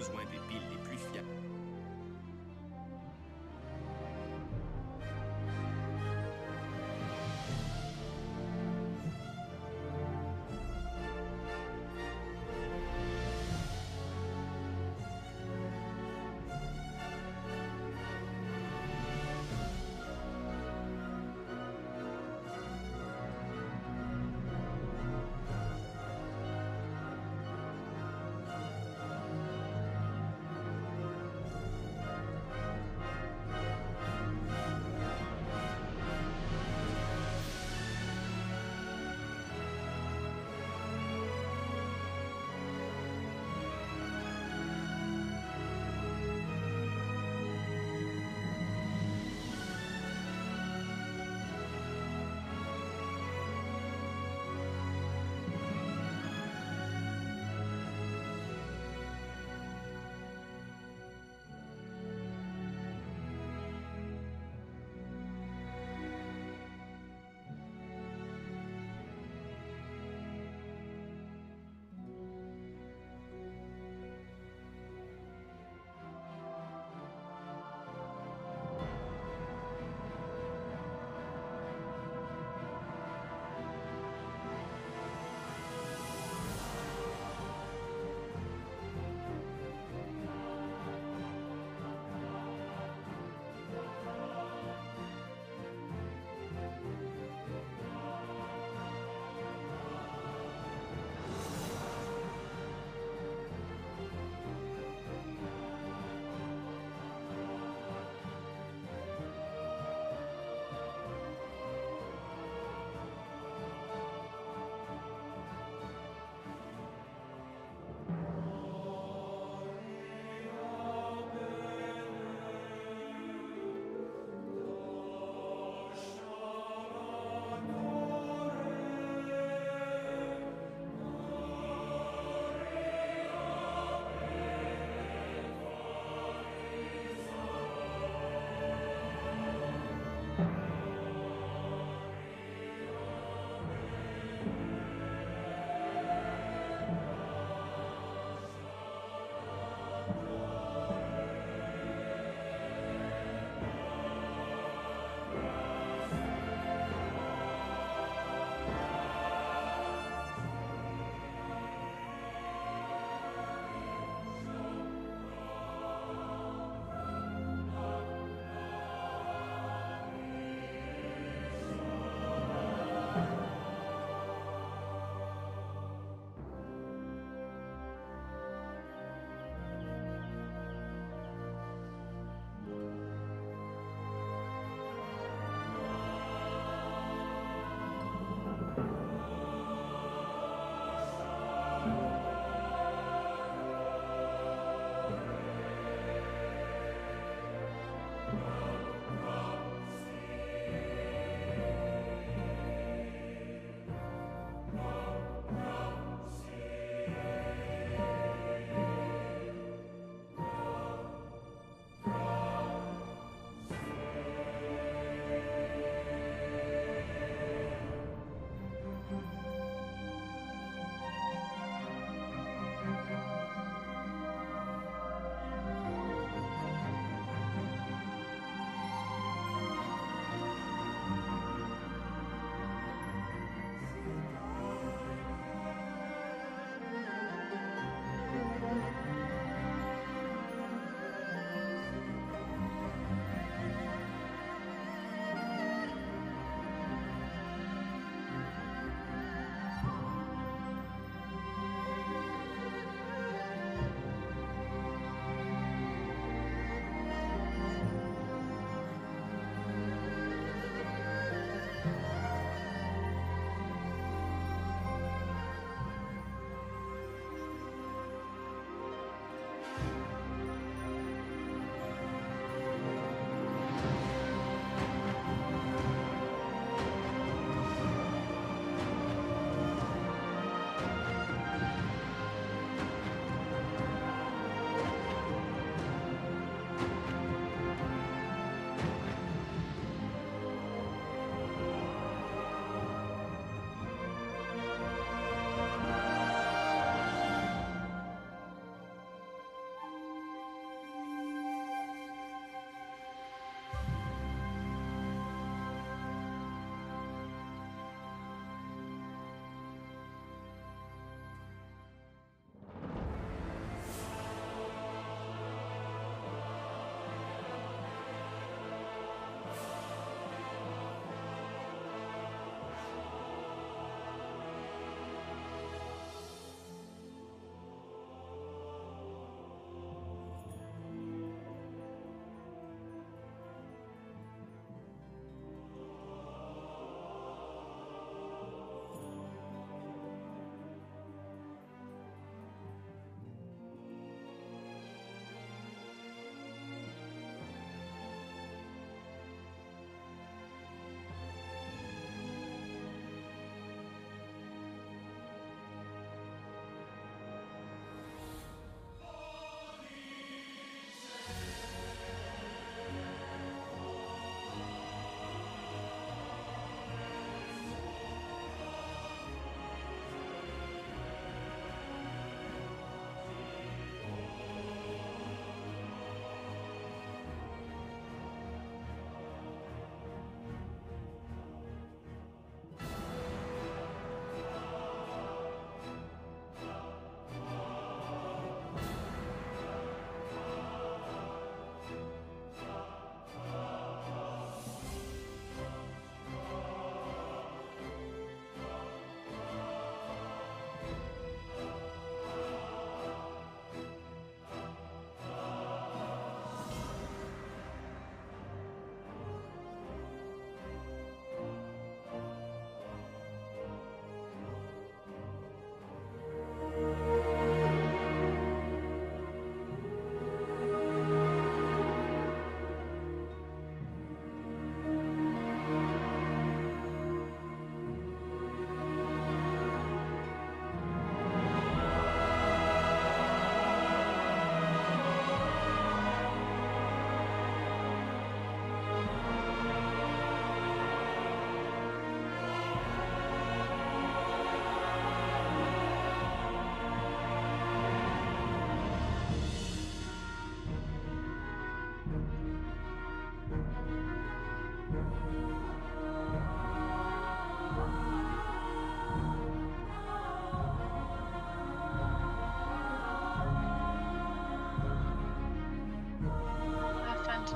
besoin des piles les plus fiables.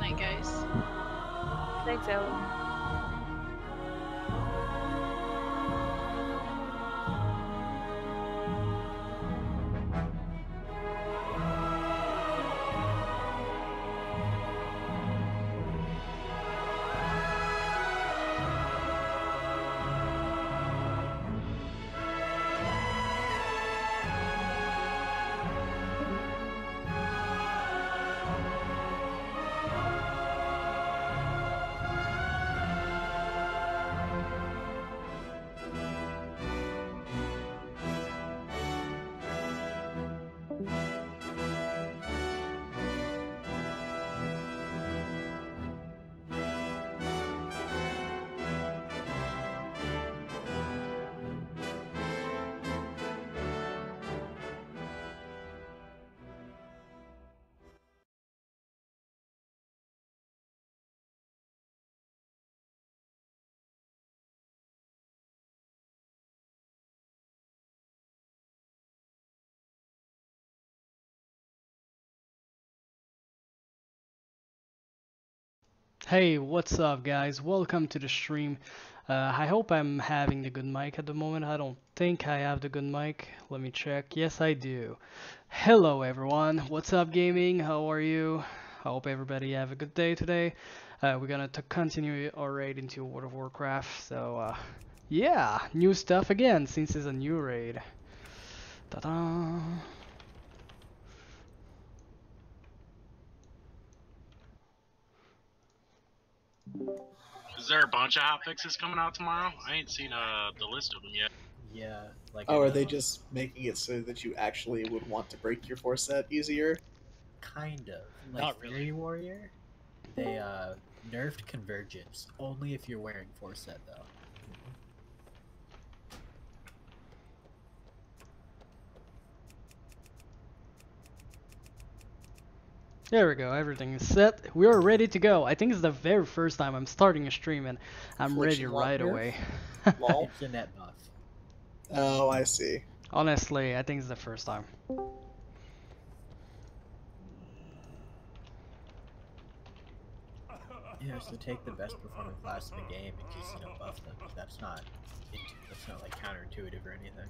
night, guys. Thanks, Ellen. Hey, what's up guys? Welcome to the stream. I hope I'm having the good mic at the moment. I don't think I have the good mic. Let me check. Yes, I do. Hello everyone. What's up gaming? How are you? I hope everybody have a good day today. We're gonna continue our raid into World of Warcraft. So, yeah, new stuff again since it's a new raid. Ta-da! Is there a bunch of hotfixes coming out tomorrow? I ain't seen the list of them yet. Yeah, like Oh, are they just making it so that you actually would want to break your 4-set easier? kind of like Not really. Fury Warrior? They nerfed convergence only if you're wearing 4-set though. There we go, everything is set. We are ready to go. I think it's the very first time I'm starting a stream and I'm ready Affliction right Locker? away. Lol. It's a net buff. Oh, I see. Honestly, I think it's the first time. Yeah, so take the best performing class in the game and just buff them. That's not like counterintuitive or anything.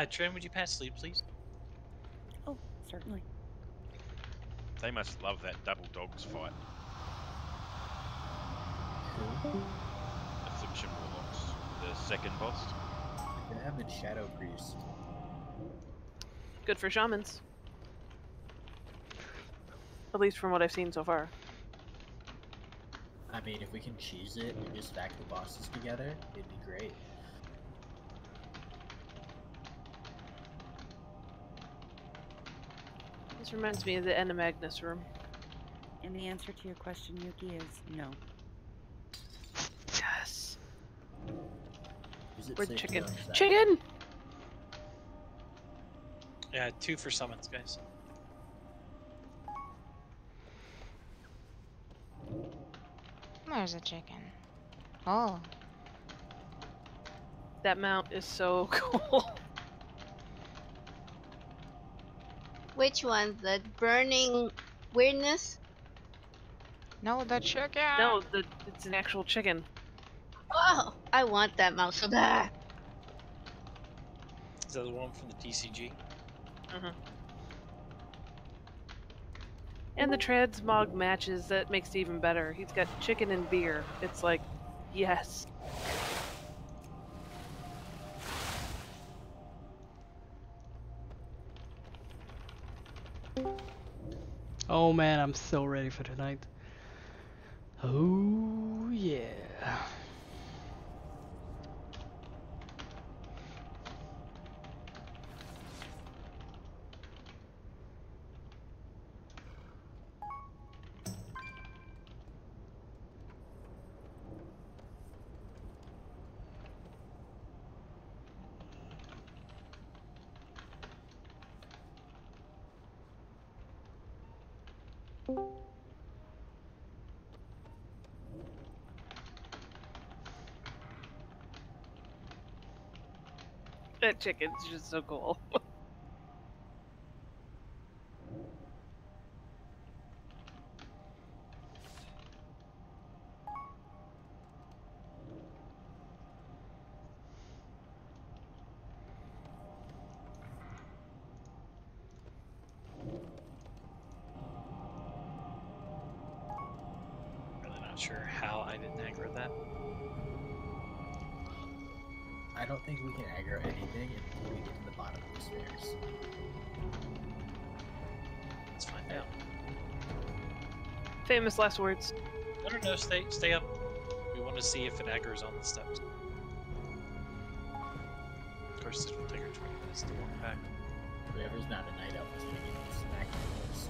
Trin, would you pass sleep, please? Oh, certainly. They must love that double dogs fight. Who? Affliction Warlocks, the second boss. They have been Shadow Priest. Good for shamans. At least from what I've seen so far. I mean, if we can cheese it and just stack the bosses together, it'd be great. This reminds me of the Enemagnus room. And the answer to your question, Yuki, is no. Yes. Is it Where's safe to chicken? go inside? Chicken! Yeah, 2 for summons, guys. There's a chicken. Oh. That mount is so cool. Which one? The burning weirdness? No, the chicken! No, it's an actual chicken. Oh, I want that mount so bad. Is that the one from the TCG? And the transmog matches, that makes it even better. He's got chicken and beer. It's like, yes. Oh man, I'm so ready for tonight. Oh yeah. That chicken's just so cool. sure how I didn't aggro that. I don't think we can aggro anything until we get to the bottom of the stairs. Let's find out. Famous last words. No, stay up. We want to see if it aggro's on the steps. Of course, it will take her 20 minutes to walk back. Whoever's not a night elf is gonna get smacked in the face.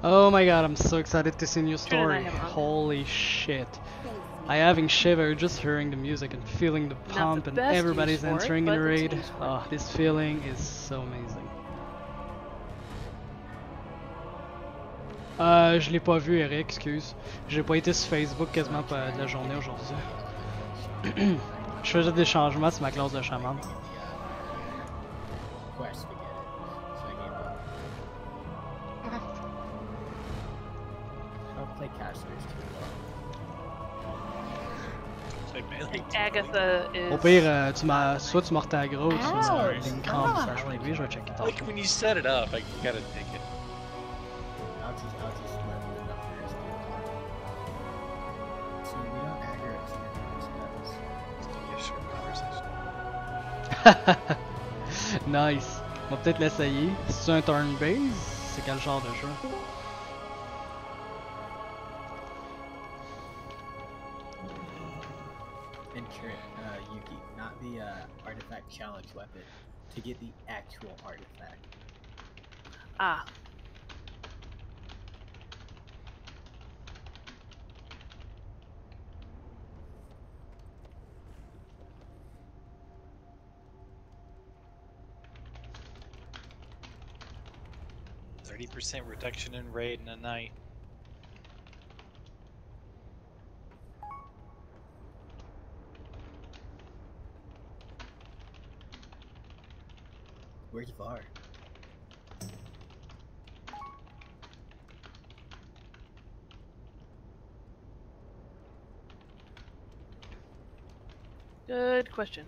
Oh my god, I'm so excited to see new Trin and I story. have it on. Holy shit. I having shiver just hearing the music and feeling the pump the and best everybody's use for it, entering in but the it's raid. used for it. Oh, this feeling is so amazing. Je l'ai pas vu, Eric, excuse. J'ai pas été sur Facebook quasiment pas de la journée aujourd'hui. Je faisais des changements sur ma classe de chaman. Quest to get it. So I gave up. I'll play casters too. Play melee. Agatha is. Au pire, soit tu m'as aggro, ou tu Ouch. m'as ligne cramp sur privé, je vais checker tantôt. Like when you set it up, I gotta take it. I'll just let the numbers do it. So we don't aggro it to the It's gonna be a short conversation. Nice. On va peut-être l'essayer. Si c'est un turn base, c'est quel genre de jeu? And Yuki, not the artifact challenge weapon, to get the actual artifact. Ah. 30% reduction in raid in a night. Where's VAR? Good question.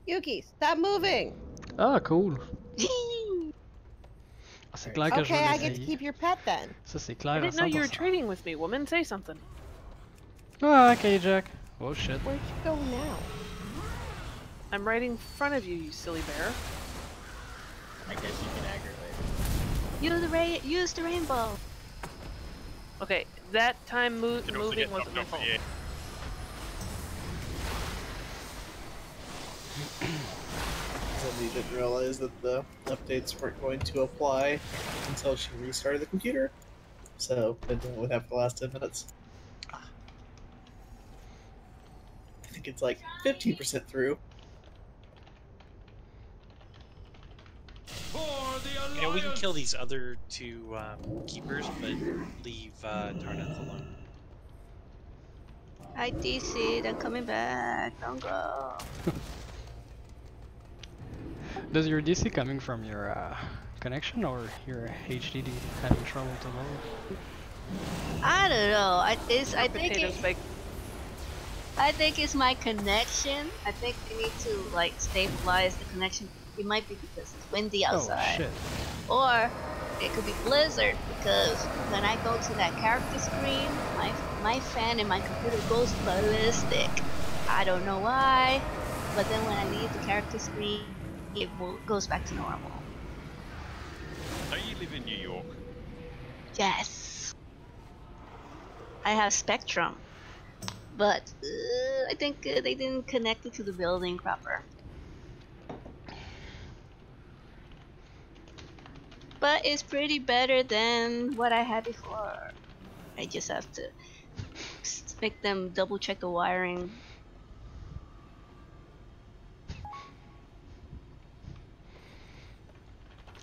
Yuki, stop moving. Ah, cool. C'est clair que je Okay, vais I get to l'essayer. keep your pet then. Ça, c'est I clair à didn't know you were 100%. trading with me, woman. Say something. Ah, okay, Jack. Oh shit. Where'd you go now? I'm right in front of you, you silly bear. I guess you can aggro it. Use the rainbow. Okay, that time Can also moving get wasn't knocked my off fault. the air. Somebody didn't realize that the updates weren't going to apply until she restarted the computer. So, been dealing with that for the last 10 minutes. I think it's like 15% through. Yeah, we can kill these other two keepers, but leave Tarnath alone. Hi, DC. I'm coming back. Don't go. Does your DC coming from your connection or your HDD having trouble to load? I don't know. I think Potatoes baked. I think it's my connection. I think we need to like stabilize the connection. It might be because it's windy Oh outside, shit. or it could be blizzard because when I go to that character screen, my fan in my computer goes ballistic. I don't know why, but then when I leave the character screen, it goes back to normal. Don't you live in New York? Yes, I have Spectrum, but I think they didn't connect it to the building proper. But it's pretty better than what I had before. I just have to make them double check the wiring.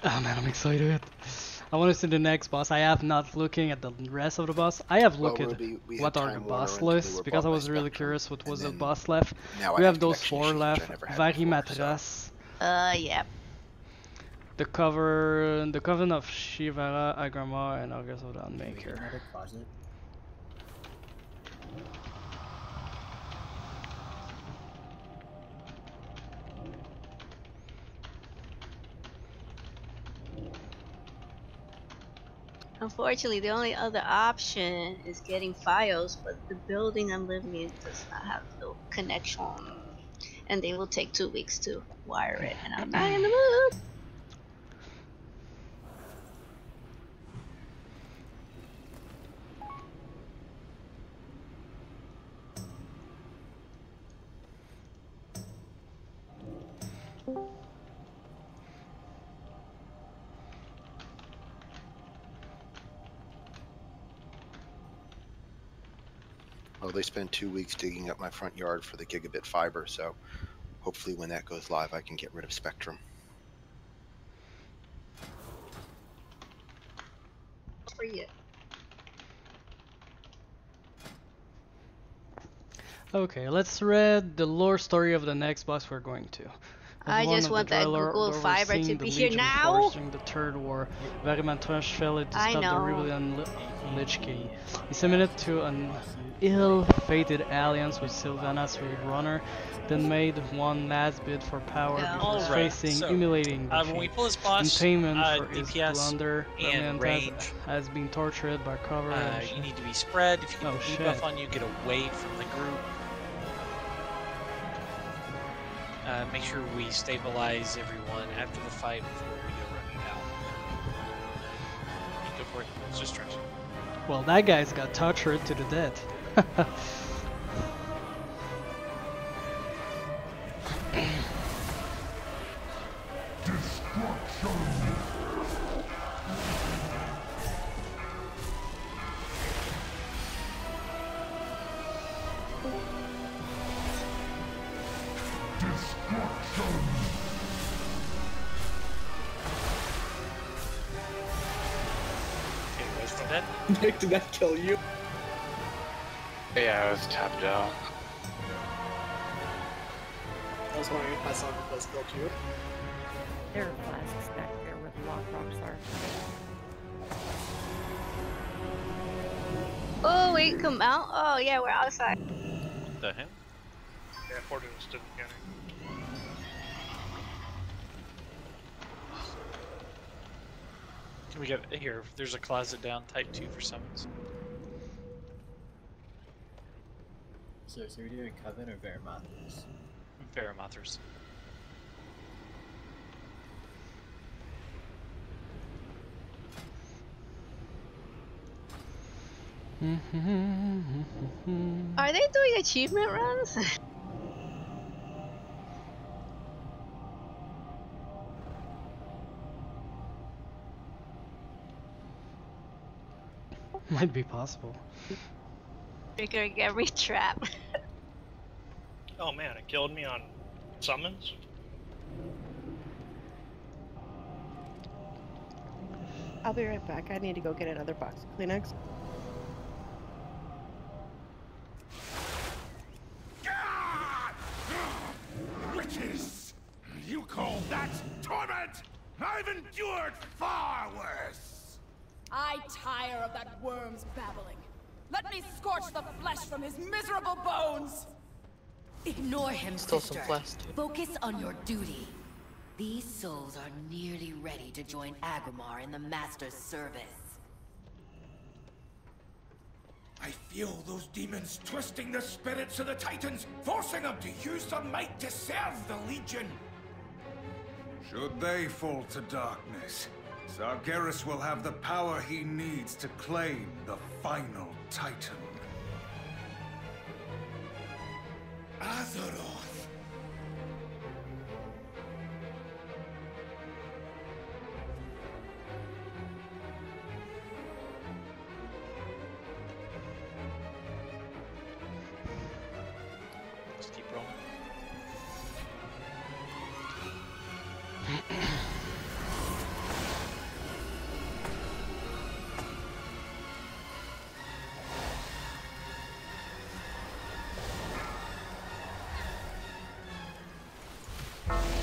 Oh man, I'm excited. I want to see the next boss. I have not looking at the rest of the boss. I have looked at what are the boss lists because I was really curious what was the boss left. We have those 4 left. Vari Matras, Yeah. the Coven of Shivara, Agrama, and August of the Can we get Unmaker. another closet? Unfortunately, the only other option is getting Fios, but the building I'm living in does not have the connection, and they will take 2 weeks to wire it, and I'm not in the mood. Well, they spent 2 weeks digging up my front yard for the gigabit fiber, so hopefully when that goes live, I can get rid of Spectrum. For you. Okay, let's read the lore story of the next boss we're going to. I just want that Google Fiber to be here now. During the Third War, where Antorius fell to stop the rebellion Lich King. He submitted to an ill-fated alliance with Sylvanas Runner, then made one last bid for power before facing humiliating defeat. When we pull this boss, in payment for his DPS blunder, and range has been tortured by cover. you need to be spread. If you get the debuff on you, get away from the group. Make sure we stabilize everyone after the fight before we go running down. Go for it. It's destruction. Well, that guy's got tortured to the death. Nick, did that kill you? Yeah, I was tapped out. I was wondering if my son was killed you. There are flasks back there where the lock rocks are. Oh, wait, come out? Oh, yeah, we're outside. The hell? Yeah, Fortune stood together. We got here. There's a closet down, type 2 for summons. So we're doing Coven or Veramathers? Veramathers. Are they doing achievement runs? Might be possible. Triggering every trap. Oh man, it killed me on summons? I'll be right back. I need to go get another box of Kleenex. Witches! You call that torment? I've endured far worse! I tire of that worm's babbling. Let me scorch the flesh from his miserable bones! Ignore him, Still sister. some flesh, too. Focus on your duty. These souls are nearly ready to join Agrimar in the Master's service. I feel those demons twisting the spirits of the Titans, forcing them to use their might to serve the Legion. Should they fall to darkness, Sargeras will have the power he needs to claim the final Titan. Azeroth! Let's keep rolling.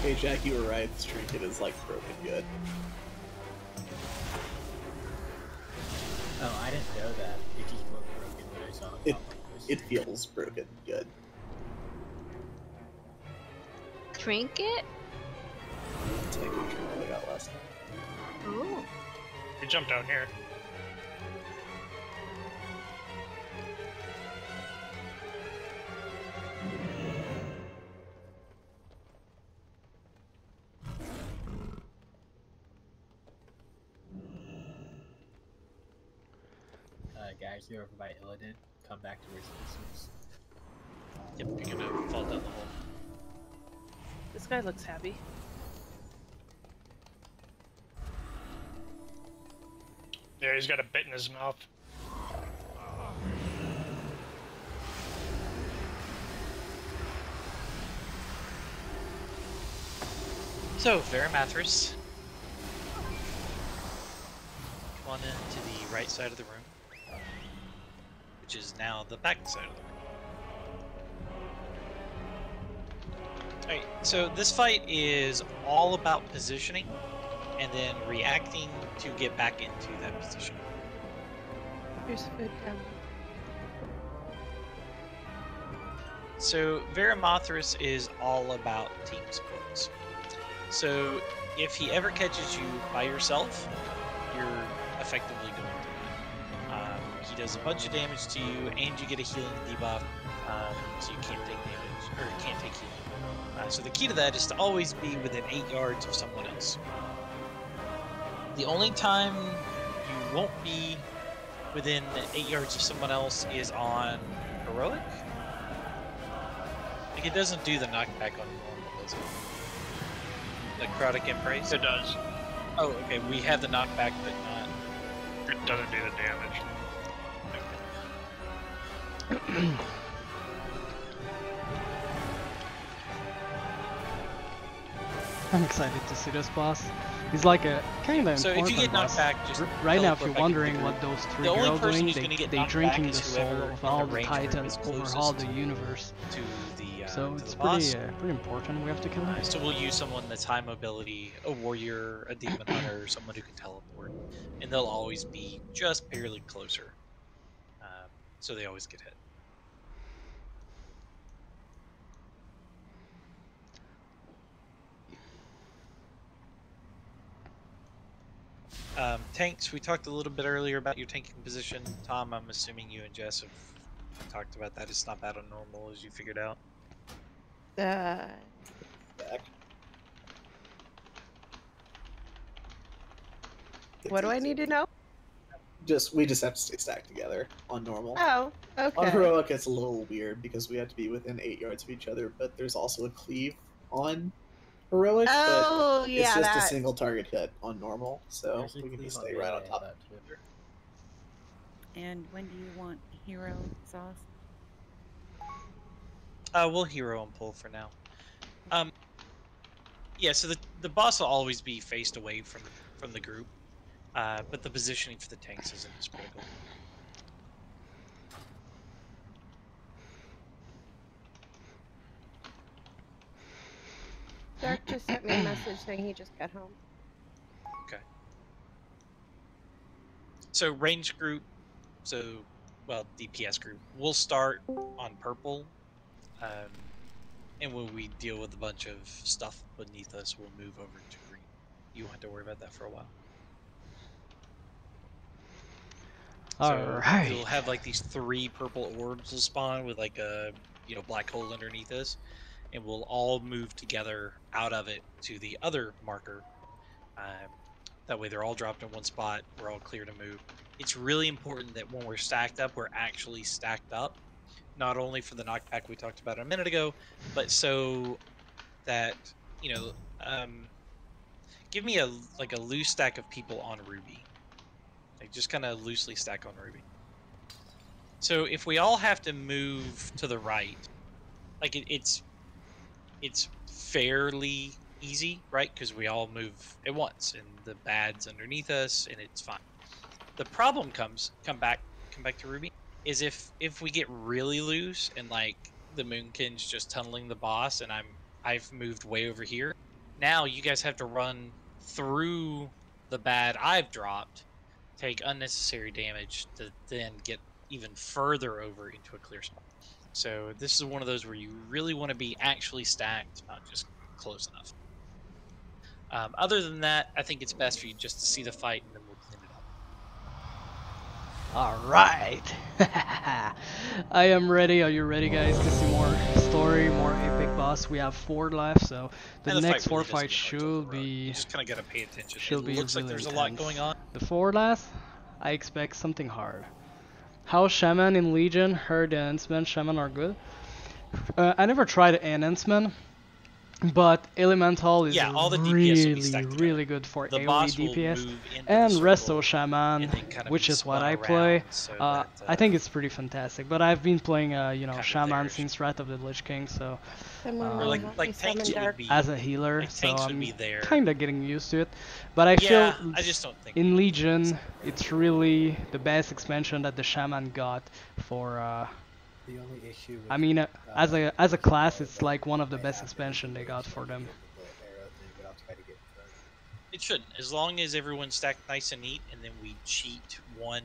Hey Jack, you were right. This trinket is like broken good. Oh, I didn't know that. It just looked broken when I saw it. It feels broken good. Trinket? It's like a trinket I got last time. Ooh. We jumped down here. guys are over by Illidan, come back to resistance. Yep, you're gonna fall down the hole. This guy looks happy. Yeah, he's got a bit in his mouth. So, Varimathras, come on in to the right side of the room, which is now the back side of the room. Alright, so this fight is all about positioning and then reacting to get back into that position. There's food down. So Varimathras is all about team sports. So if he ever catches you by yourself, you're effectively going to win. He does a bunch of damage to you, and you get a healing debuff, so you can't take damage, or can't take healing. So the key to that is to always be within 8 yards of someone else. The only time you won't be within 8 yards of someone else is on Heroic. Like, it doesn't do the knockback on normal, does it? Necrotic Embrace? It does. Oh, okay, we have the knockback, but not... It doesn't do the damage. I'm excited to see this boss. He's like a kind of So if important you get knocked boss. back, just Right now, if teleport you're back wondering into the what group. those three The only girls person doing, who's gonna get they knocked drinking back the is soul whoever of in all the the range group titans is over all closest the universe. to the So to it's the boss. pretty important. We have to kill him. So we'll use someone that's high mobility, a warrior, a demon hunter, someone who can teleport, and they'll always be just barely closer. So they always get hit. Tanks, we talked a little bit earlier about your tanking position. Tom, I'm assuming you and Jess have talked about that. It's not bad on normal, as you figured out. Back. What do I need to know? We just have to stay stacked together on normal. Oh, On okay. heroic, it's a little weird because we have to be within 8 yards of each other, but there's also a cleave on heroic. Oh, but yeah, it's just that. a single target hit on normal, so There's a we can cleave just on stay right on melee, top that of too. each other. And when do you want hero sauce? We'll hero and pull for now. Yeah, so the boss will always be faced away from the group, but the positioning for the tanks isn't as critical. Dark just sent me a message saying he just got home. Okay. So range group, well, DPS group, we'll start on purple, and when we deal with a bunch of stuff beneath us, we'll move over to green. You won't have to worry about that for a while. Alright. You'll have like these 3 purple orbs will spawn with like a black hole underneath us, and we'll all move together out of it to the other marker. That way they're all dropped in one spot. We're all clear to move. It's really important that when we're stacked up, we're actually stacked up. Not only for the knockback we talked about a minute ago, but so that, give me a loose stack of people on Ruby. Like just kind of loosely stack on Ruby. So if we all have to move to the right, like it's fairly easy, right? Because we all move at once, and the bad's underneath us, and it's fine. The problem come back to Ruby, is if we get really loose and like the Moonkin's just tunneling the boss, and I've moved way over here. Now you guys have to run through the bad I've dropped, take unnecessary damage to then get even further over into a clear spot. So this is one of those where you really want to be actually stacked, not just close enough. Other than that, I think it's best for you just to see the fight, and then we'll clean it up. Alright! I am ready. Are you ready, guys, to see more story, more epic boss? We have 4 left, so the next 4 fights should be... You just kind of got to pay attention. Should be looks like really there's a lot intense. going on. The 4 last, I expect something hard. how Shaman in Legion, heard enhancement, Shaman are good. I never tried enhancement, but Elemental is Yeah, all the DPS will be really, stacked together. really good for The AoE boss will DPS. move into And the Resto circle Shaman, and then kind of which be is what spun I play, around so that, I think it's pretty fantastic. But I've been playing, you know, kind of Shaman theirs. since Wrath of the Lich King, so Someone Or will like help me tanks summon would dark. be as a healer, like so tanks would I'm be there. kind of getting used to it. But I Yeah, feel I just don't think in Legion, it's really the best expansion that the Shaman got for. The only issue with I mean, as a class, it's like one of the best expansion they got for them. It shouldn't, as long as everyone's stacked nice and neat, and then we cheat one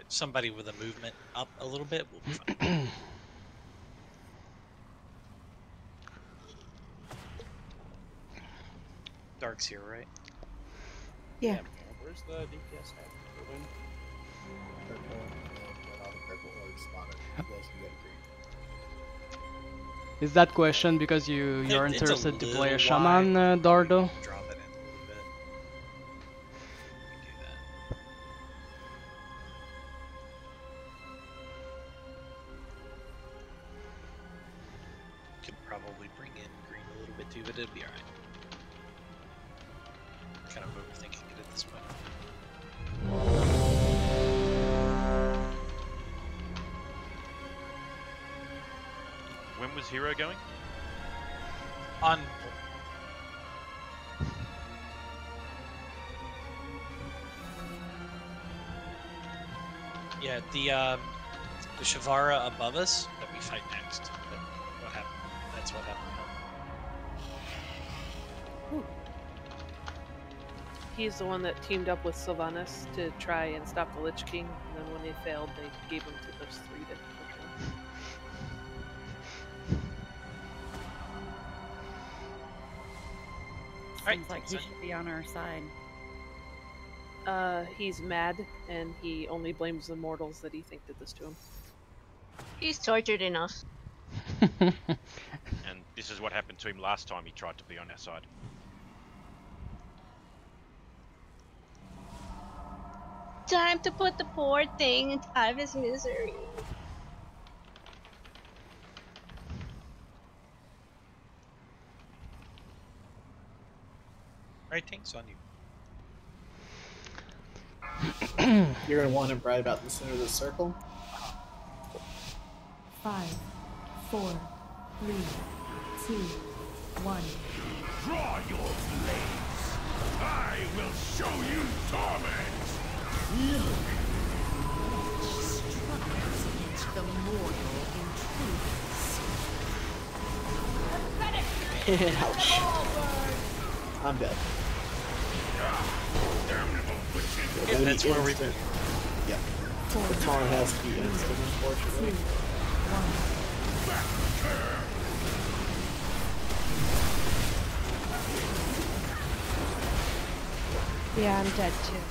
somebody with a movement up a little bit, we'll be fine. Dark's here, right? Yeah. Where's the DPS at? Building? Purple, and all the purple orbs spotted. You guys can get green. Is that question because you're It's a interested to play a little Shaman, Dardo? Drop it in a little bit. Do that. Could probably bring in green a little bit too, but it'll be alright. Kind of overthinking it at this point. When was Hero going? On. Yeah, the Shavara above us that we fight next. What happened? That's what happened. He's the one that teamed up with Sylvanas to try and stop the Lich King, and then when they failed, they gave him to those three to control. Seems like he should be on our side. He's mad, and he only blames the mortals that he think did this to him. He's tortured enough. And this is what happened to him last time he tried to be on our side. Time to put the poor thing out of his misery. Right, Tank's on you. You're gonna want him right about the center of the circle. 5, 4, 3, 2, 1. Draw your blades. I will show you torment. Look. Struggles against the mortal intruders. Ouch. I'm dead. Yeah, that's where we. Yeah. The taunt has to be instant, unfortunately. Yeah, I'm dead too.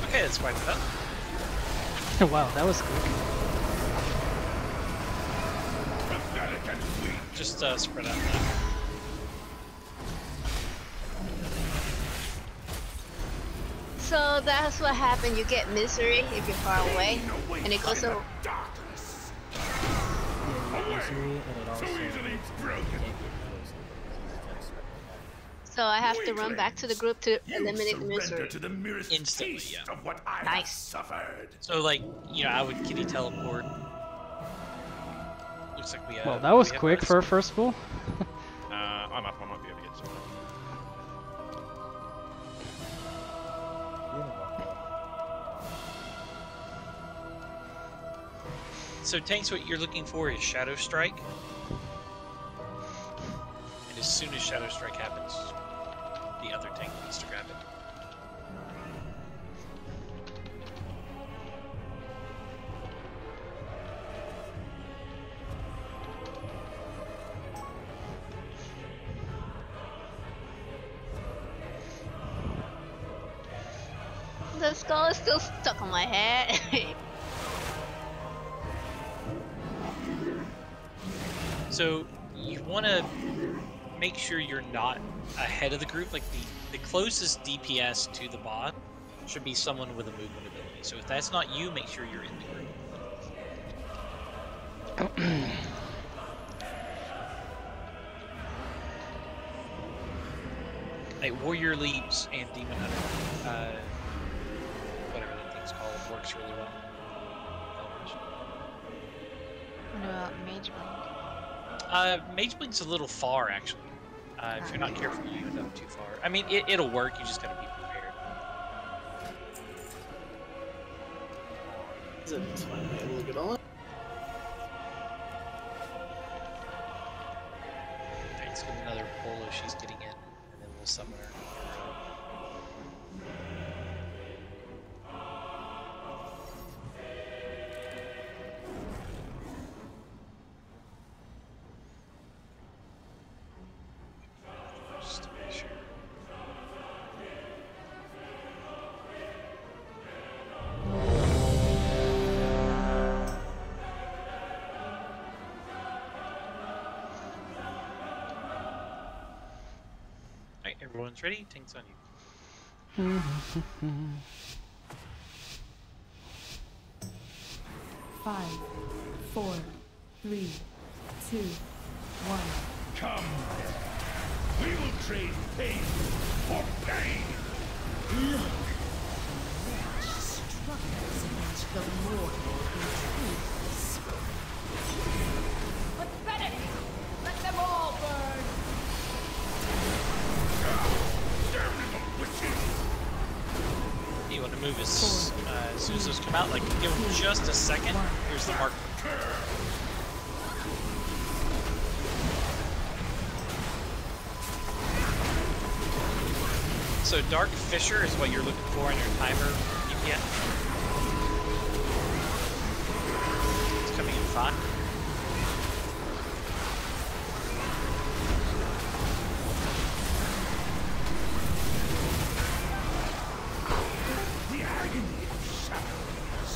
Okay, that's quite enough. Wow, that was quick. Just spread out now. So that's what happened. You get misery if you're far away, and it goes over. So I have to run back to the group to eliminate the misery. Instantly, yeah. Of what I Nice. suffered. So, like, you know, I would kitty teleport. Looks like we have. Well, that was we have quick rest. for a first pull. I'm up. I might be able to get some. So, Tanks, what you're looking for is Shadow Strike. And as soon as Shadow Strike happens, the other tank needs to grab it. The skull is still stuck on my head. So you want to make sure you're not ahead of the group. Like the closest DPS to the bot should be someone with a movement ability. So if that's not you, make sure you're in the group. Hey, Warrior Leaps and Demon Hunter, whatever that thing's called, works really well. What about Mage Blink? Mage Blink's a little far, actually. If you're not careful, you end up too far. I mean, it'll work, you just gotta be prepared. It's finally able to get on. Let's get another polo she's getting in, and then we'll summon her. Just to make sure. Alright, everyone's ready? Tank's on you. 5, 4, 3, 2, 1. Come. We will trade pain for pain. Struggles against the mortal intruders. Pathetic! Let them all burn! You want to move as soon as those come out, like give them just a second. Here's the mark. So Dark Fisher is what you're looking for in your timer EPN. It's coming in 5. The agony of shadows.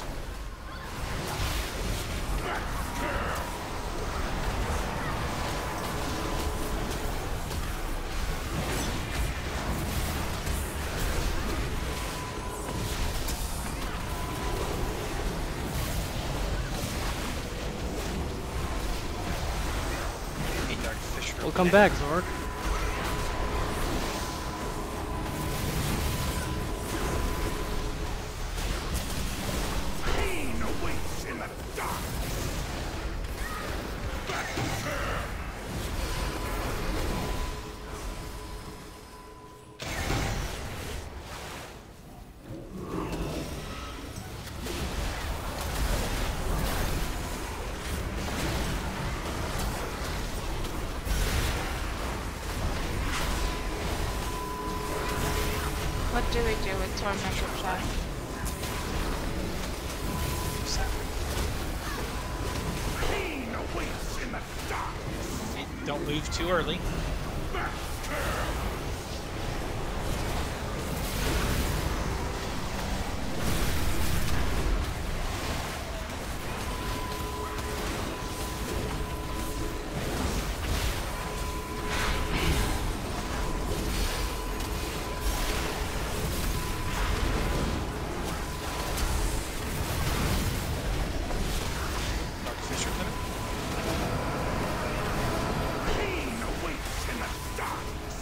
Hey, Dark Fisher. Welcome back, Zork. Pain awaits in the dark. What do we do with Tormented Shot? Pain awaits in the dark. Hey, don't move too early. Dark Fisher coming. Pain awaits in the darkness.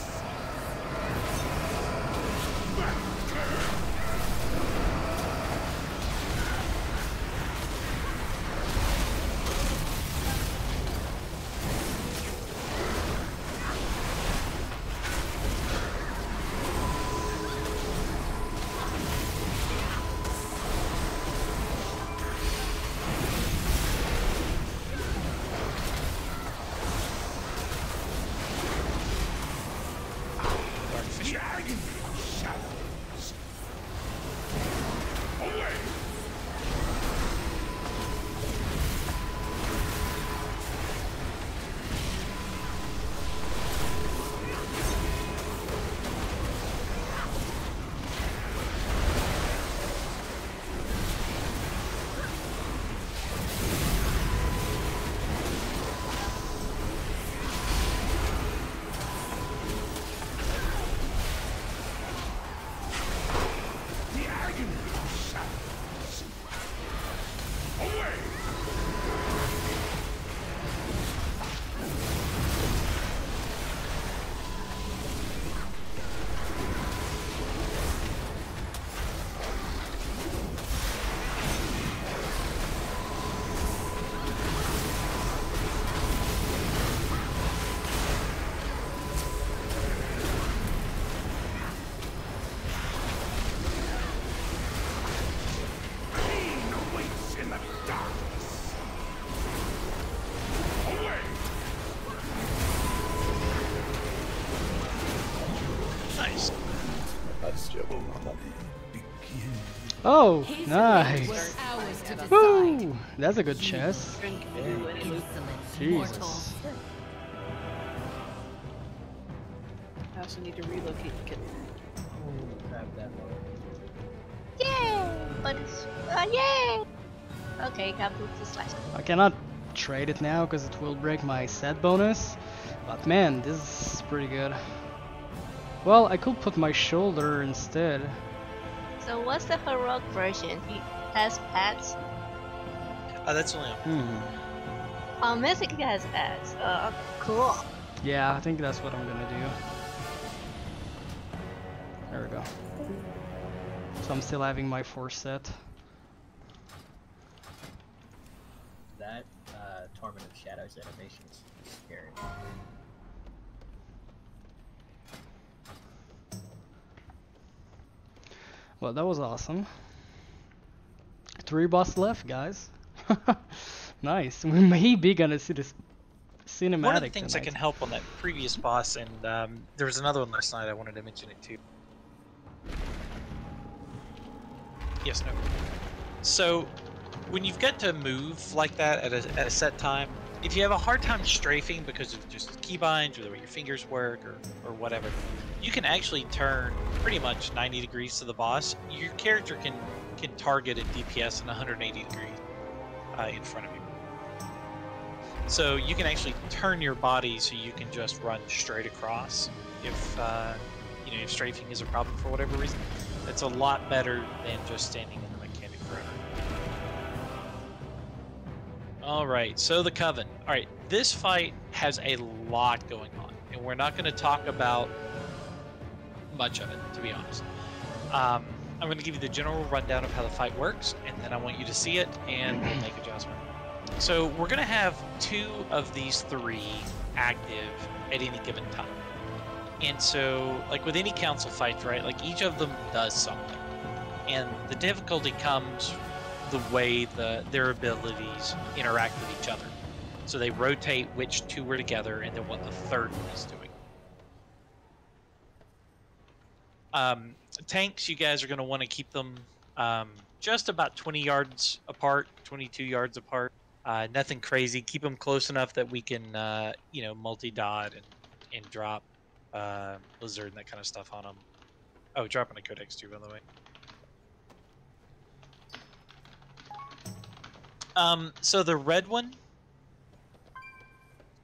Dark Fisher. The agony of shadows. Away. joking, normal. Oh, nice. Woo! That's a good chess. Jesus. I also need to relocate the kitten. Grab that one. Yay! But it's yay! Okay, got moved to slash. I cannot trade it now because it will break my set bonus. But man, this is pretty good. Well, I could put my shoulder instead. So what's the heroic version? He has pets. That's only. Oh, Mythic has pets. Cool. Yeah, I think that's what I'm gonna do. There we go. So I'm still having my 4 set. That Torment of Shadows animation's scary. Well, that was awesome. 3 boss left, guys. Nice. We may be gonna see this cinematic. One of the things tonight. that can help on that previous boss, and there was another one last night. I wanted to mention it too. Yes, no. So, when you've got to move like that at a set time, if you have a hard time strafing because of just keybinds or the way your fingers work or whatever, you can actually turn pretty much 90 degrees to the boss. Your character can target a DPS in 180 degrees in front of you. So you can actually turn your body so you can just run straight across if you know, if strafing is a problem for whatever reason. It's a lot better than just standing in the mechanic forever. Alright, so the Coven. Alright, this fight has a lot going on, and we're not going to talk about much of it, to be honest. I'm going to give you the general rundown of how the fight works, and then I want you to see it, and we'll make adjustments. So we're going to have 2 of these 3 active at any given time. And so, like with any council fight, right, like each of them does something. And the difficulty comes the way their abilities interact with each other. So they rotate which 2 were together and then what the third one is doing. Tanks, you guys are going to want to keep them just about 20 yards apart, 22 yards apart. Nothing crazy. Keep them close enough that we can, you know, multi-dot and drop Blizzard and that kind of stuff on them. Oh, dropping a Codex too, by the way. So the red one,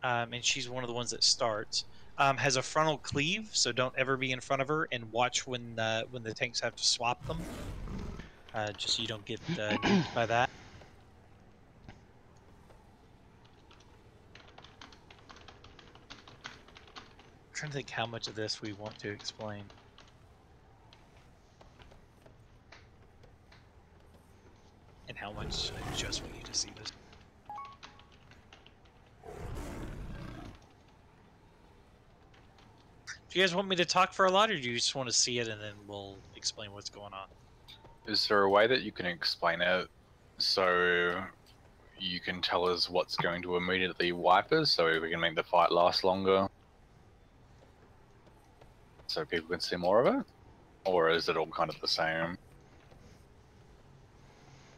and she's one of the ones that starts, has a frontal cleave, so don't ever be in front of her, and watch when the tanks have to swap them, just so you don't get nuked by that. I'm trying to think how much of this we want to explain. And how much I just want you to see this. Do you guys want me to talk for a lot, or do you just want to see it and then we'll explain what's going on? Is there a way that you can explain it so you can tell us what's going to immediately wipe us, so we can make the fight last longer? So people can see more of it? Or is it all kind of the same?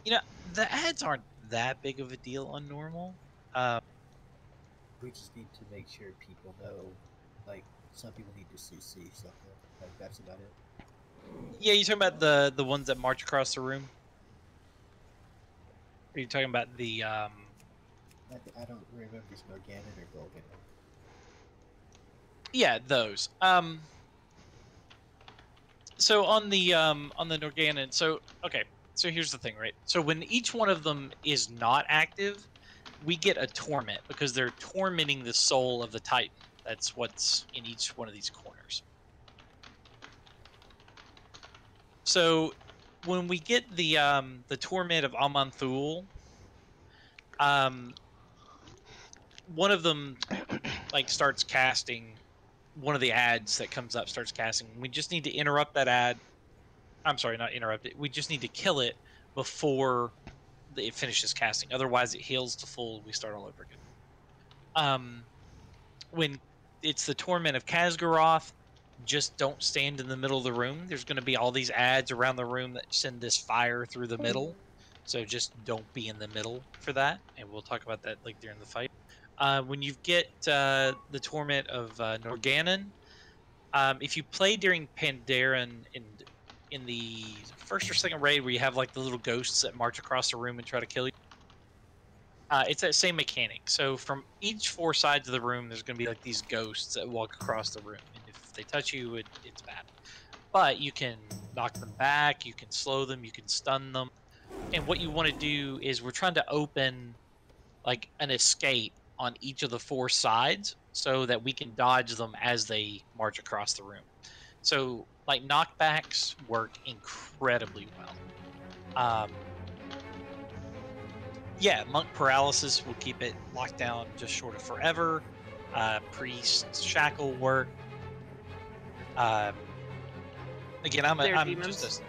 You know, the ads aren't that big of a deal on normal. We just need to make sure people know, like, some people need to see something. Like, that's about it. Yeah, you talking about the ones that march across the room? Are you talking about the I don't remember if it's Morgana or Golgan. Yeah, those. So on the Norganon, so okay, so here's the thing, right? So when each one of them is not active, we get a torment because they're tormenting the soul of the Titan. That's what's in each one of these corners. So when we get the torment of Amanthul, one of them like starts casting. One of the ads that comes up starts casting. We just need to interrupt that ad. I'm sorry, not interrupt it. We just need to kill it before it finishes casting. Otherwise, it heals to full. We start all over again. When it's the torment of Khazgaroth, just don't stand in the middle of the room. There's going to be all these ads around the room that send this fire through the middle. So just don't be in the middle for that. And we'll talk about that like during the fight. When you get the Torment of Norganon, if you play during Pandaren in the first or second raid where you have like the little ghosts that march across the room and try to kill you, it's that same mechanic. So from each 4 sides of the room, there's going to be like these ghosts that walk across the room. And if they touch you, it's bad. But you can knock them back, you can slow them, you can stun them. And what you want to do is we're trying to open like an escape on each of the 4 sides so that we can dodge them as they march across the room. So like knockbacks work incredibly well. Yeah, monk paralysis will keep it locked down just short of forever. Priest shackle work. Again, I'm just a...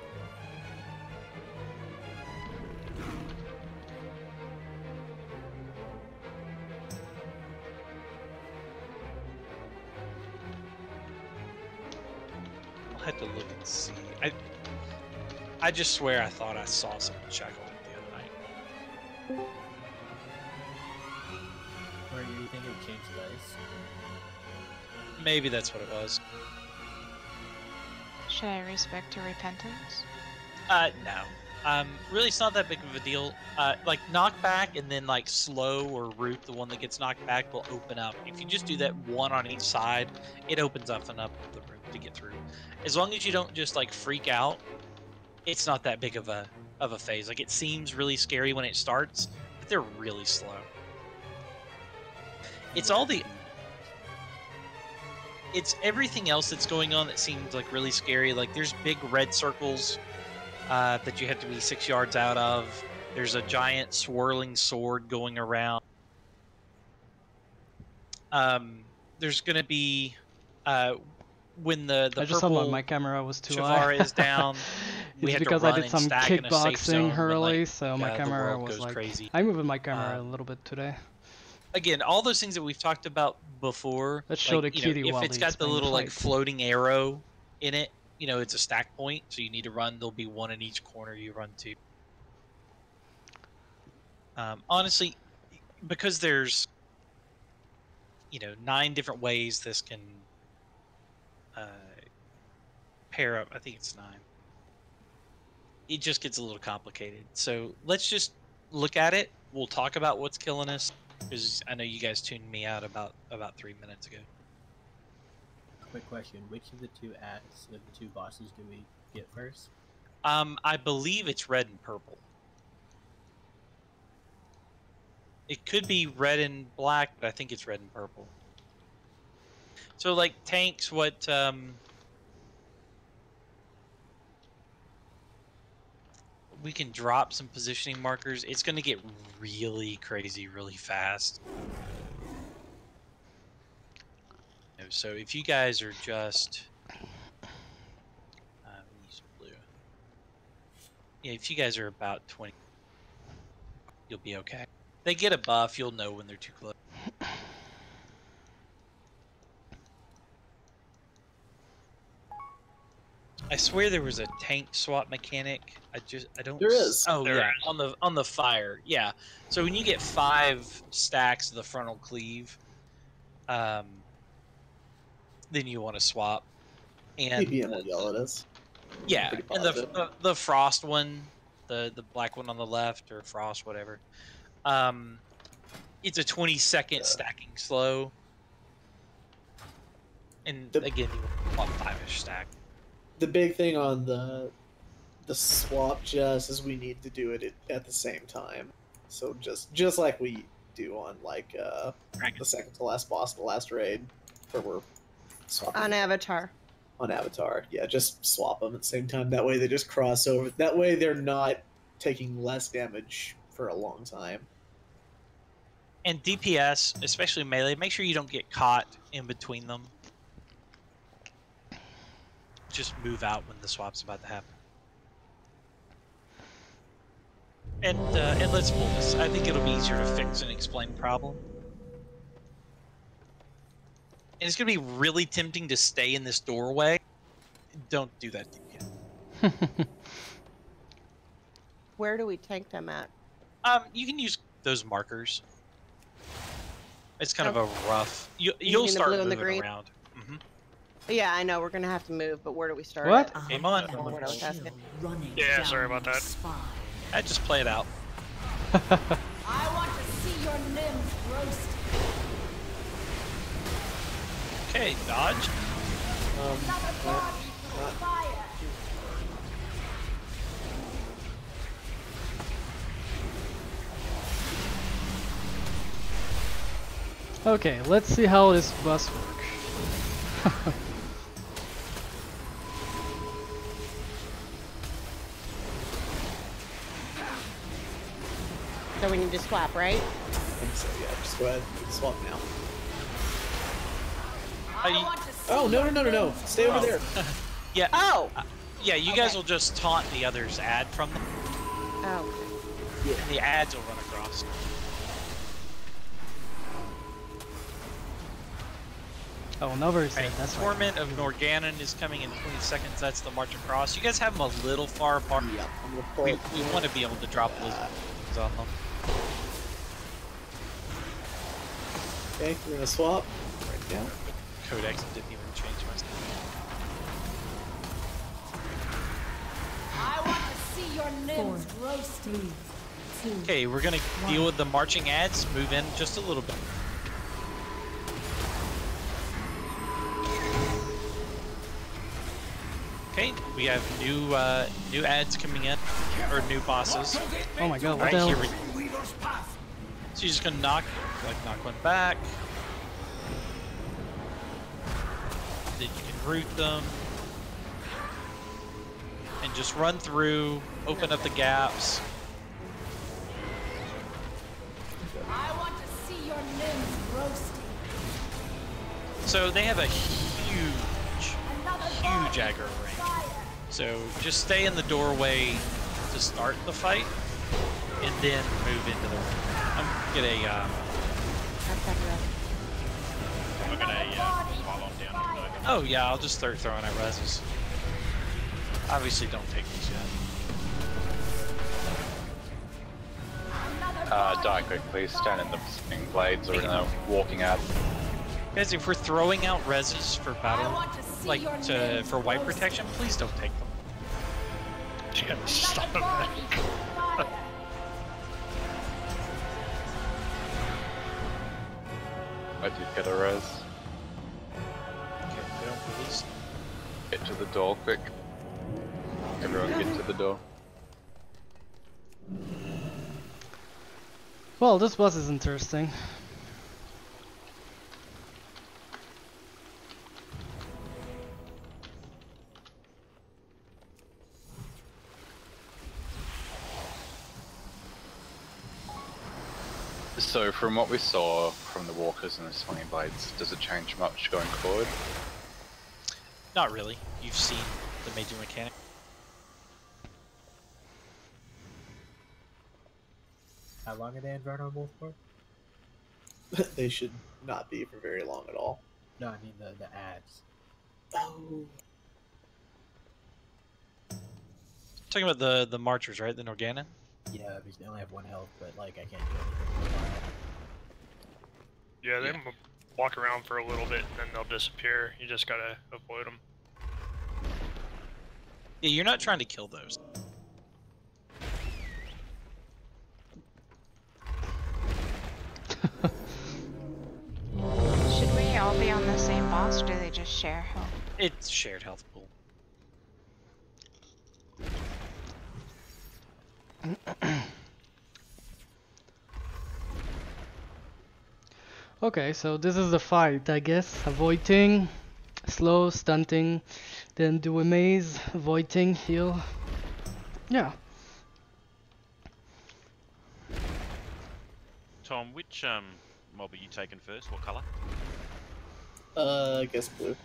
I'll have to look and see. I just swear I thought I saw someone shackle the other night. Or do you think it changed dice? Maybe that's what it was. Should I respect to repentance? No. Really, it's not that big of a deal. Like knockback and then like slow or root, the one that gets knocked back will open up. If you just do that one on each side, it opens up enough of the room to get through. As long as you don't just like freak out, it's not that big of a phase. Like it seems really scary when it starts, but they're really slow. It's everything else that's going on that seems like really scary. Like there's big red circles that you have to be 6 yards out of. There's a giant swirling sword going around. There's going to be when the I just purple thought my camera was too Shavara high. is down. We It's have because to run I did and some stack in a safe zone kickboxing when, early, like, so my the camera world was goes like crazy. I moved my camera a little bit today. Again, all those things that we've talked about before. Let's show like, the kitty if while it's they got the explain little like fight. floating arrow in it, it's a stack point, so you need to run. There'll be one in each corner you run to. Honestly, because there's 9 different ways this can pair up. I think it's 9. It just gets a little complicated. So let's just look at it. We'll talk about what's killing us, because I know you guys tuned me out about 3 minutes ago. Quick question: which of the 2 ads of the 2 bosses do we get first? I believe it's red and purple. It could be red and black, but I think it's red and purple. So like tanks, what we can drop some positioning markers. It's going to get really crazy really fast. So if you guys are just use blue. Yeah, if you guys are about 20, you'll be okay. They get a buff, you'll know when they're too close. I swear there was a tank swap mechanic. I don't. There is. Oh There yeah, is. on the fire. Yeah. So when you get 5 stacks of the frontal cleave, then you want to swap. And PPM will yell at us. yeah, Pretty and the frost one, the black one on the left, or frost, whatever. It's a 20-second stacking slow. And again, you want 5-ish stack. The big thing on the swap just is we need to do it at the same time. So just like we do on like the second to last boss, the last raid, where we're swapping On Avatar. on Avatar. Yeah, just swap them at the same time. That way they just cross over. That way they're not taking less damage for a long time. And DPS, especially melee, make sure you don't get caught in between them. Just move out when the swap's about to happen. And let's pull this. I think it'll be easier to fix and explain problem. And it's gonna be really tempting to stay in this doorway. Don't do that again. Where do we tank them at? You can use those markers. It's kind of Oh. a rough. You You'll mean the start blue and the moving green? around. Mm-hmm. Yeah, I know we're gonna have to move, but where do we start? What? At? Game on. Or what I was asking. Yeah, sorry about that. I just play it out. I want to see your limbs roast. Okay, dodge. Another body for fire. Okay, let's see how this bus works. So we need to swap, right? I think so, yeah. Just go ahead and swap now. Oh, no. Stay over there. Yeah. Oh! Yeah, you guys will just taunt the other's ad from them. Oh. Yeah. And the ads will run across. Oh, Nova is Right, dead. That's right. Torment of Norganon is coming in 20 seconds. That's the march across. You guys have them a little far apart. Yeah, I'm gonna pull We it. want to be able to drop blizzards on them. Okay, we're gonna swap right now. Codex didn't even change my stuff. I want to see your limbs roasting. Okay, we're gonna deal with the marching ads. Move in just a little bit. Okay, we have new ads coming in, or new bosses. Oh my god, what Right, the hell? here we go. So you're just gonna knock one back. Then you can root them. And just run through, open up the gaps. I want to see your limbs roasting. So they have a huge aggro range. So just stay in the doorway to start the fight, and then move into the ring. I'm gonna I'm gonna pile on down. oh yeah, I'll just start throwing at reses. Obviously don't take these yet. Die quick, please. Stand in the spinning blades or in the walking out. Guys, if we're throwing out reses for battle, like for white protection, please don't take them. Yeah, stop it. I did get a res. Okay, they don't release. Get to the door quick. Everyone get to the door. Well, this bus is interesting. So from what we saw from the walkers and the swinging blades, does it change much going forward? Not really. You've seen the major mechanic. How long are they invulnerable for? They should not be for very long at all. No, I mean the ads. Oh. Talking about the marchers, right? The Norganon? Yeah, because they only have 1 health, but like I can't do anything for a while. Yeah, they walk around for a little bit and then they'll disappear. You just gotta avoid them. Yeah, you're not trying to kill those. Should we all be on the same boss, or do they just share health? It's shared health pool. Okay, so this is the fight, I guess. Avoiding, slow, stunting, then do a maze, avoiding, heal. Yeah. Tom, which mob are you taking first? What colour? I guess blue.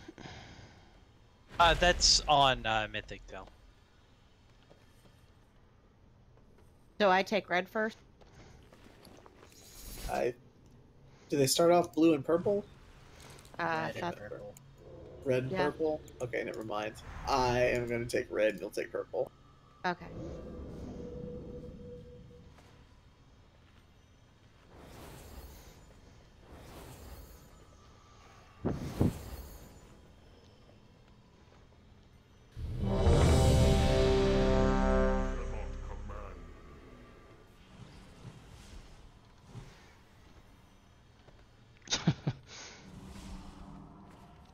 That's on Mythic Dell. So I take red first? Do they start off blue and purple? Red and That's purple. Red and Yeah. purple? Okay, never mind. I am going to take red and you'll take purple. okay.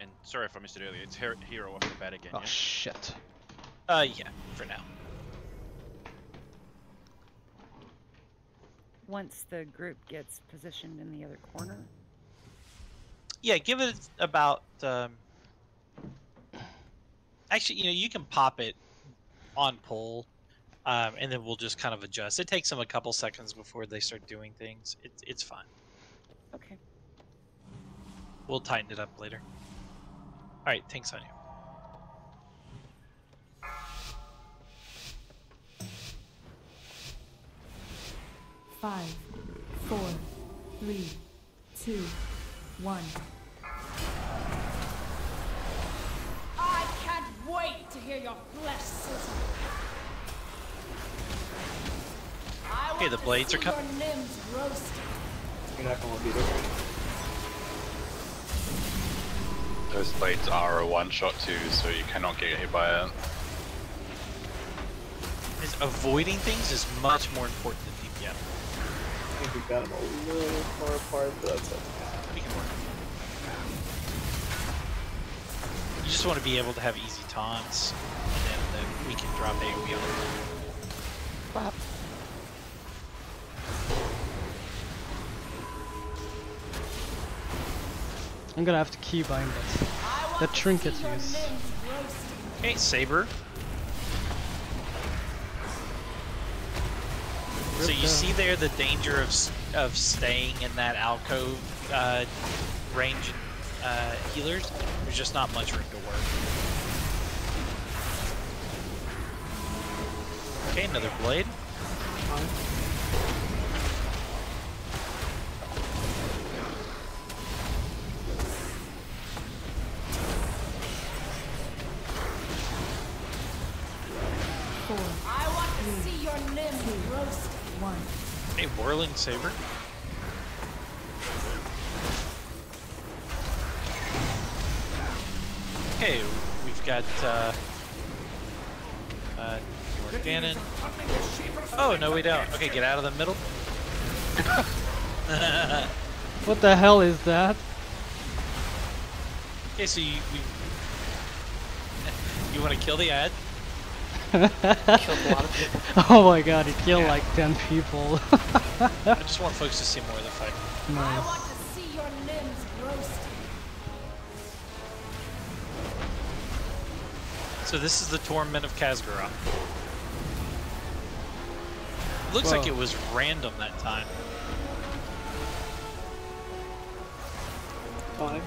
And sorry if I missed it earlier. It's hero off the bat again. Oh Yeah? shit. Yeah, for now. Once the group gets positioned in the other corner. Yeah, give it about. Actually, you can pop it on pull, and then we'll just kind of adjust. It takes them a couple seconds before they start doing things. It's fine. Okay. We'll tighten it up later. All right, thanks, Anya. Five, 4, 3, 2, 1. I can't wait to hear your flesh sizzle. Okay, the blades are Your coming. limbs roasted. You're not going to beat it. Those blades are a one-shot too, so you cannot get hit by it. Is avoiding things is much more important than DPM. I think we got them a little far apart, but that's okay. We can work. You just want to be able to have easy taunts, and then we can drop AoE on them. Wow. I'm gonna have to keybind that trinket use. Okay, Saber. So you see there the danger of staying in that alcove range healers. There's just not much room to work. Okay, another blade. I want to see your limbs roasted. 1. A whirling saber. Okay, we've got more cannon. Oh no, we don't. Okay, get out of the middle. What the hell is that? Okay, so you want to kill the ad? Killed a lot of people. Oh my god, he killed like 10 people. I just want folks to see more of the fight. I want to see your limbs roasted. So this is the Torment of Kazgara. Looks like it was random that time. Fine.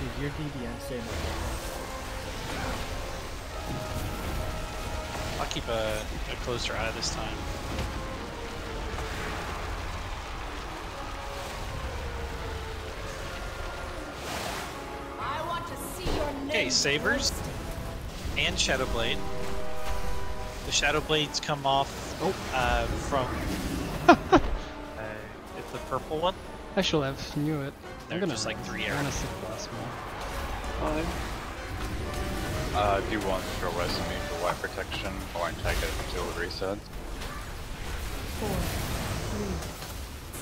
Dude, your DDM saved I'll keep a closer eye this time. I want to see your limbs. Okay, sabers and shadow blade. The shadow blades come off from it's the purple one. I should have knew it. They're just like 3 I'm arrows. gonna sit last one. Fine. Do you want your resume for white protection? I won't take it until it resets. 4,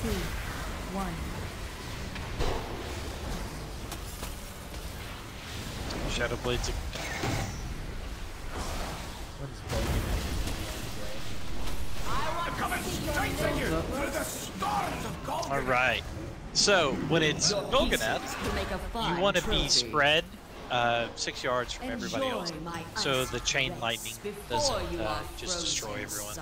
3, 2, 1. Shadow blades. What is broken? All right. So when it's Golganath, you want to be spread 6 yards from everybody else, so the chain lightning doesn't just destroy everyone.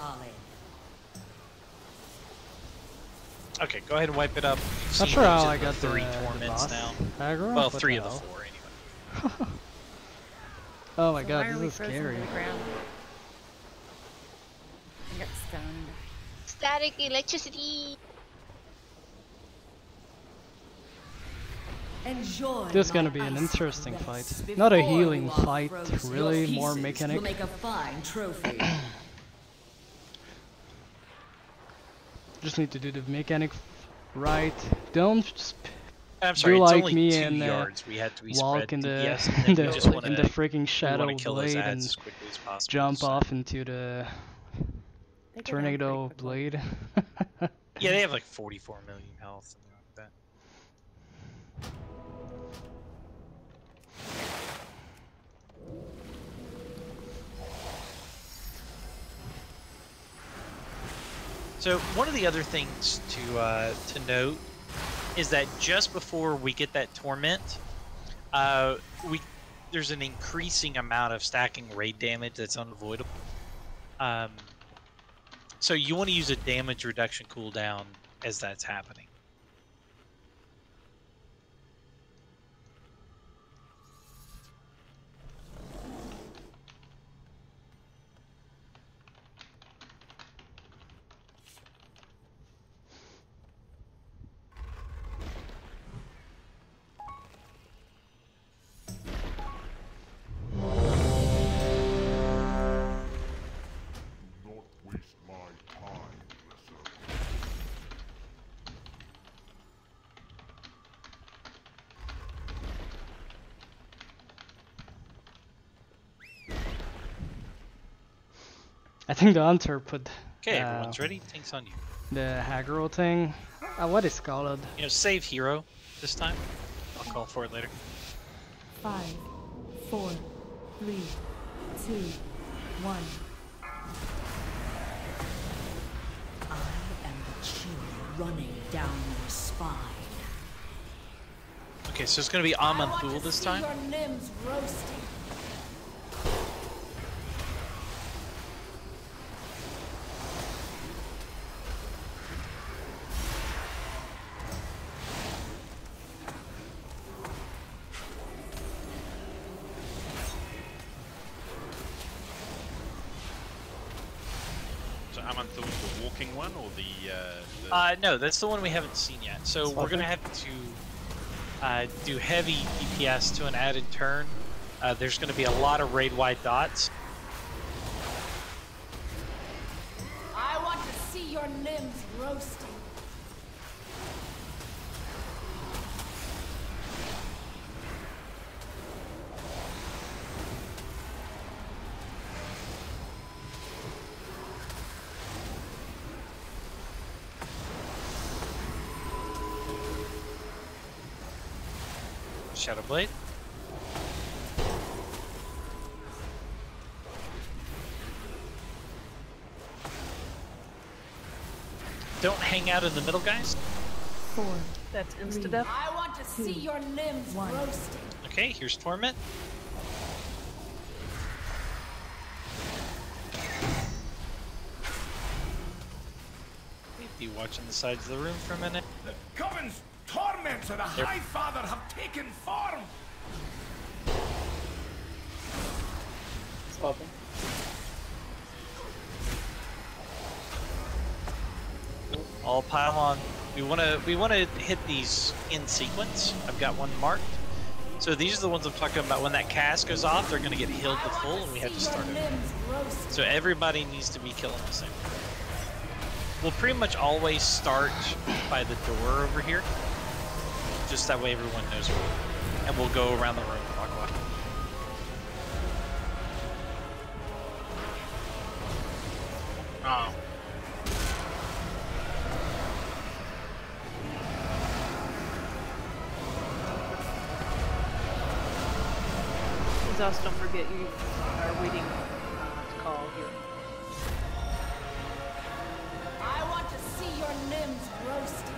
Okay, go ahead and wipe it up. You've Not seen sure how those I in got the 3 the torments boss now. aggro? Well, What 3 the of the hell? 4 anyway. Oh my So god, why are we this is frozen scary. to the ground? I got stunned. Static electricity. Enjoy This is my gonna be an ice interesting caress fight. Not a before healing you are fight, frozen. really, Your more pieces mechanic. will make a fine trophy. Just need to do the mechanic right. Don't I'm sorry, do it's like only me 2 and yards. We have to be walk spread in the DPS, and then we just want in the freaking shadow kill those blade ads and as quickly as possible. jump so. off into the tornado blade. Yeah, they have like 44 million health, something like that. So one of the other things to note is that just before we get that torment, there's an increasing amount of stacking raid damage that's unavoidable. So you want to use a damage reduction cooldown as that's happening. I think the hunter put Okay, everyone's ready. Tanks on you. the aggro thing. What is called? You know, save hero this time. I'll call for it later. 5, 4, 3, 2, 1. I am the chill running down your spine. Okay, so it's going to be Amanthul this time. Your limbs roasting. So Amanthul, the walking one, or the No, that's the one we haven't seen yet. So we're going to have to do heavy DPS to an added turn. There's going to be a lot of raid-wide dots. I want to see your limbs roasting. Shadow Blade. Don't hang out in the middle, guys. 4. That's insta-death. I want to see your limbs roasting. Okay, here's Torment. Be watching the sides of the room for a minute. The Coven's torments of the High Father have taken form. Swapping. All pile on. We want to hit these in sequence. I've got one marked. So these are the ones I'm talking about. When that cast goes off, they're going to get healed to full, and we have to start over. So everybody needs to be killing the same. We'll pretty much always start by the door over here. Just that way everyone knows where. And we'll go around the room clockwise. Oh. Exhaust, don't forget you are waiting to call here. I want to see your limbs roasting.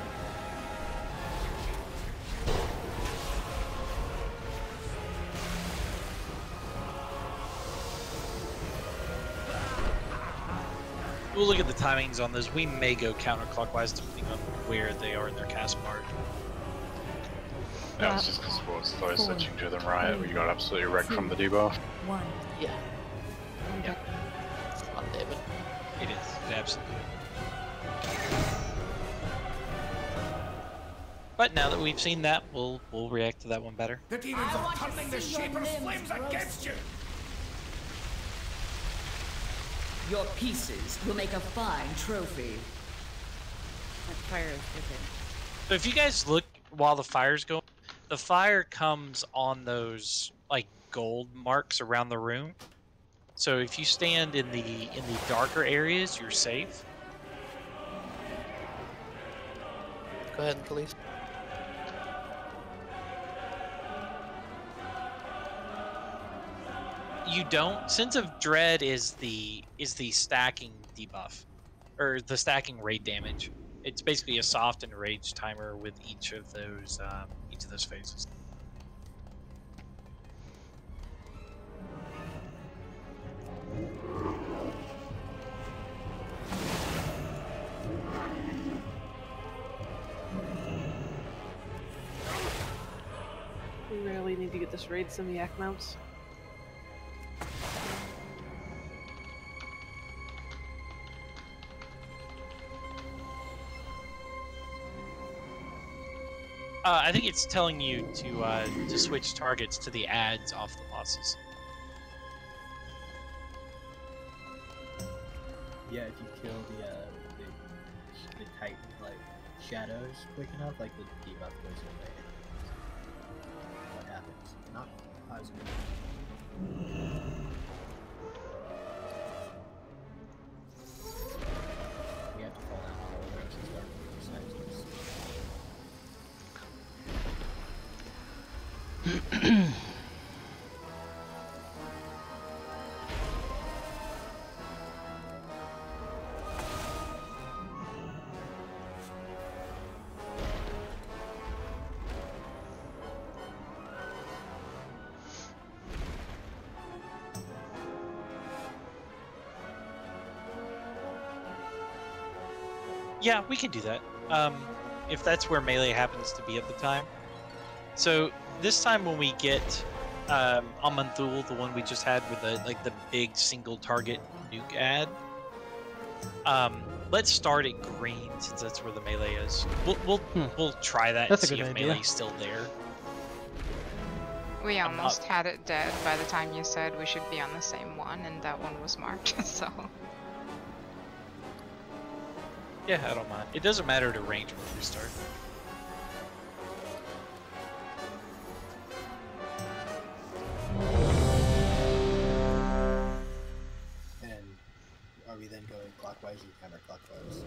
We'll look at the timings on those. We may go counterclockwise depending on where they are in their cast part. That was just because I was slowly switching to the right. We got absolutely wrecked from the debuff. 1. Yeah. Yeah. Come on, David. It is. It absolutely. But now that we've seen that, we'll react to that one better. The demons are turning the Shaper's flames against you! Your pieces will make a fine trophy. That fire is different. So if you guys look while the fire's going, the fire comes on those like gold marks around the room. So if you stand in the darker areas, you're safe. Go ahead, please. You don't. Sense of Dread is the stacking debuff, or the stacking raid damage. It's basically a soft and rage timer with each of those phases. We really need to get this raid some yak mounts. I think it's telling you to switch targets to the ads off the bosses. Yeah, if you kill the Titan like shadows quick enough, like the debuff goes away. What happens? Not positive. We have to fall down all of those and start with those sizes. Yeah, we can do that. If that's where melee happens to be at the time. So this time when we get Amanthul, the one we just had with the big single target nuke ad, let's start at green since that's where the melee is. We'll try that That's and a see good if idea. melee's still there. We almost had it dead by the time you said we should be on the same one, and that one was marked, so... Yeah, I don't mind. It doesn't matter to range when we start. And are we then going clockwise or counterclockwise?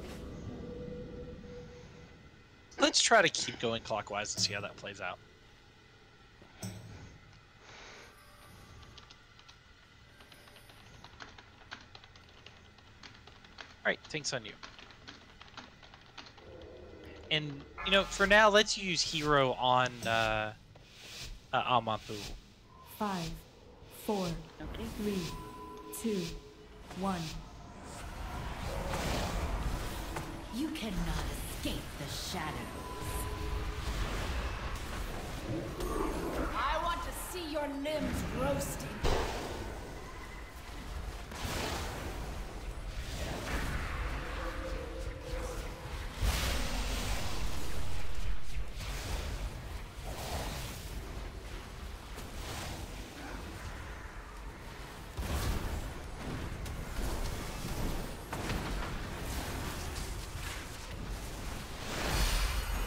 Let's try to keep going clockwise and see how that plays out. Alright, thanks on you. And, you know, for now, let's use Hero on Amanthul. 5, 4, 3, 2, 1. You cannot escape the shadows. I want to see your limbs roasting.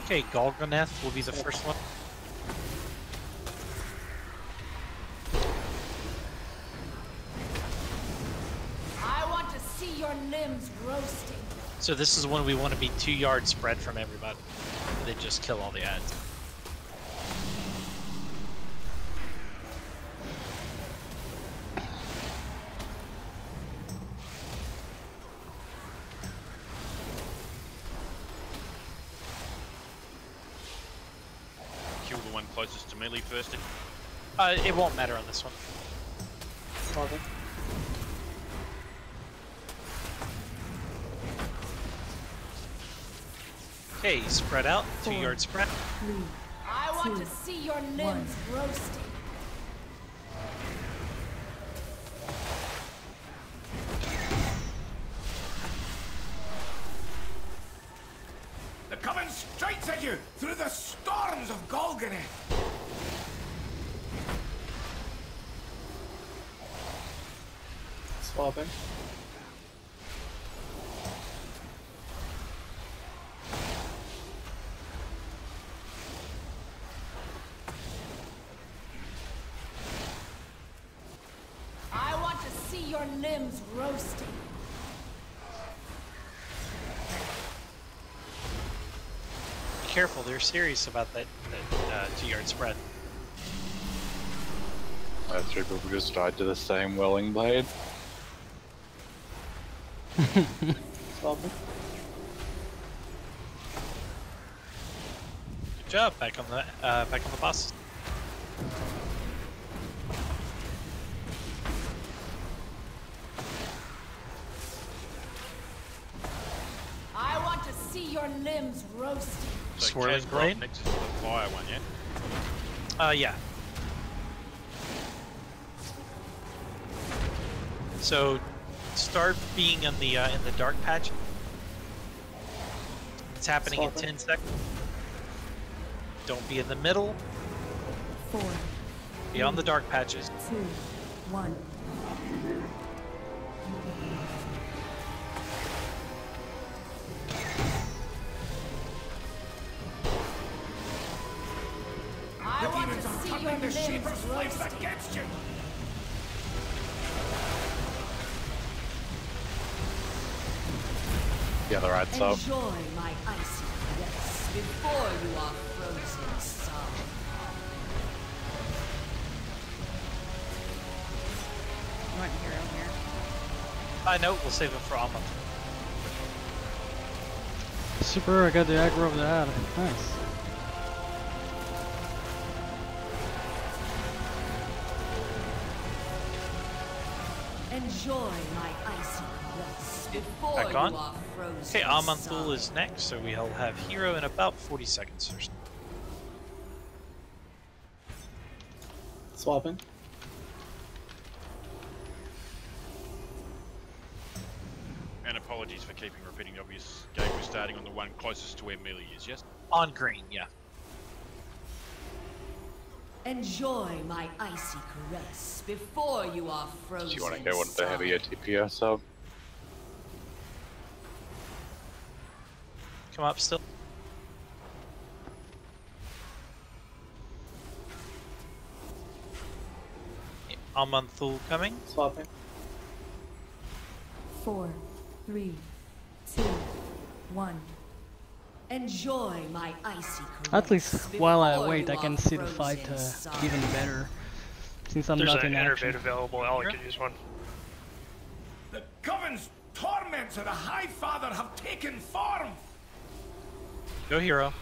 Okay, Golgoneth will be the first one. I want to see your limbs roasting. So this is when we want to be 2 yards spread from everybody. And then just kill all the ads. Kill the one closest to melee first. It won't matter on this one. Okay. Okay, spread out. 2 yard spread. I want to see your limbs roasting. They're coming straight at you through the dogging it. Swapping. I want to see your limbs roasting. Be careful, they're serious about that 2-yard spread. Three people just died to the same welling blade. Swapping. Good job, back on the boss. I want to see your limbs roasting. So Swirling Kaz blade? next to the fire one, yeah? Yeah. So start being in the dark patch. It's happening in 10 seconds. Don't be in the middle. 4. Be on the dark patches. 2. 1. I The want demons to are see your turning the limbs Shaper's flames roasting. against you. Yeah, the right side. Enjoy my icy caress before you are frozen solid. You want hero here? I know, we'll save it for Alma. Super, I got the aggro of the ad. Nice. Enjoy my icy caress before Back on. you are frozen Okay, Amanthul solid. is next, so we'll have Hero in about 40 seconds or so. Swapping. And apologies for keeping repeating the obvious. Game we're starting on the one closest to where Melee is, yes? On green, yeah. Enjoy my icy caress before you are frozen Do you want to go with the solid. heavier TPS sub? Come up still. Amanthul coming. Swapping. 4. 3. 2. 1. Enjoy my icy caress. At least while I before wait, you I can are see the frozen fight solid. even better. Since I'm There's not an in action. innervate available. Ollie could use one. The Coven's torments of the High Father have taken form. Go Hero.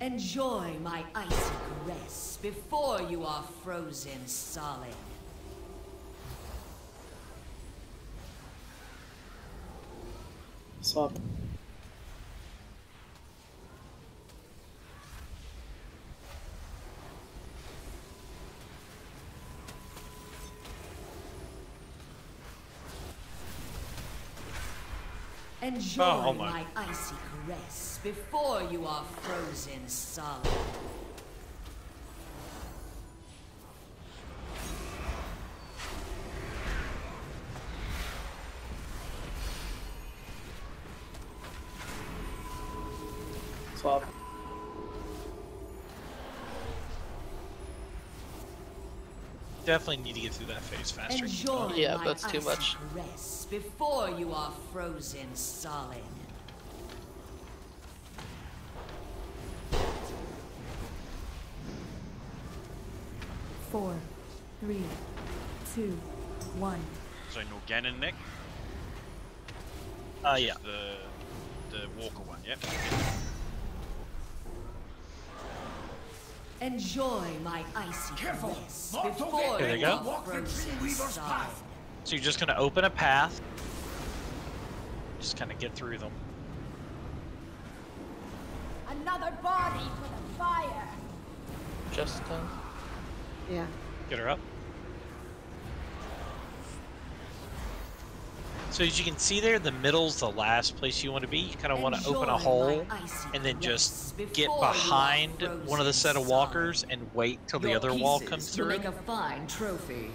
Enjoy my icy caress before you are frozen solid. Swap. Enjoy almost. my icy caress before you are frozen solid. Swap. Definitely need to get through that phase faster. Enjoy Yeah, my that's too icy much. caress before you are frozen solid. Four, 3, 2, 1. So Norganon neck. Yeah. The Walker one, yeah? Enjoy my icy Careful! caress Lord before Tolkien There you you go. are walk the frozen Dreamweaver's solid. path. So you're just gonna open a path. Just kind of get through them. Another body for the fire. Just Yeah. Get her up. So as you can see there, the middle's the last place you want to be. You kind of want to open a hole and then just get behind one of the set of walkers and wait till the other wall comes through. Make a fine trophy.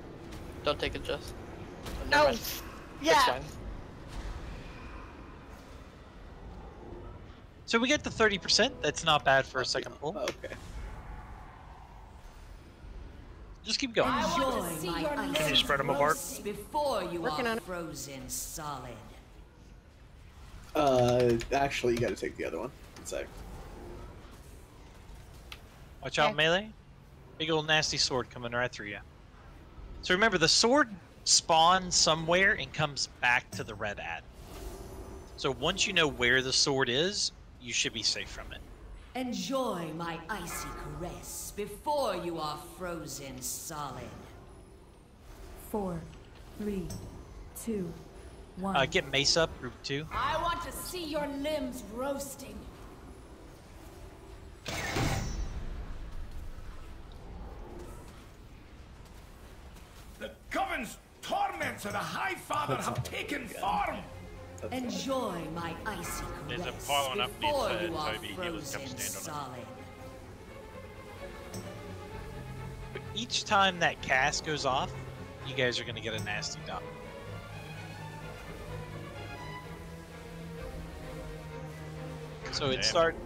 Oh, don't take it, Jess. Oh, never mind. Yeah. It's fine. So we get the 30%. That's not bad for a second pull. Okay. Just keep going. Can you spread them apart? Before you Working are on it. frozen solid. Actually, you got to take the other one. One sec. Watch out, melee. Big old nasty sword coming right through you. So remember, the sword spawns somewhere and comes back to the red ad. So once you know where the sword is, you should be safe from it. Enjoy my icy caress before you are frozen solid. 4, 3, 2, 1. Get mace up, group 2. I want to see your limbs roasting. The Coven's torments of the High Father have taken form. Enjoy my icy caress There's a pylon up near before you are Toby. Healers come frozen stand on it. solid. Each time that cast goes off, you guys are going to get a nasty dot. So it start.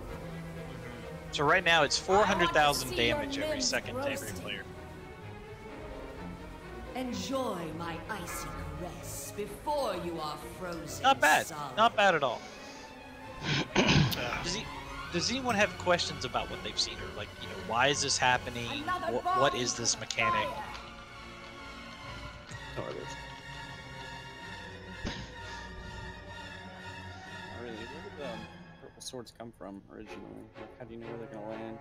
So right now it's 400,000 damage every second to every player. Enjoy my icy caress before you are frozen Not bad. solid. Not bad at all. Does anyone have questions about what they've seen, or like, you know, why is this happening? What is this mechanic? Oh, it is. Really, where did the purple swords come from originally? Like, how do you know where they're gonna land?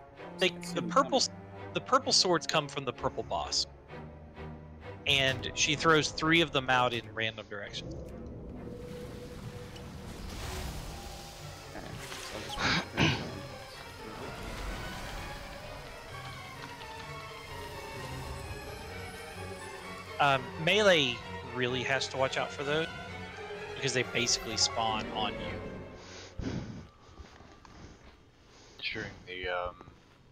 The purple swords come from the purple boss, and she throws 3 of them out in random directions. Okay, so I'll just Melee really has to watch out for those because they basically spawn on you. During the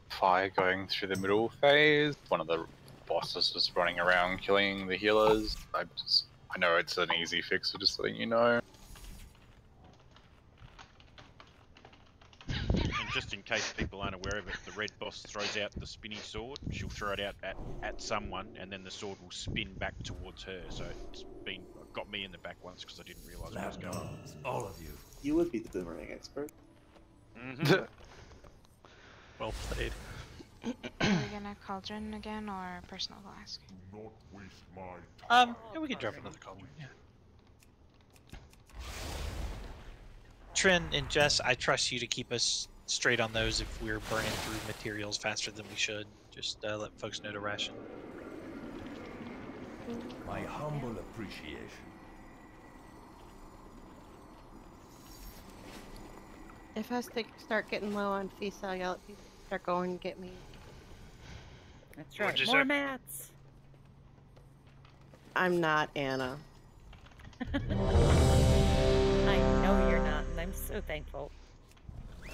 fire going through the middle phase, one of the bosses was running around killing the healers. I know it's an easy fix, so just letting you know. And just in case people aren't aware of it, the red boss throws out the spinny sword. She'll throw it out at someone, and then the sword will spin back towards her. So it's got me in the back once because I didn't realise what was going on. All of you. You would be the boomerang expert. Mm-hmm. Well played. Are we gonna cauldron again or personal flask? Yeah, we can drop another cauldron. Yeah. Trin and Jess, I trust you to keep us straight on those if we're burning through materials faster than we should. Just let folks know to ration. My humble appreciation. If I start getting low on feast, I'll yell at people to start going and get me. That's What'd right. you More say? mats. I'm not Anna. I know you're not, and I'm so thankful. You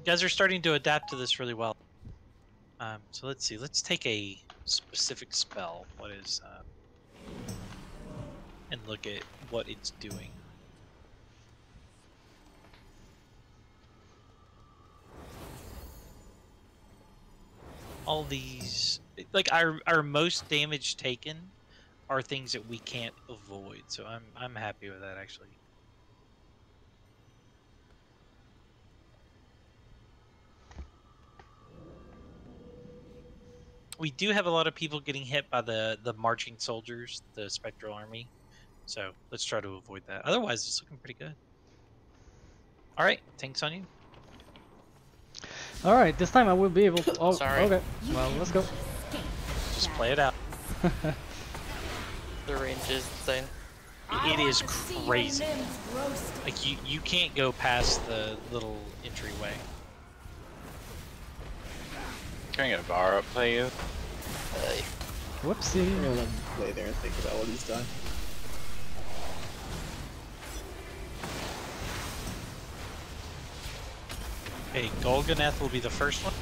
guys are starting to adapt to this really well. So let's see. Let's take a specific spell. What is and look at what it's doing. All these, like our most damage taken, are things that we can't avoid. So I'm happy with that actually. We do have a lot of people getting hit by the marching soldiers, the spectral army. So let's try to avoid that. Otherwise, it's looking pretty good. All right, tanks on you. All right, this time I will be able to. Oh, Sorry. okay. Well, let's go. Just play it out. The range is insane. It is crazy. Like you can't go past the little entryway. Can I get a bar up, please? Whoopsie. I'm gonna let him lay there and think about what he's done. Okay, Golganeth will be the first one.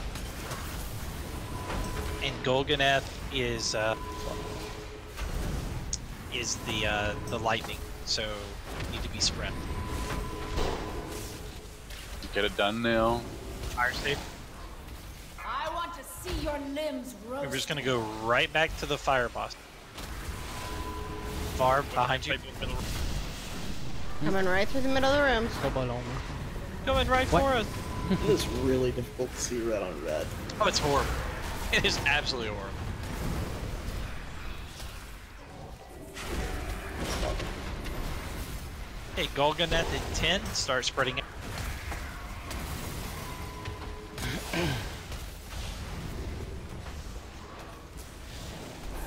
And Golganeth is the lightning, so need to be spread. Get it done now. Fire save. I want to see your limbs roast. We're just gonna go right back to the fire boss. Far behind you. Coming right through the middle of the room. Coming right for us. It is really difficult to see red on red. Oh, it's horrible. It is absolutely horrible. Hey, Golganeth in 10, start spreading out.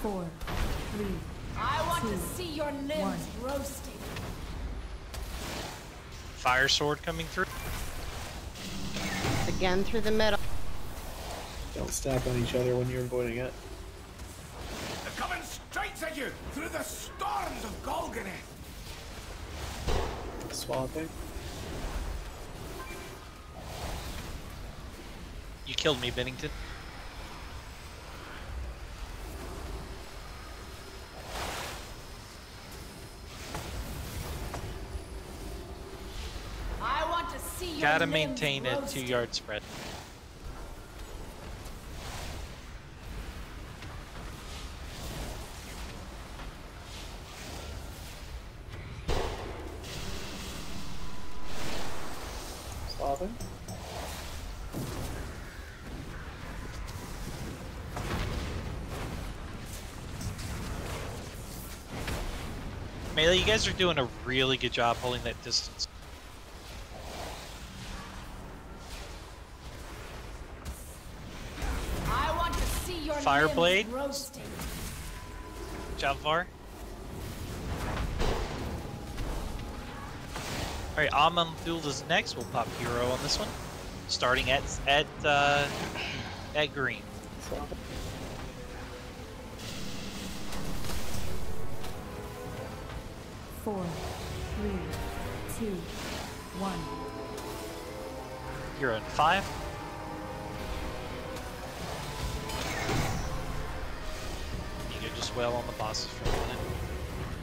Four, three, I want to two, see your limbs roasting. Fire sword coming through. Again through the middle. Don't stack on each other when you're avoiding it. They're coming straight at you through the storms of Golganeth. Swapping. You killed me, Bennington. I want to see your Gotta limbs maintain a roasting. 2-yard spread. Swapping. Melee, you guys are doing a really good job holding that distance. I want to see your Fireblade. limbs roasting. Javar. Alright, Amanthul is next. We'll pop hero on this one. Starting at green. four, three, two, one. Hero in 5. You go just well on the bosses for a minute.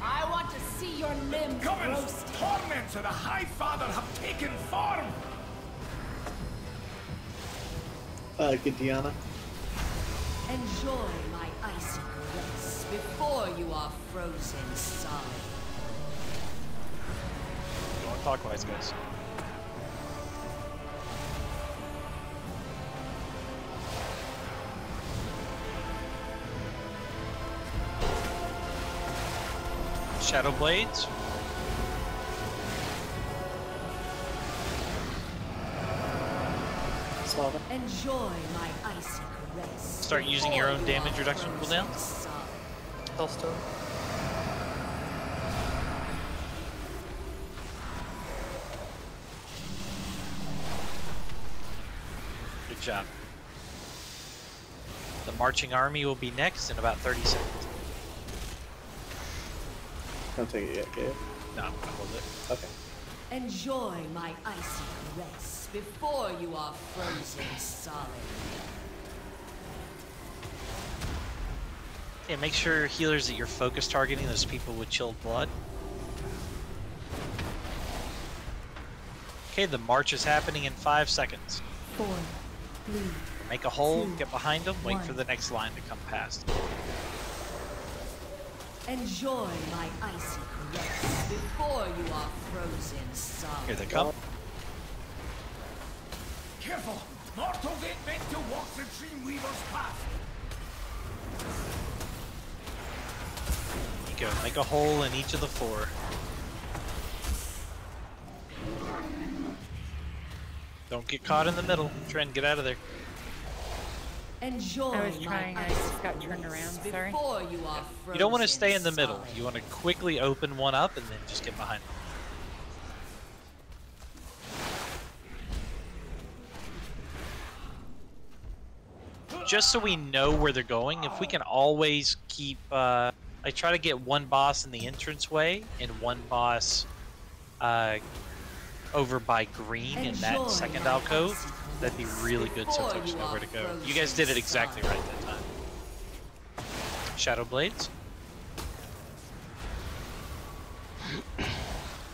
I want to see your limbs Coming roasting. torments of the High Father have taken form. Gideon. Enjoy my icy caress before you are frozen solid. Going clockwise, guys. Shadow Blades. Enjoy my icy caress. Start using your own damage reduction cooldown. Hellstone. Good job. The marching army will be next in about 30 seconds. Don't take it yet, Gabe. No, I'm gonna hold it. Okay. Enjoy my icy caress before you are frozen solid. Yeah, make sure healers that you're focus targeting those people with chilled blood. Okay, the march is happening in 5 seconds. 4, 3, Make a hole, 2, get behind them, wait 1. for the next line to come past. Enjoy my icy caress before you are frozen solid. Here they come. Careful! Mortals ain't meant to walk the Dreamweaver's path. You go, make a hole in each of the 4. Don't get caught in the middle. Trent, get out of there. Enjoy I was trying, my I just got turned around, sorry. before you are You don't want to frozen stay in the middle. solid. You want to quickly open one up and then just get behind them. just so we know where they're going, if we can always keep, I try to get one boss in the entranceway and one boss over by green in that second alcove, that'd be really good so folks know where to go. You guys did it exactly right that time. Shadow Blades.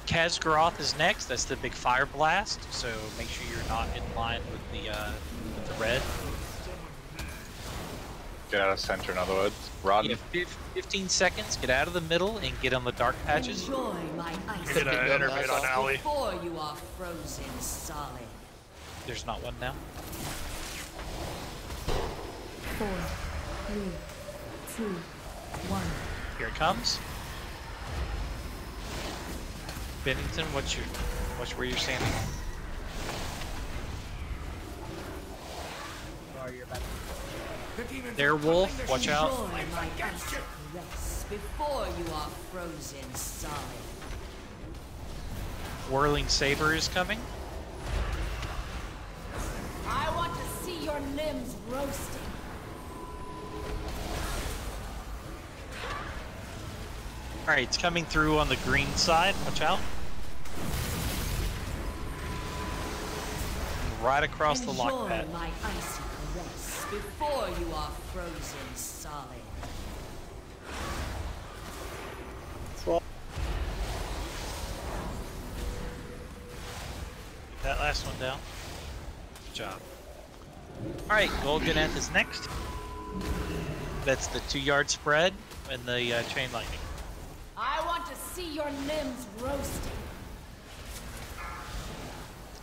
Kazgaroth is next. That's the big fire blast. So make sure you're not in line with the red. Get out of center, in other words. Run. You have 15 seconds. Get out of the middle and get on the dark patches. Enjoy my ice. Get an intermit on alley. Before you are frozen solid. There's not one now. 4, 3, 2, 1. Here it comes. Bennington, watch where you're standing. There, Wolf. Watch out. Enjoy my ice caress before you are frozen solid. Whirling Saber is coming. I want to see your limbs roasting. Alright, it's coming through on the green side. Watch out. Right across the lock pad. Enjoy my icy caress before you are frozen solid. Get that last one down. Good job. Alright, Golganeth is next. That's the 2-yard spread and the chain lightning. I want to see your limbs roasting.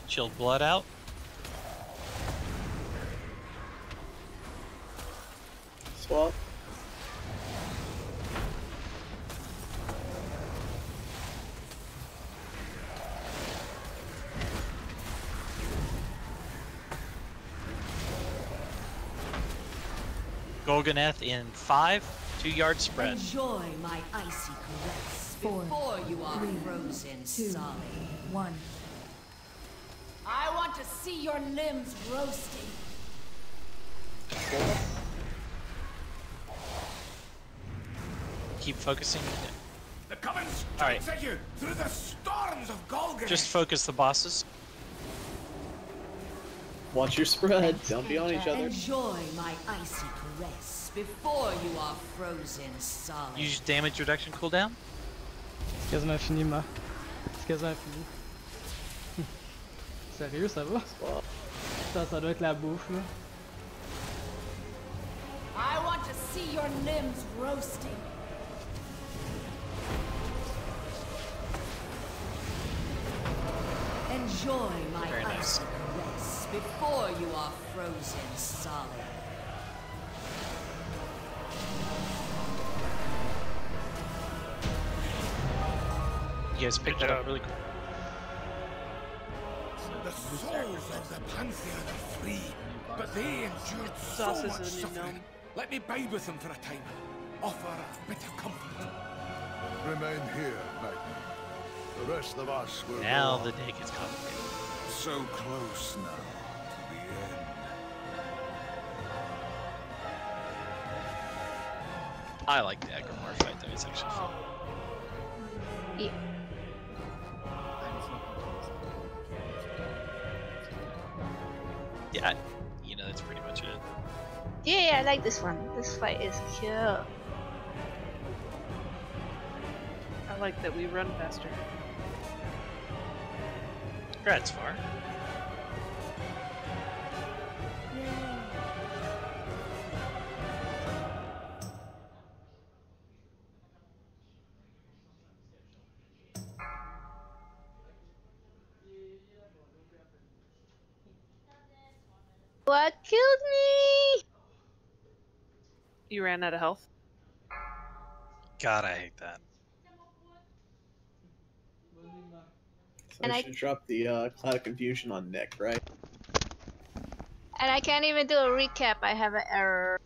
Chilled blood out. Swap. Golganeth in 5, 2-yard spread. Enjoy my icy caress 4, before you are 3, frozen 2, solid. 1. I want to see your limbs roasting. Keep focusing. They're coming Alright. straight at you through the storms of Golgari. Just focus the bosses. Watch your spread. Don't be on each other. Enjoy my icy caress before you are frozen solid. Use damage reduction cooldown. C'est quasiment fini, ma. C'est quasiment fini. Sérieux, ça va? Ça doit être la bouffe, là. I want to see your limbs roasting. Enjoy my Very nice. icy caress before you are frozen solid. You guys picked that up really quick. The souls of the Pantheon are free, but they endured so Sauce is much a new suffering. gnome. Let me bide with them for a time. Offer a bit of comfort. Remain here, Knight. The rest of us will Now go the on. day gets complicated. So close now to the end. I like the Agrimar fight though, it's actually fun. Yeah. Yeah, you know, that's pretty much it. Yeah, I like this one. This fight is cute. I like that we run faster. Congrats, Far. What killed me? You ran out of health. God, I hate that. So And I I- should drop the Cloud of Confusion on Nick, right? And I can't even do a recap. I have an error.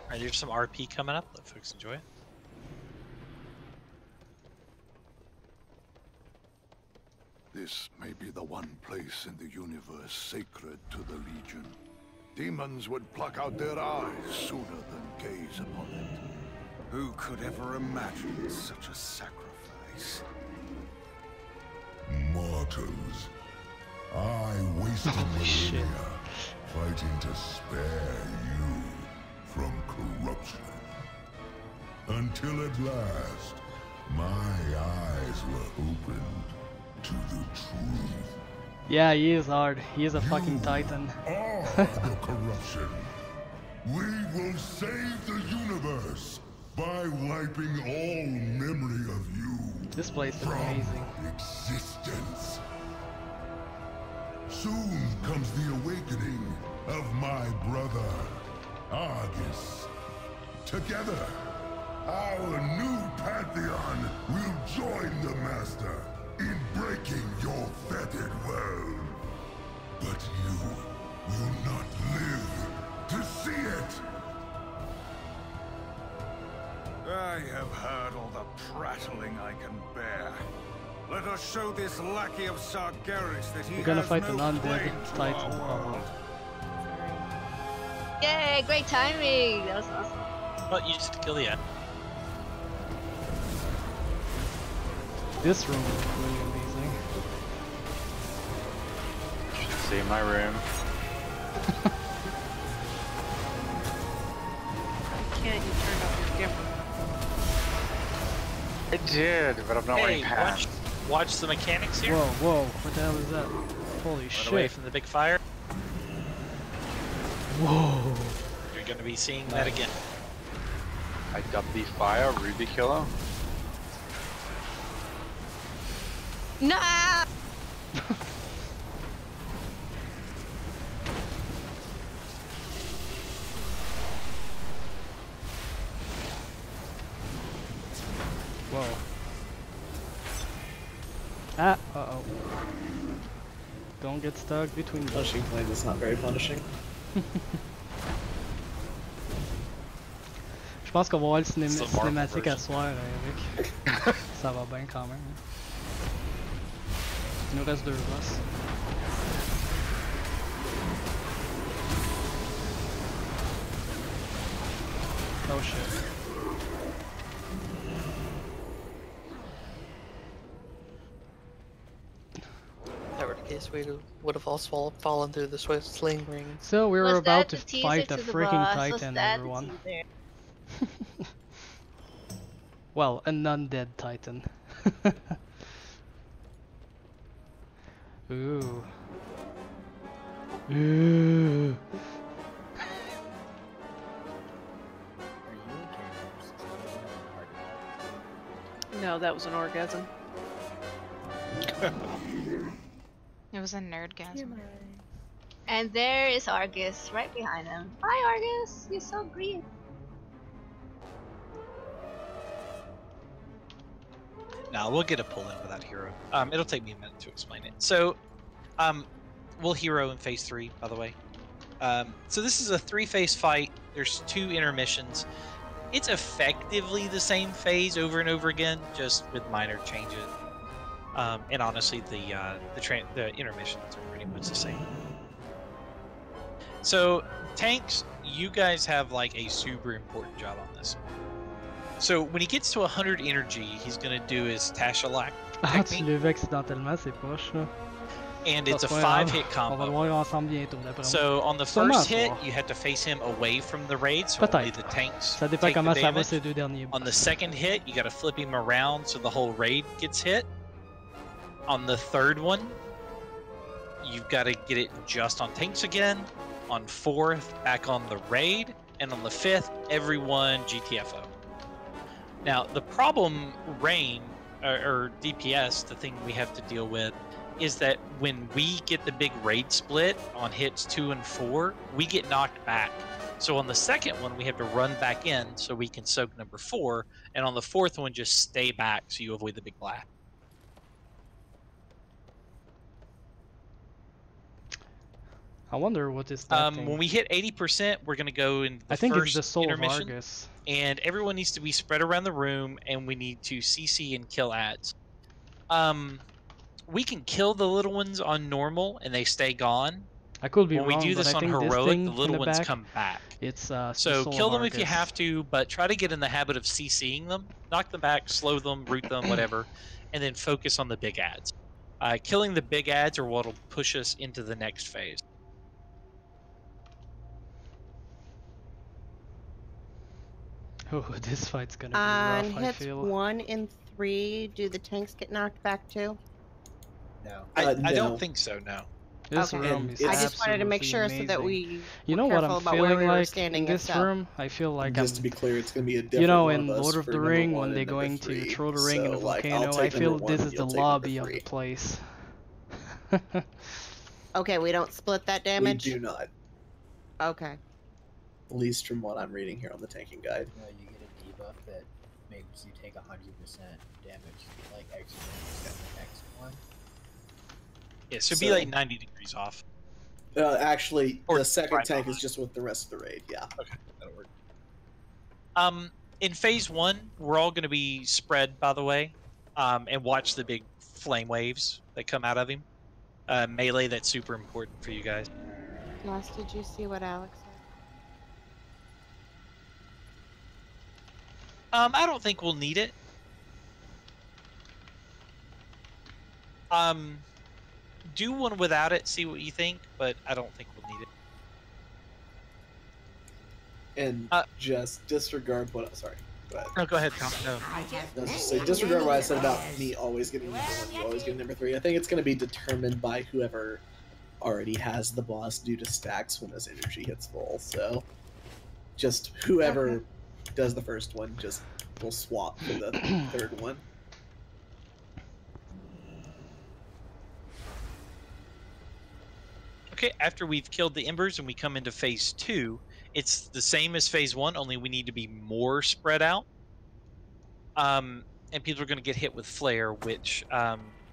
Alright, there's some RP coming up. Let folks enjoy it. This may be the one place in the universe sacred to the Legion. Demons would pluck out their eyes sooner than gaze upon it. Who could ever imagine such a sacrifice? Mortals, I wasted millennia fighting to spare you from corruption. Until at last, my eyes were opened to the truth. Yeah, he is hard. He is a fucking titan. Are the corruption. We will save the universe by wiping all memory of you. This place is from amazing. Existence. Soon comes the awakening of my brother, Argus. Together, our new pantheon will join the Master in breaking your fettered world. But you will not live to see it. I have heard all the prattling I can bear. Let us show this lackey of Sargeras that he We're gonna has fight no an claim undead to titan. our world. Yay, great timing! That was awesome. But you just kill the end. This room is really amazing. You should see my room. Can't you turn off your camera? I did, but I'm not Hey, wearing pants. watch the mechanics here. Whoa, whoa, what the hell is that? Holy Run away shit. from the big fire. Whoa. You're gonna be seeing that again. I dubbed the fire Ruby Killer. Nah! Whoa. Ah, uh-oh. Don't get stuck between them. Punishing flames is not very punishing. Je pense qu'on va voir le It's the Marvel cinématique à version. soir, Eric. Ça va bien quand même. Il nous reste 2 boss. Oh shit. If that were the case, we would have all fallen through the sling ring. So we were Was about that to the teaser fight a to the freaking boss? Was titan, that the everyone. teaser? Well, an undead titan. Ooh. Ooh. No, that was an orgasm. It was a nerdgasm. And there is Argus right behind him. Hi, Argus. You're so green. Now we'll get a pull in without hero. It'll take me a minute to explain it. So, we'll hero in phase 3, by the way. So this is a 3-phase fight. There's 2 intermissions. It's effectively the same phase over and over again, just with minor changes. And honestly, the intermissions are pretty much the same. So tanks, you guys have like a super important job on this. So when he gets to 100 energy, he's gonna do his Tashalak Ah, tu technique, l'as vu accidentellement, c'est poche là. and Ça, it's a c'est pas grave. 5-hit On va le combo. voir ensemble bientôt d'après moi. So on the Sûrement first à hit, soir. you have to face him away from the raid, so only Peut-être. the tanks Ça dépend take the comment ça va damage. ces 2 derniers. On the second hit, you gotta flip him around so the whole raid gets hit. On the third one, you've got to get it just on tanks again. On 4th, back on the raid. And on the 5th, everyone GTFO. Now, the problem, Rain, or DPS, the thing we have to deal with, is that when we get the big raid split on hits 2 and 4, we get knocked back. So on the second one, we have to run back in so we can soak number 4, and on the 4th one, just stay back so you avoid the big blast. I wonder what is that thing. When we hit 80%, we're going to go in the I think first it's the soul of intermission, Argus. and everyone needs to be spread around the room, and we need to CC and kill ads. we can kill the little ones on normal and they stay gone. I could be when we wrong, do but this I on think this heroic, thing the little in the ones back, come back. it's the So soul kill of them if you Arcus. have to, but try to get in the habit of CCing them, knock them back, slow them, root them, whatever, and then focus on the big ads. Killing the big ads are what'll push us into the next phase. Oh, this fight's gonna be On rough, I hits feel. 1 and 3, do the tanks get knocked back too? No. I No. don't think so, no. This Okay. room is I just wanted to make absolutely sure amazing. so that we You were know what careful I'm about where feeling we were like standing in this if so. room? I feel like Just I'm, to be clear, it's going to be a different you know, one in of us Lord of for the number Ring, 1 when and they're number going to 3. throw the ring in a So, like, I'll volcano, I take number feel 1 this and is the you'll take number lobby of 3. the place. Okay, we don't split that We damage? do not, Okay. at least from what I'm reading here on the tanking guide. No, you get a debuff that makes you take 100% damage, like X the next one. Yeah, so it'd be like 90 degrees off. Actually, Or the second right tank is just with the rest of the raid, yeah. Okay, that'll work. In phase 1, we're all going to be spread, by the way, and watch the big flame waves that come out of him. Melee, that's super important for you guys. Lost, did you see what Alex said? I don't think we'll need it. Do one without it, see what you think, but I don't think we'll need it. And just disregard what. Sorry, go ahead. No, go ahead, Tom. No. No, just say disregard what I said about me always getting number 1, you always getting number 3. I think it's going to be determined by whoever already has the boss due to stacks when his energy hits full. So, just whoever does the first one, just will swap for the third one. Okay, after we've killed the embers and we come into phase 2, it's the same as phase 1, only we need to be more spread out. And people are going to get hit with flare, which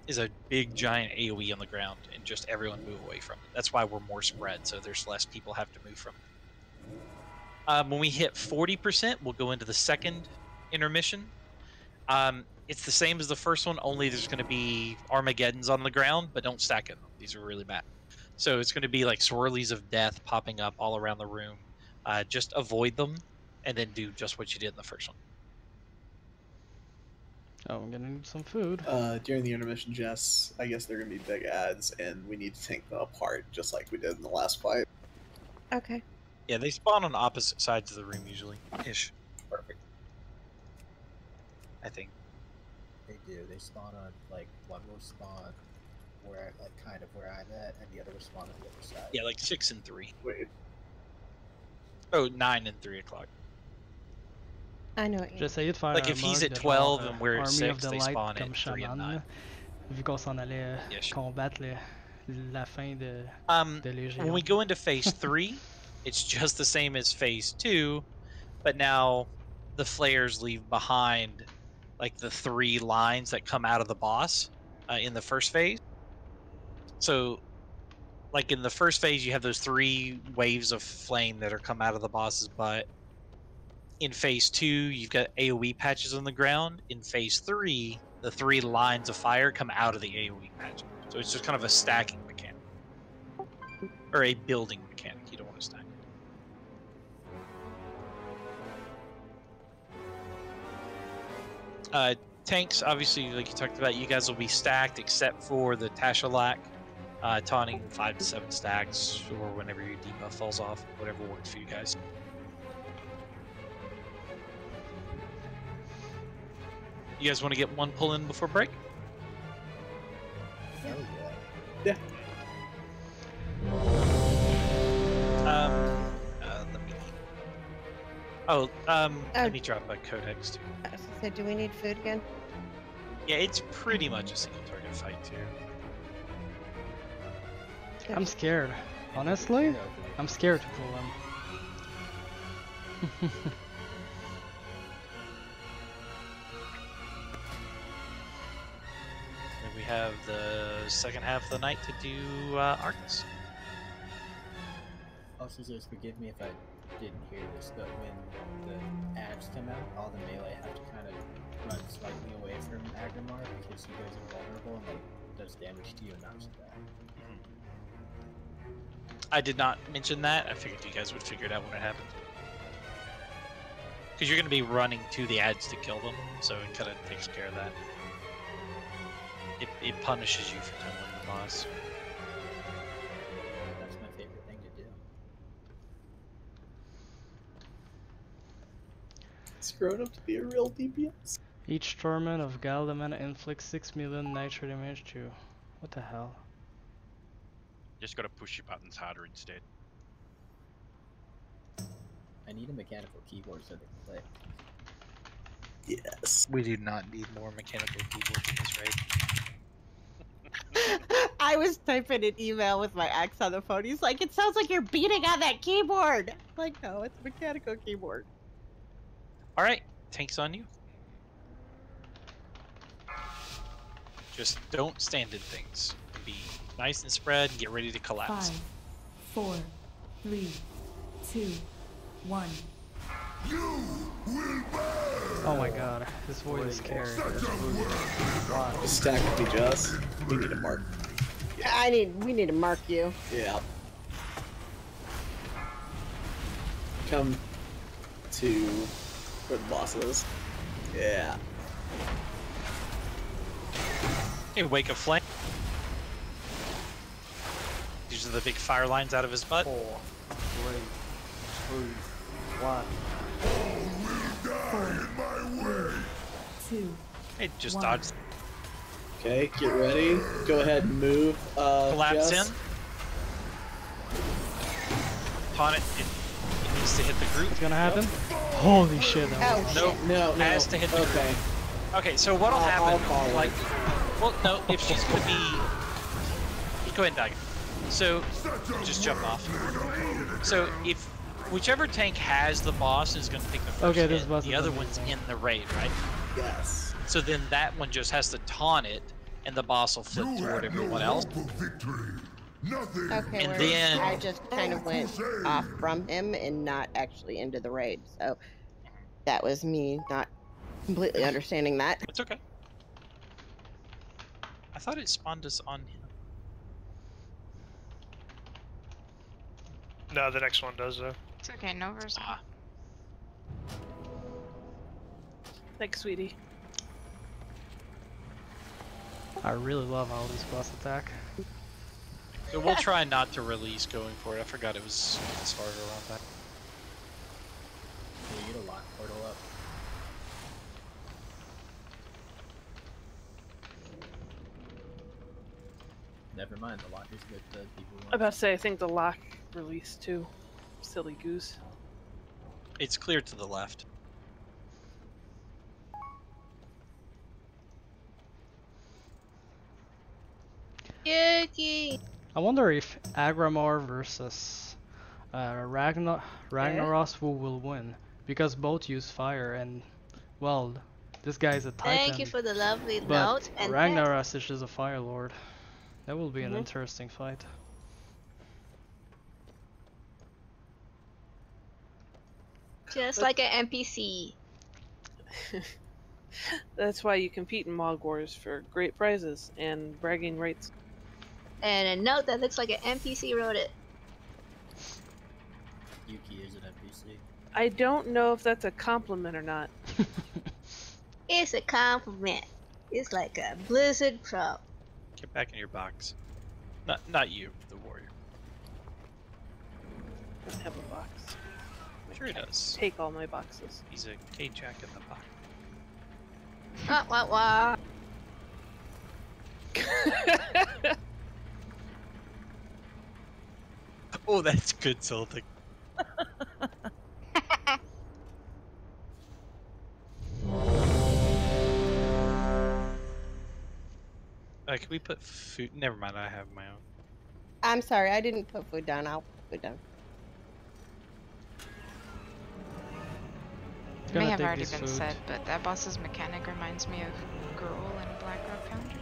is a big giant AoE on the ground, and just everyone move away from it. That's why we're more spread, so there's less people have to move from it. When we hit 40%, we'll go into the second intermission. It's the same as the first one, only there's going to be Armageddons on the ground, but don't stack in them. These are really bad. So it's going to be like swirlies of death popping up all around the room. Just avoid them, and then do just what you did in the first one. Oh, I'm gonna need some food. During the intermission, Jess, I guess they're going to be big ads, and we need to take them apart, just like we did in the last fight. Okay. Yeah, they spawn on opposite sides of the room usually. Ish. Perfect. I think. They do. They spawn on, like, one will spawn where, like, kind of where I'm at, and the other will spawn on the other side. Yeah, like 6 and 3. Wait. Oh, 9 and 3 o'clock. I know it. J'essayais de faire Like un if he's mode at de 12 genre, and we're at Army 6, of the they Light spawn comme at 3 and 9. Shaman, vu qu'on s'en allait combattre la fin de Légion. When we go into phase 3, it's just the same as phase 2, but now the flares leave behind like the 3 lines that come out of the boss in the first phase. So like in the first phase, you have those 3 waves of flame that are come out of the boss's butt. In phase 2, you've got AoE patches on the ground. In phase 3, the 3 lines of fire come out of the AoE patch. So it's just kind of a stacking mechanic. Or a building mechanic. You don't want to stack. Tanks, obviously, like you talked about, you guys will be stacked except for the Tashalak. Taunting 5 to 7 stacks, or whenever your debuff falls off, whatever works for you guys. You guys want to get one pull in before break? Hell yeah. Let me drop my codex too. I was gonna say, do we need food again? Yeah, it's pretty much a single target fight too. I'm scared. Honestly, I'm scared to pull them. And we have the second half of the night to do Arcus. Also, just forgive me if I didn't hear this, but when the ads come out, all the melee have to kind of run slightly away from Agrimar because he goes invulnerable and like does damage to you and knocks you back. I did not mention that. I figured you guys would figure it out when it happened. Because you're going to be running to the ads to kill them, so it kind of takes care of that. It punishes you for tumbling the boss. That's my favorite thing to do. It's grown up to be a real DPS. Each torment of Galdaman inflicts 6 million nitro damage to... What the hell? Just got to push your buttons harder instead. I need a mechanical keyboard so they can play. Yes. We do not need more mechanical keyboards in this raid. I was typing an email with my ex on the phone. He's like, it sounds like you're beating on that keyboard. I'm like, no, it's a mechanical keyboard. Alright, tank's on you. Just don't stand in things. Be nice and spread and get ready to collapse. 5, 4, 3, 2, 1. Oh my god, this void is scary. This stack would be just. We need a mark. We need to mark you. Yeah. Come to where the boss is. Yeah. Hey, wake a flame. These are the big fire lines out of his butt. 4, 3, 2, 1. 2. Hey, just 1. dodge. Okay, get ready. Go ahead and move. Collapse Jess. in. Taunt it. It needs to hit the group. What's gonna happen? Holy shit. That was... Nope. No, no. Has to hit the group. Okay, so what'll happen? Like, well, no. If she's gonna be, go ahead and die. So, just jump off. So if whichever tank has the boss is gonna take the first Okay, this hit, boss the is other amazing. one's in the raid, right? Yes. So then that one just has to taunt it, and the boss will flip toward everyone else. Okay, And where then- I just kind of went off from him and not actually into the raid. So that was me not completely understanding that. It's okay. I thought it spawned us on him. No, the next one does though. It's okay, Nova's on. Thanks, sweetie. I really love how this boss attack. So we'll try not to release going for it. I forgot it was this hard around that. Can you get a lock portal up? Never mind, the lockers with the people who I'm about to say, I think the lock released too. Silly goose. It's clear to the left. Yuki! I wonder if Agramar versus Ragnaros will win, because both use fire and, well, this guy's a titan. Thank you for the lovely but note. And Ragnaros is just a fire lord. That will be an interesting fight. just like an NPC. That's why you compete in Mog Wars for great prizes and bragging rights. And a note that looks like an NPC wrote it. Yuki is an NPC. I don't know if that's a compliment or not. It's a compliment. It's like a Blizzard Pro. Get back in your box. Not you, the warrior. I don't have a box. Sure he does. Take all my boxes. He's a K-Jack in the box. Wah, wah, wah. Oh, that's good, Celtic. Can we put food? Never mind, I have my own. I'm sorry, I didn't put food down. I'll put food down. It may have already been said, but that boss's mechanic reminds me of Gruul and Black Rock Foundry.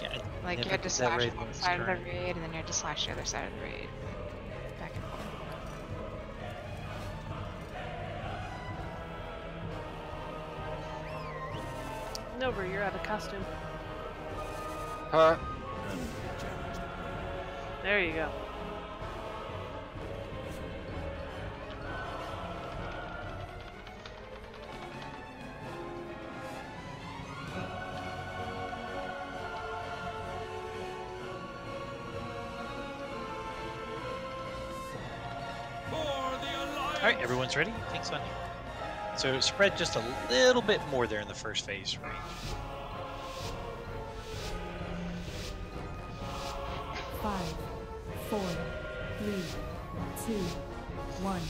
Yeah, like you had to slash one side of the raid, and then you had to slash the other side of the raid. Back and forth. Nova, you're out of costume. Huh? There you go. Alright, everyone's ready? Thanks on you. So spread just a little bit more there in the first phase range. 5, 4, 3, 2, 1.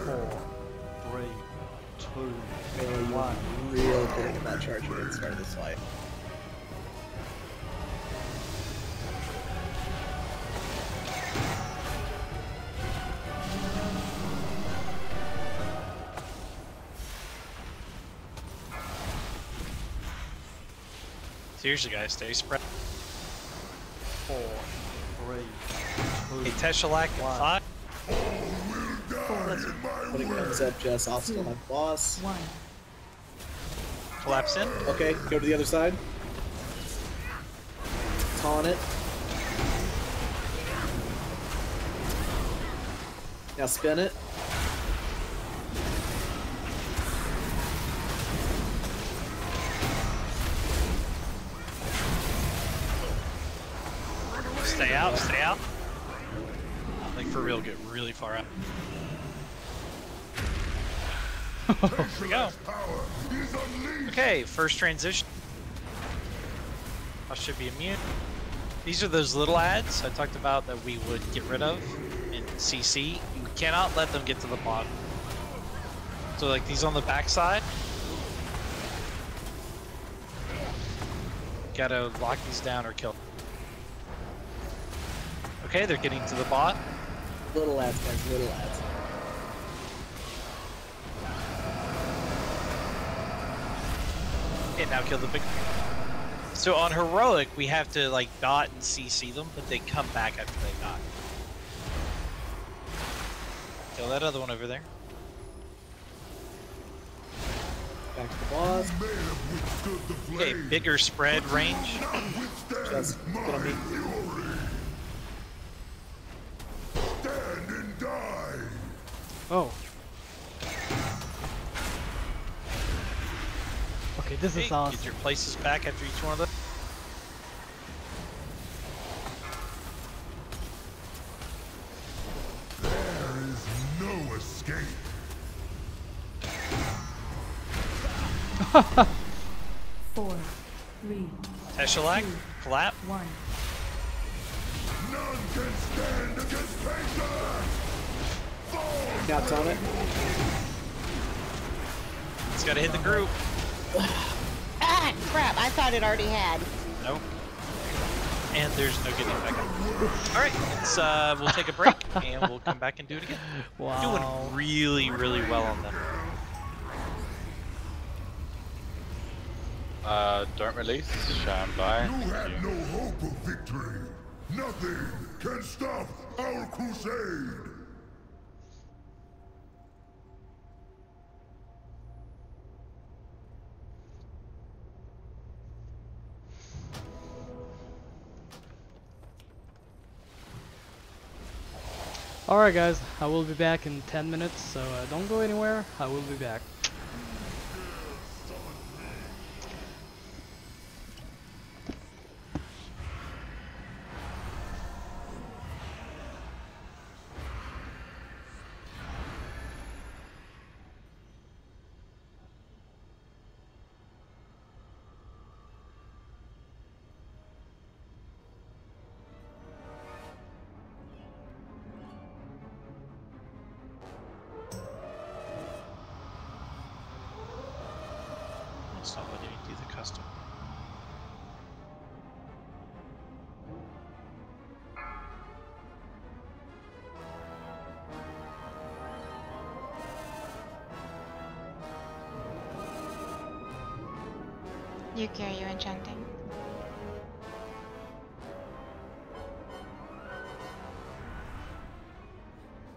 Four, three, two, Bailey, you are real good at that charge at the start of this fight. Seriously, guys, stay spread. 4, 3, 2, Hey, Teshalak at 5. When it comes up, Jess, I'll still have boss. 1. Collapse in. Okay, go to the other side. Taunt it. Now spin it. Stay out, stay out. Like for real, get really far out. Here we go. Okay, first transition. I should be immune. These are those little ads I talked about that we would get rid of in CC. You cannot let them get to the bottom. So like these on the back side. Gotta lock these down or kill them. Okay, they're getting to the bot. Little ads, guys, little ads. Okay, now kill the big. So on heroic, we have to like dot and CC them, but they come back after they dot. Kill that other one over there. Back to the boss. Okay, bigger spread range. Just get on me. Oh. Okay, this is awesome. Get your places back after each one of those. There is no escape. 4, 3, Teshalak, clap. 1. None can stand against Payback. Caps on it. It's gotta hit the group. Ah, crap! I thought it already had. Nope. And there's no getting back up. Alright, let's we'll take a break and we'll come back and do it again. Wow. Doing really, really well on them. Don't release. Stand by. You had no hope of victory. Nothing can stop our crusade. Alright guys, I will be back in 10 minutes, so don't go anywhere, I will be back. It's not letting me do the custom. Yuki, are you enchanting?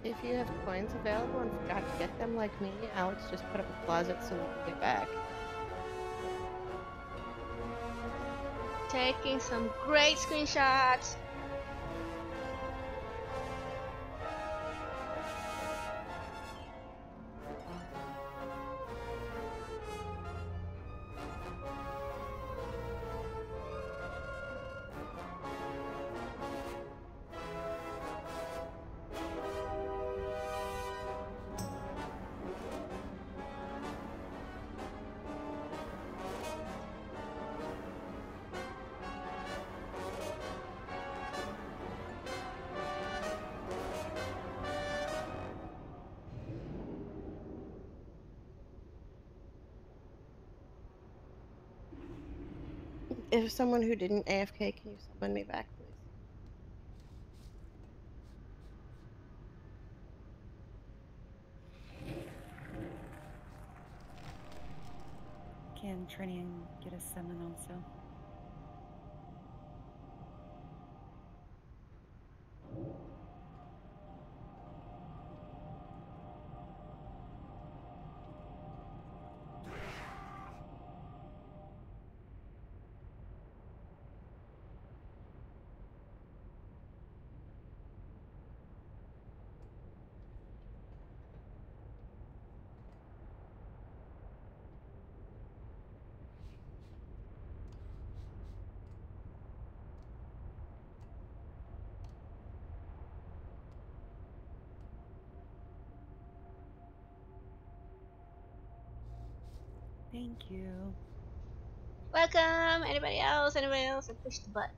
If you have coins available and forgot to get them like me, Alex just put up a closet so we can get back. Taking some great screenshots. If someone who didn't AFK, can you summon me back, please? Can Trinian get a summon also? Thank you. Welcome. Anybody else? Anybody else? I pushed the button.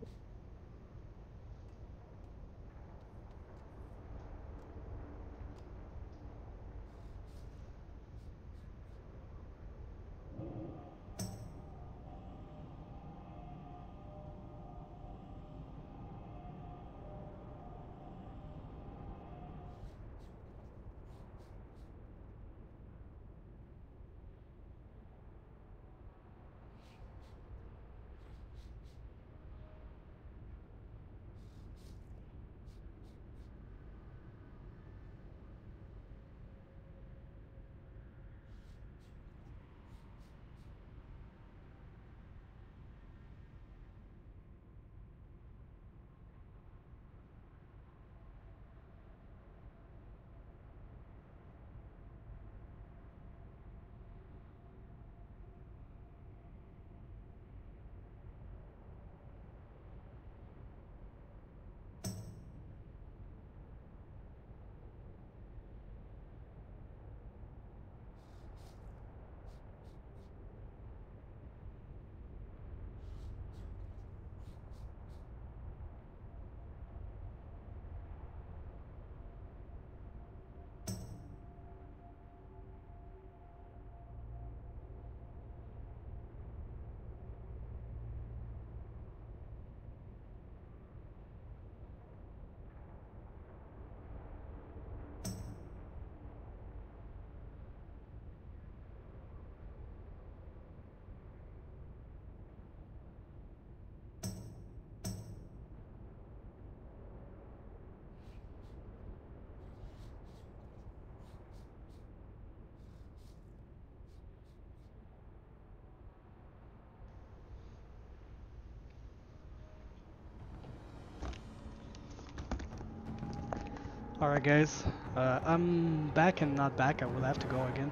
Alright guys, I'm back and not back, I will have to go again.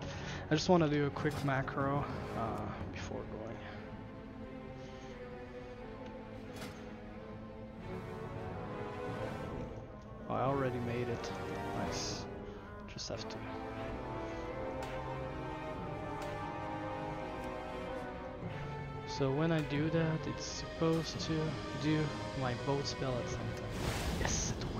I just want to do a quick macro before going. Oh, I already made it. Nice. Just have to. So when I do that, it's supposed to do my boat spell at the same time. Yes, it worked.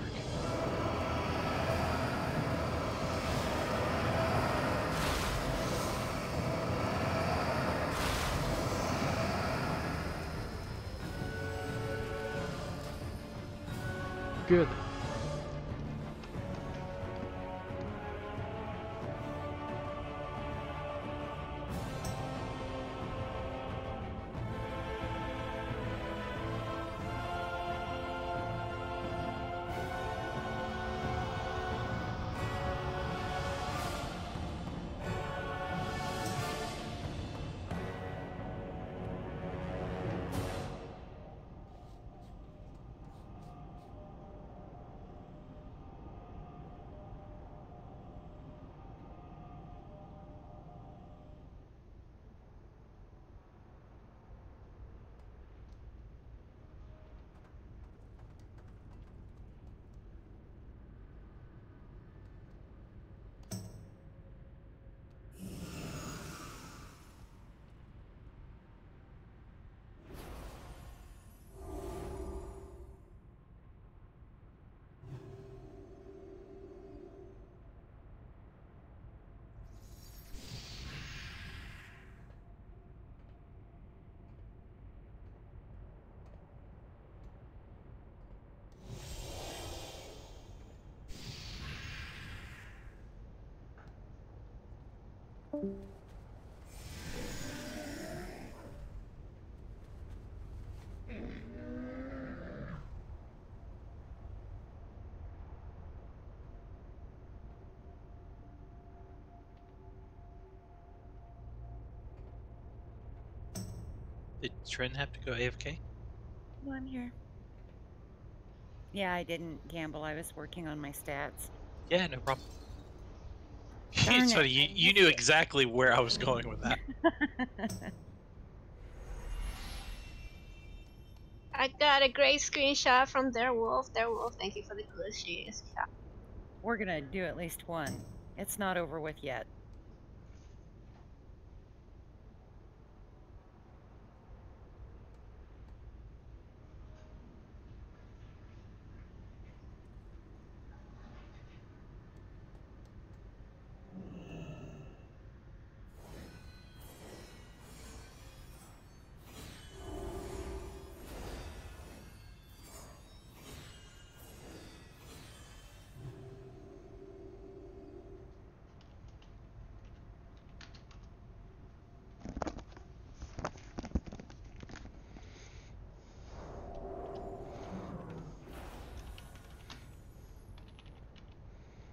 Good. Did Trin have to go AFK? No, I'm here. Yeah, I didn't gamble. I was working on my stats. Yeah, no problem. Darn It's it, funny. I You knew exactly where I was going with that. I got a great screenshot from their wolf. Their wolf, thank you for the good shit. We're gonna do at least one. It's not over with yet.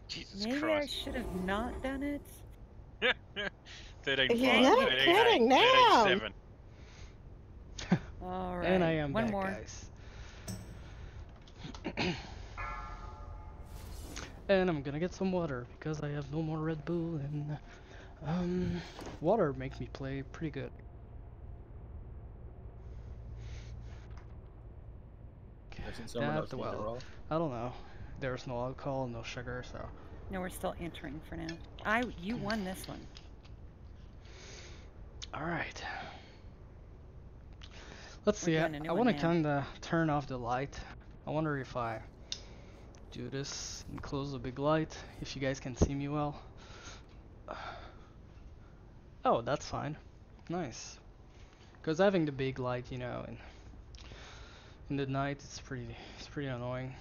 Jesus Maybe Christ. I should have not done it. 13 You're 5, not 13 kidding 8, 13 now. 7. All right. And I am one back, more. guys. And I'm gonna get some water because I have no more Red Bull, and water makes me play pretty good. Doesn't someone else need to Well, roll? I don't know. There's no alcohol, no sugar, so. No, we're still entering for now. You won this one. All right. Let's We're see. doing a new I one want to now. kind of turn off the light. I wonder if I do this and close the big light, if you guys can see me well. Oh, that's fine. Nice. Because having the big light, you know, in the night, it's pretty annoying.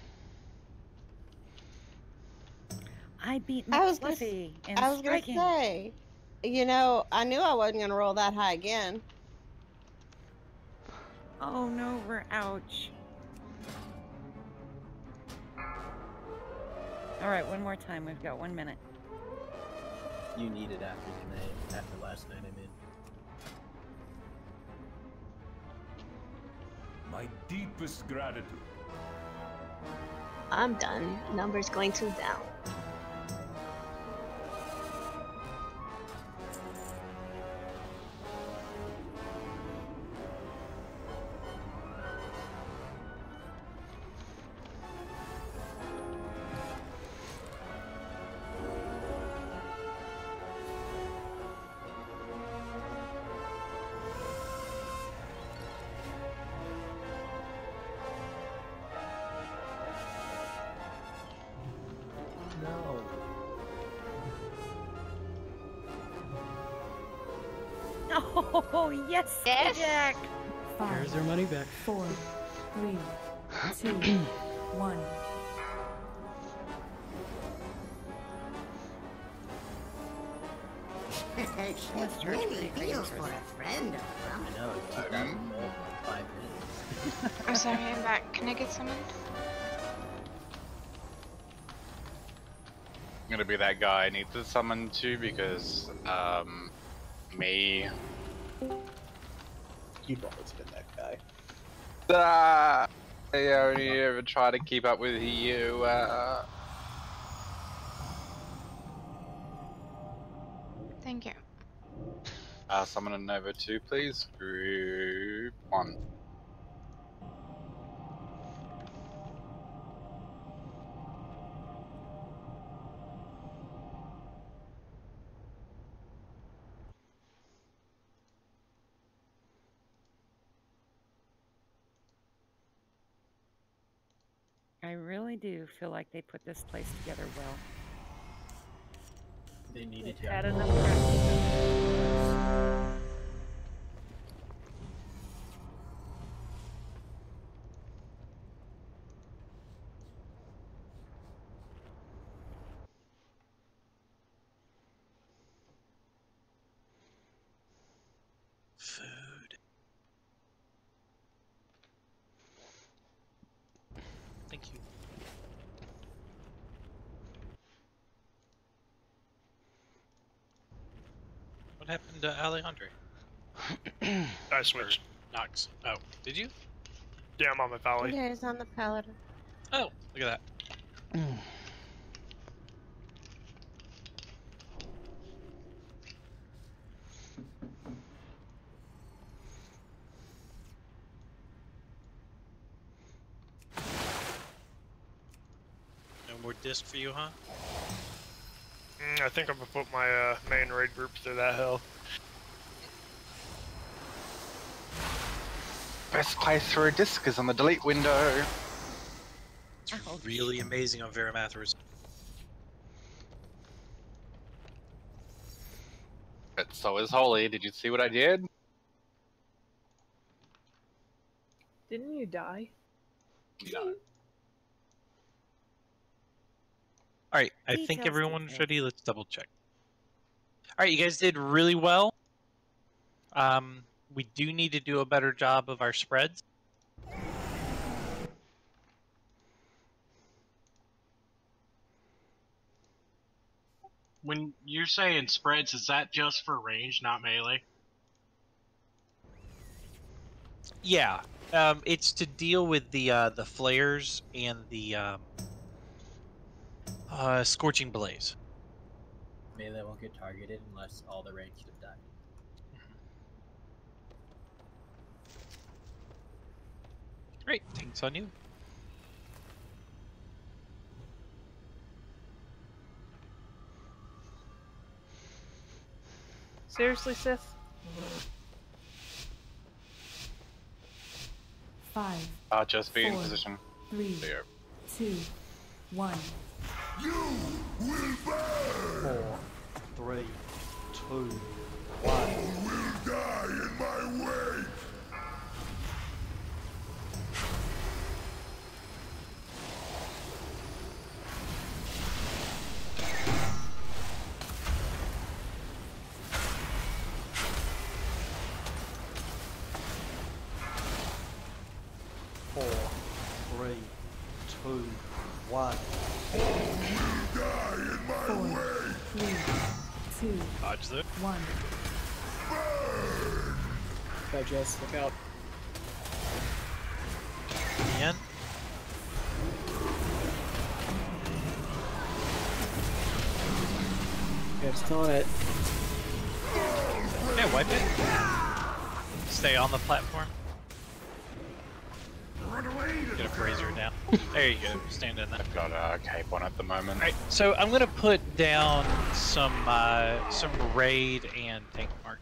I beat I was gonna, Fluffy in I was gonna striking. say, you know, I knew I wasn't gonna roll that high again. Oh no, we're ouch. All right, one more time. We've got 1 minute. You need it after tonight, after last night, I mean. My deepest gratitude. I'm done. Numbers going too down. No. Oh yes, Yes. Jack. Here's your money back. 4, 3, 2, 1. Many deals for a friend of I know, it's 2,000 more in like 5 minutes. I'm sorry, I'm back. Can I get summoned? I'm gonna be that guy I need to summon to because, me. You've always been that guy. I only ever try to keep up with you, Thank you. Summon a Nova 2, please. Group 1. I really do feel like they put this place together well. They needed They've to. had enough practice. happened to Alejandre? I switched. Nox. Oh, did you? Yeah, I'm on the valley. Yeah, he's on the paladin. Oh, look at that. No more disc for you, huh? I think I'm gonna put my main raid group through that hill. Best place for a disc is on the delete window. It's really amazing on Veramathras. But so is Holy. Did you see what I did? Didn't you die? No. Alright, I think Details, everyone's details. ready. Let's double check. Alright, you guys did really well. We do need to do a better job of our spreads. When you're saying spreads, is that just for range, not melee? Yeah, it's to deal with the flares and the scorching blaze. Melee won't get targeted unless all the ranged have died. Great, thanks on you. Seriously, Sith? 5, Just be in 4, position. 3, There. 2, 1. You will burn! 4, 3, 2, All will die in my wake! four, 3, 2, 1. All will die in my 4, wake! 3, 2, Dodge there. 1. Burn! Go, Jess. Look out. Ian? Yeah, just on it. Yeah, wipe it. Stay on the platform. Get a brazier down. There you go. Stand in that. I've got a cape on at the moment. Alright, so I'm gonna put down some raid and tank marks.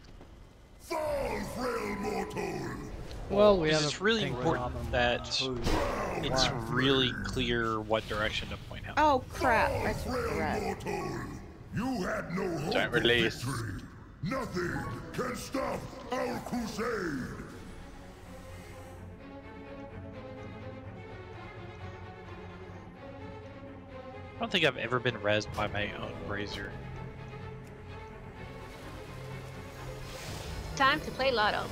Fall, frail mortal! Well, we Because have it's really a important that it's really clear what direction to point out. Oh crap! I took the Frail rat. mortal! You had no hope Don't of release. victory. Nothing can stop our crusade! I don't think I've ever been rezzed by my own brazier. Time to play Lotto.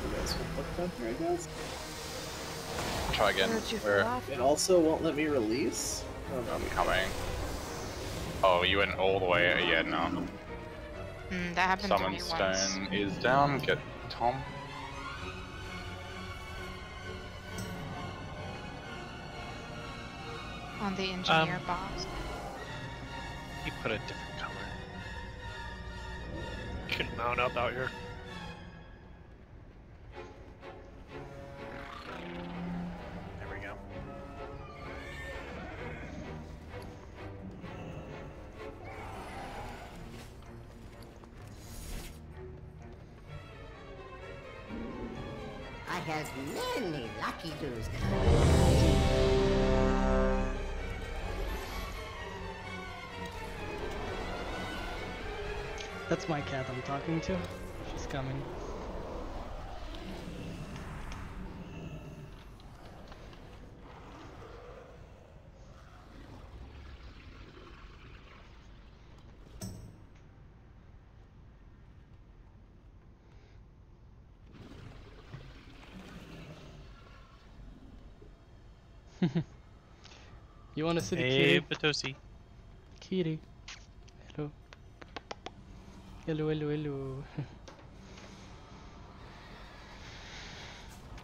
You guys will put down here, I guess. Try again. Where? It also won't let me release. I'm coming. Oh, you went all the way. Yeah, no. That happened Summon to me once. stone is down. Get Tom. On the engineer box. You put a different color. You can mount up out here. There we go. I have many lucky doos. That's my cat I'm talking to. She's coming. You want to see the Hey, kitty? Potosi. Kitty. Hello. Hello, hello, hello.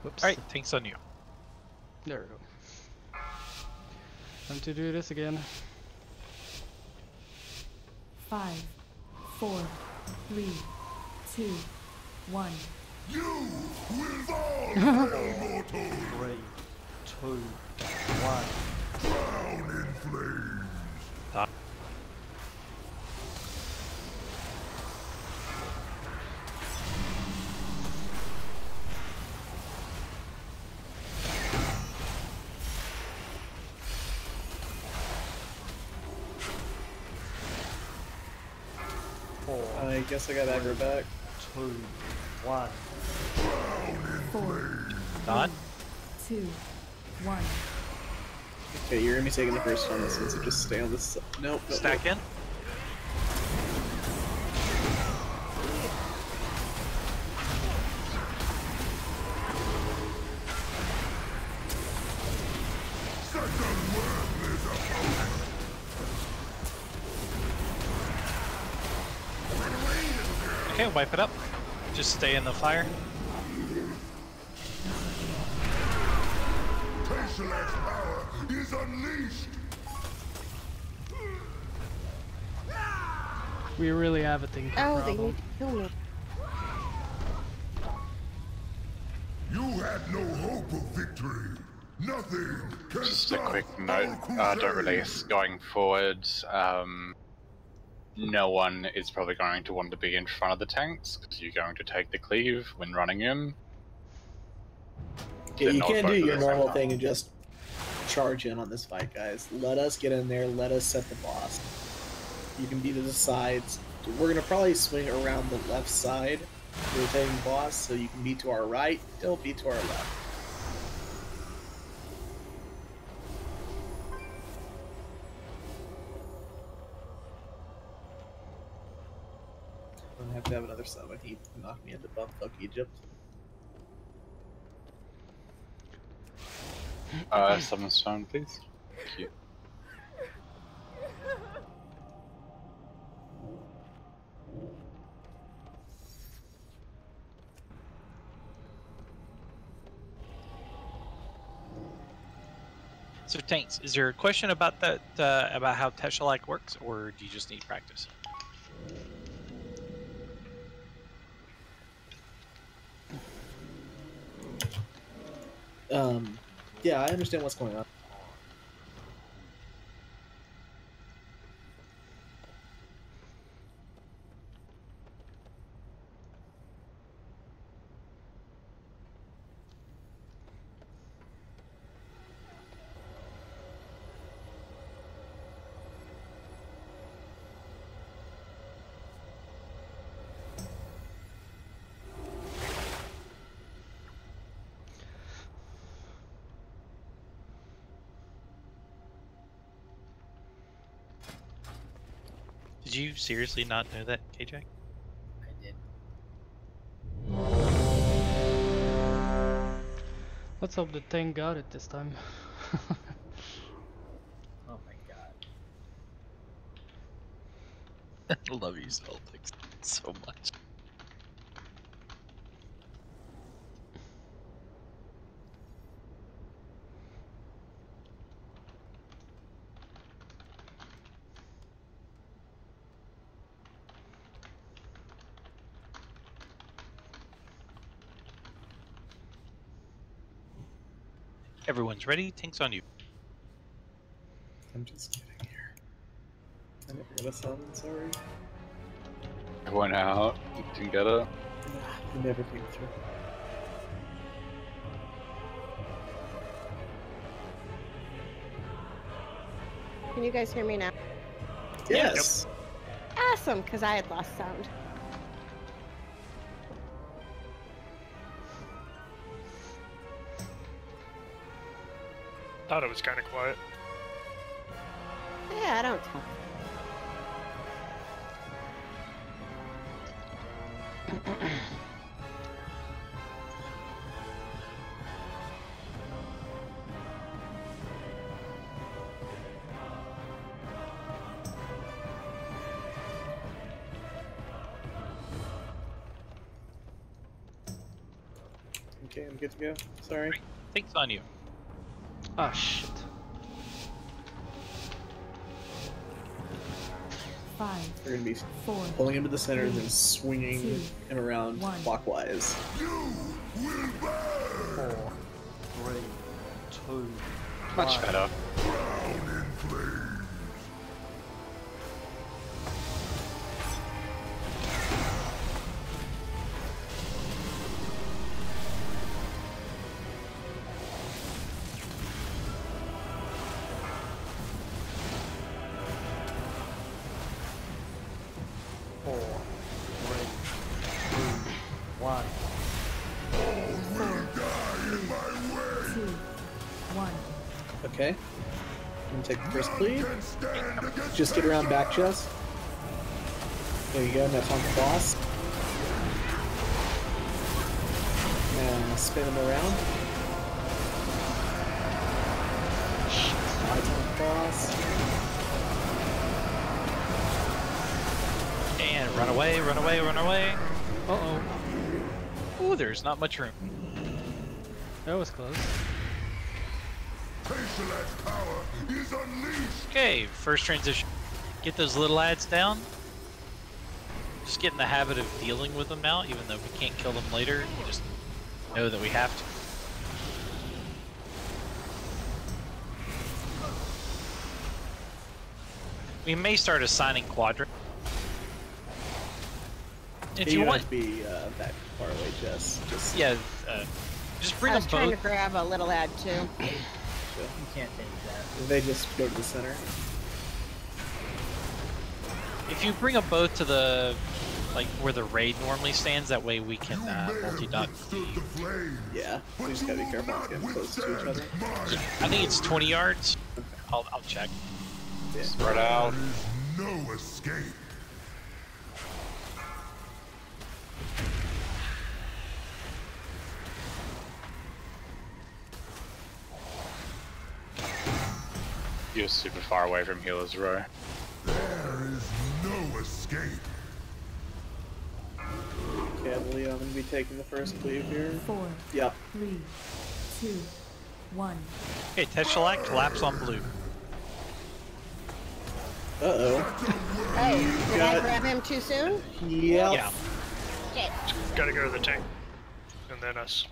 Whoops. Alright, thanks on you. There we go. Time to do this again. 5, 4, 3, 2, 1. You will fall, mortal! 3, 2, 1. Drown in flames! I guess I got aggro back. 2, 1. 4, Done. 2, 1. Okay, you're gonna be taking the first one this one, so just stay on this side. Nope. Stack in. Okay, wipe it up. Just stay in the fire. Tesseract power is unleashed! We really have a thinking Oh, they problem. need to kill me. You had no hope of victory. Nothing can Just a stop quick note, our don't release going forward. No one is probably going to want to be in front of the tanks because you're going to take the cleave when running in. Yeah, They're you not can't do both at your the same normal time. thing and just charge in on this fight, guys. Let us get in there, let us set the boss. You can be to the sides. We're gonna probably swing around the left side, rotating boss, so you can be to our right, don't be to our left. I'm gonna have to have another summon. He knocked me into bumfuck Egypt. Summon stone, please. Thank you. So, Tanks, is there a question about that, about how Tesla-like works, or do you just need practice? Yeah, I understand what's going on. Did you seriously not know that, KJ? I did. Let's hope the thing got it this time. Oh my god. I love you, Celtics, so much. Everyone's ready. Tanks on you. I'm just kidding here. I never got a summon, sorry. Everyone out. Didn't get it. It never came through. Can you guys hear me now? Yes! Awesome, because I had lost sound. Thought it was kind of quiet. Yeah, I don't talk. Okay, I'm good to go. Sorry. Thanks on you. Oh shit. 5, We're gonna be 4, pulling him to the center, 3, then swinging 2, him around 1. clockwise. 4, 3, 2. Much better. Okay. I'm gonna take the first cleave. Just get around back chest. There you go, now taunt the boss. And spin him around. I taunt the boss. And run away, run away, run away. Uh-oh. Ooh, there's not much room. That was close. Okay, first transition. Get those little ads down. Just get in the habit of dealing with them now, even though we can't kill them later. We just know that we have to. We may start assigning quadrant. If you want to be that far away, Jess. Just yeah, just bring them I was trying both. to grab a little ad too. You can't take that. They just go to the center. If you bring them both to the, like, where the raid normally stands, that way we can multi-dot. Yeah, we just gotta be careful not getting close to each other. I think it's 20 yards. I'll check. Yeah. Spread out. No escape. You're super far away from Healer's Row. There is no escape. Okay, I believe I'm gonna be taking the first cleave here. 4, Yep. 3, 2, 1. Okay, Tessellate collapse on blue. Uh-oh. Oh, did I grab him too soon? Yep. Yeah. Shit. Gotta go to the tank. And then us.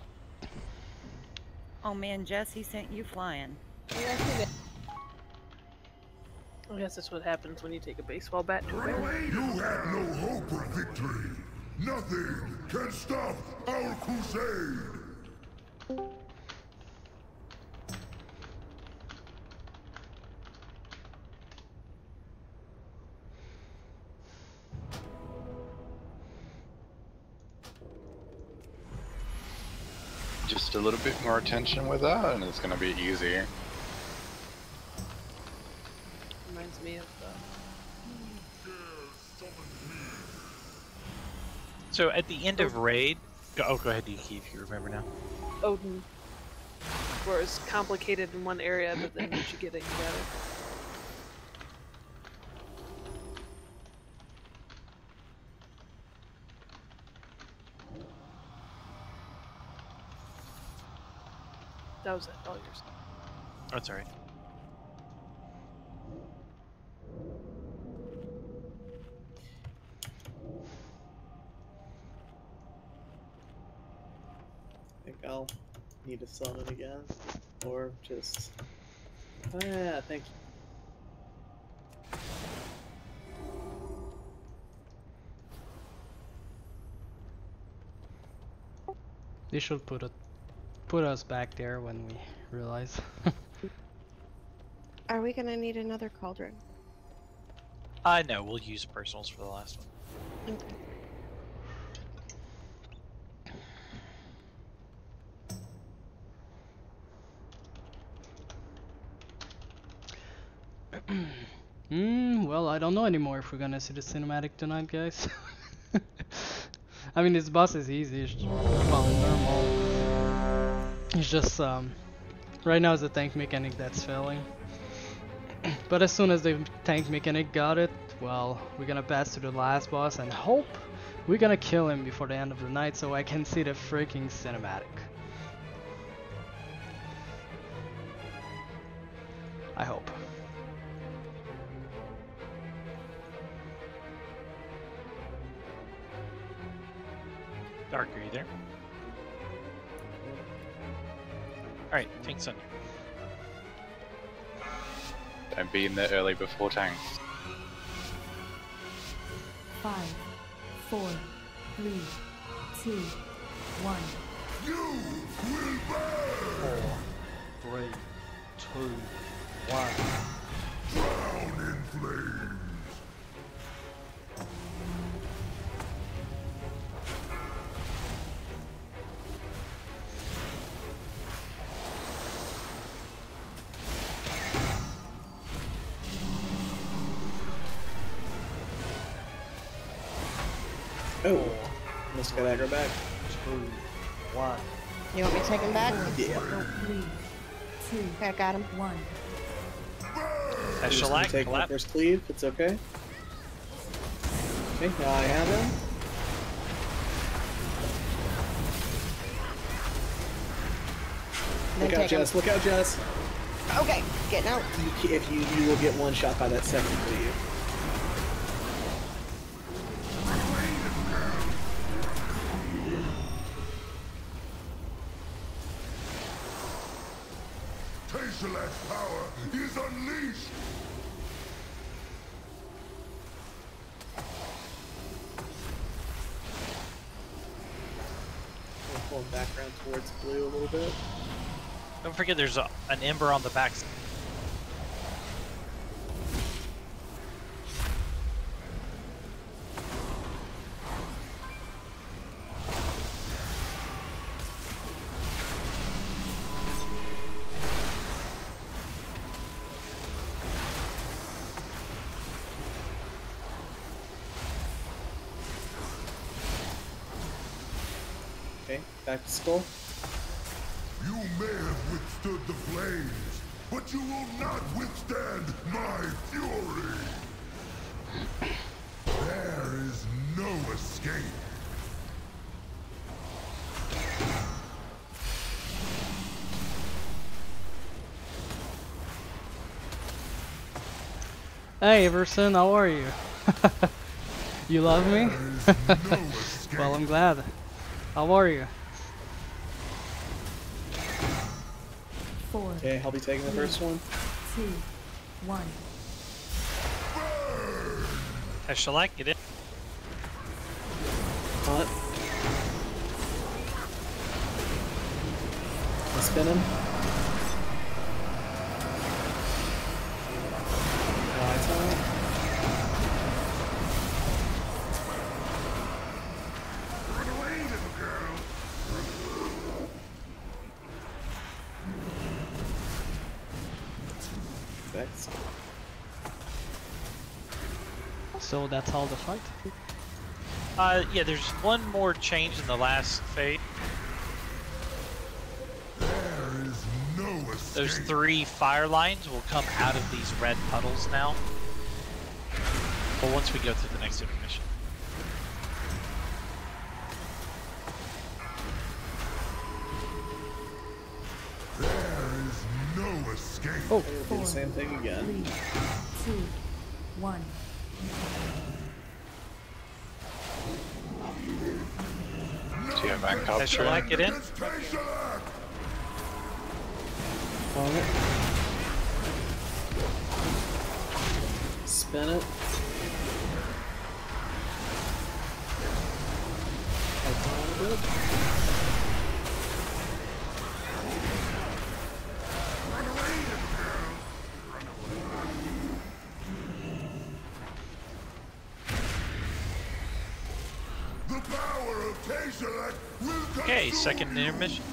Oh man, Jesse sent you flying. Yes, he did. I guess that's what happens when you take a baseball bat to a bear. You have no hope of victory. Nothing can stop our crusade. Just a little bit more attention with that, and it's going to be easy. Reminds me of So at the end of raid, go ahead, Yuki, if you remember now. Odin, where it's complicated in one area, but then once you get it, you got it. That was it, all yours. That's alright. I think I'll need to summon again. Or just... Oh yeah, thank you. They should put us back there when we realize. Are we gonna need another cauldron? No, we'll use personals for the last one. Okay. Well, I don't know anymore if we're gonna see the cinematic tonight, guys. I mean, this boss is easy. It's well, normal. It's just right now it's the tank mechanic that's failing. But as soon as the tank mechanic got it, well, we're gonna pass to the last boss and hope we're gonna kill him before the end of the night so I can see the freaking cinematic. I hope. Dark, are you there? Alright, Tank's on you. Don't be in there early before tanks. 5, 4, 3, 2, 1. You will burn! 4, 3, 2, 1. Drown in flames! Oh, must got aggro back. 2, 1. You want me to take him back? Yeah. 3, 2, Okay, I got him. 1. That Just shellac, take my collapse. first cleave. It's okay. Okay, now I have him. Then Look out, take him. Jess. Look out, Jess. Okay, getting out. If you will get one shot by that second cleave. Tayselak's power is unleashed! We're pulling background towards blue a little bit. Don't forget there's an ember on the back. Okay, back to skull. You may have withstood the flames, but you will not withstand my fury! There is no escape. Hey Everson, how are you? You love me? Well, I'm glad. How are you? 4. Okay, I'll be taking the first one. 2, 1. That shellac, get in. Hunt. I'll spin him. Lights on. Run away, little girl! Thanks. So that's all the fight? Yeah, there's one more change in the last phase. There is no escape. Those 3 fire lines will come out of these red puddles now. But once we go through the next intermission. There is no escape. Oh, we'll do the same thing again. 3, 2, 1. Do you have back up? That shellac, get in. On it. Spin it. Lights on a bit. The power of Tayselak will Okay, second intermission.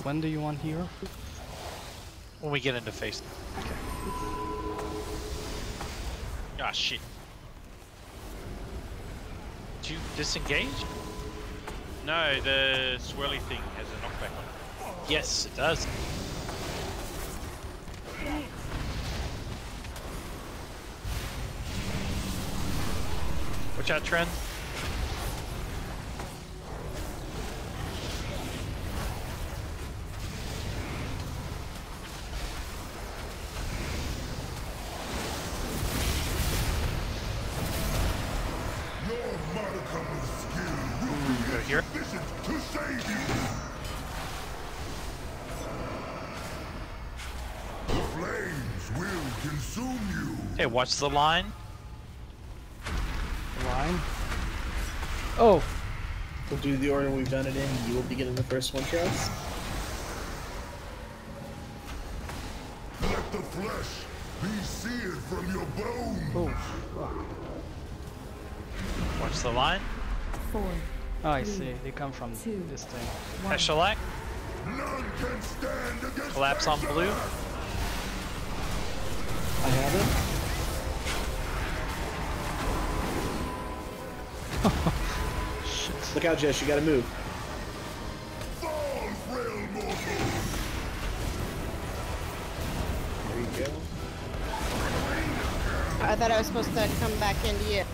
When do you want hero? When we get into phase. Okay. Ah, shit. Did you disengage? No, the swirly thing has a knockback on it. Yes, it does. Watch out, Trent. Here. To save you. The flames will consume you. Okay, watch the line. Line. Oh. We'll do the order we've done it in. You will be getting the first one, Charles. Let the flesh be seared from your bones. Oh. Watch the line. 4. Oh, I see. They come from this thing. Peshalak. None can stand against Collapse on blue. I have it. Shit. Look out, Jess. You gotta move. Fall, frail mortal. There you go. I thought I was supposed to come back into you.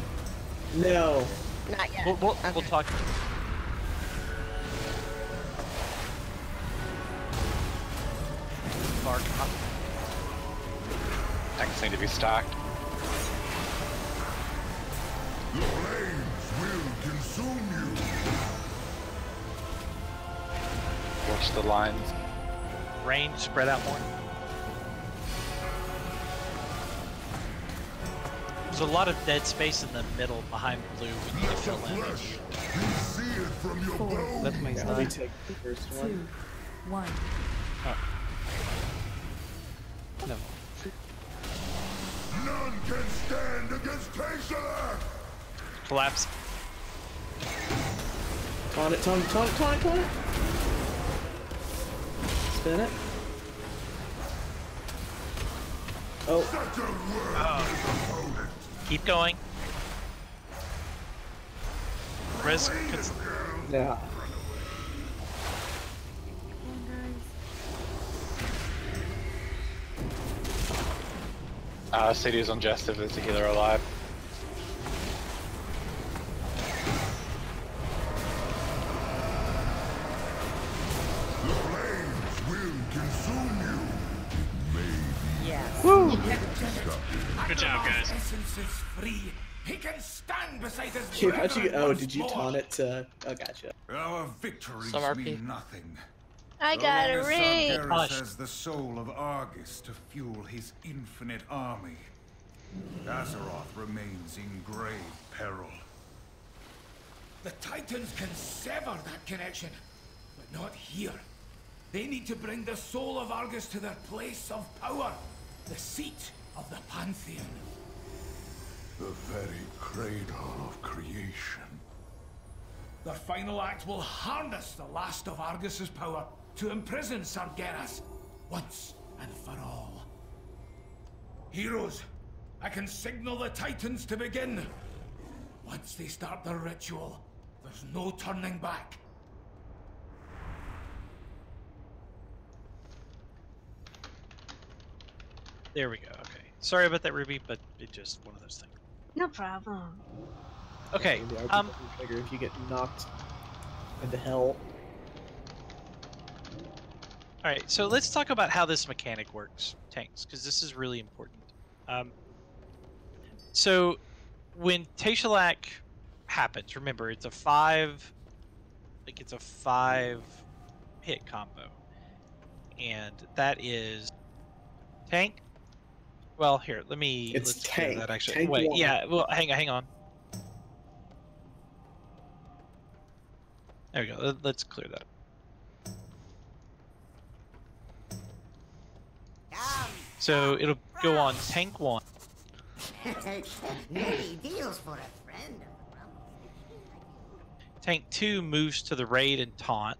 No. Not yet. We'll talk. Bark up. Tanks need to be stacked. The flames will consume you. Watch the lines. Range, spread out more. There's a lot of dead space in the middle behind blue. We need to fill in. Be seared from your bones. That's my Let me style. take the first 2, one. 1. No. None can stand against Peshalak. Collapse. Taunt it, taunt it, taunt it, taunt it, taunt it. Spin it. Oh. Such a worthless opponent. Keep going. Risk. Yeah. CD's on Jest if there's a healer alive. The flames will consume you. Yes. Woo! Good job, guys. Essence is free. He can stand beside his Yeah, how'd you, brethren oh, once did you more. taunt it to... Oh, gotcha. Our victories Some RP. mean nothing. I got a ring. Antorius has the soul of Argus to fuel his infinite army. Azeroth remains in grave peril. The Titans can sever that connection, but not here. They need to bring the soul of Argus to their place of power, the seat of the Pantheon. The very cradle of creation. Their final act will harness the last of Argus's power to imprison Sargeras once and for all. Heroes, I can signal the Titans to begin. Once they start their ritual, there's no turning back. There we go. Okay. Sorry about that, Ruby, but it's just one of those things. No problem. Okay. Maybe I would figure if you get knocked into hell. All right. So let's talk about how this mechanic works, tanks, because this is really important. So when Peshalak happens, remember it's a 5 hit combo, and that is tank. Well, here, let's clear tank. that actually. Tank Wait, 1. yeah. Well, hang on. There we go. Let's clear that. So it'll go on tank 1. Many deals for a friend. Tank 2 moves to the raid and taunt.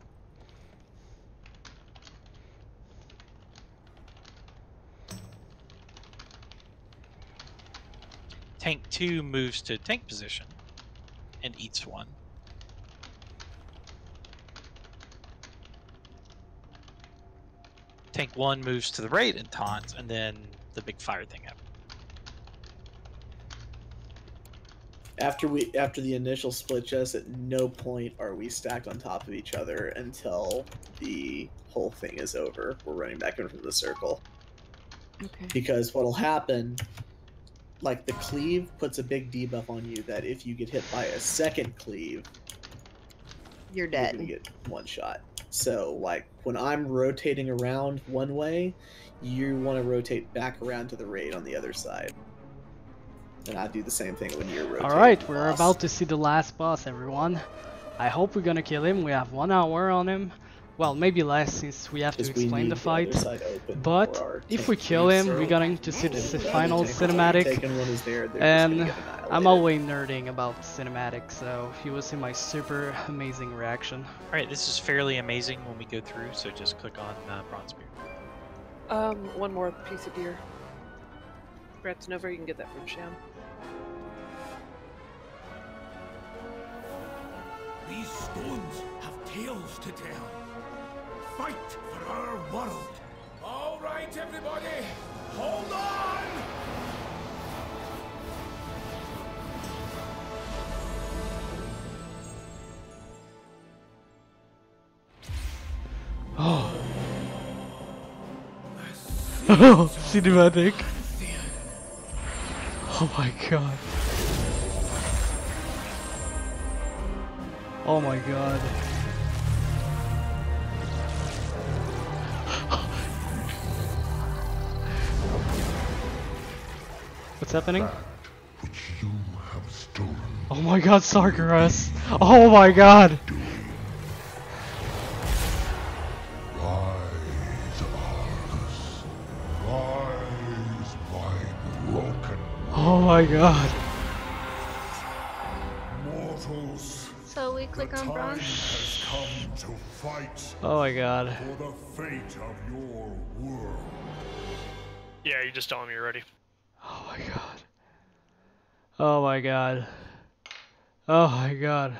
Tank 2 moves to tank position and eats 1. Tank 1 moves to the raid and taunts, and then the big fire thing happens. After the initial split chest, at no point are we stacked on top of each other until the whole thing is over. We're running back in from the circle. Okay. Because what'll happen, like the cleave puts a big debuff on you that if you get hit by a second cleave, you're you're dead. gonna get one shot. So like when I'm rotating around one way, you want to rotate back around to the raid on the other side. And I do the same thing when you're rotating. Alright, we're about to see the last boss, everyone. I hope we're gonna kill him. We have 1 hour on him. Well, maybe less since we have to explain the fight. But if we kill him, we're going to see the final cinematic. And I'm always nerding about cinematics, so you will see my super amazing reaction. Alright, this is fairly amazing when we go through, so just click on Bronze Spear. One more piece of gear. Perhaps Nova, you can get that from Sham. These stones have tales to tell. Fight for our world. All right, everybody, hold on! Oh. Oh, cinematic. Oh my god. Oh my god. What's happening? Oh my god, Sargeras! Oh my god! Oh my god. Mortals, So we click on bronze. has come to fight Oh my god. for the fate of your world. Yeah, you just tell him you're ready. Oh my god. Oh my god. Oh my god.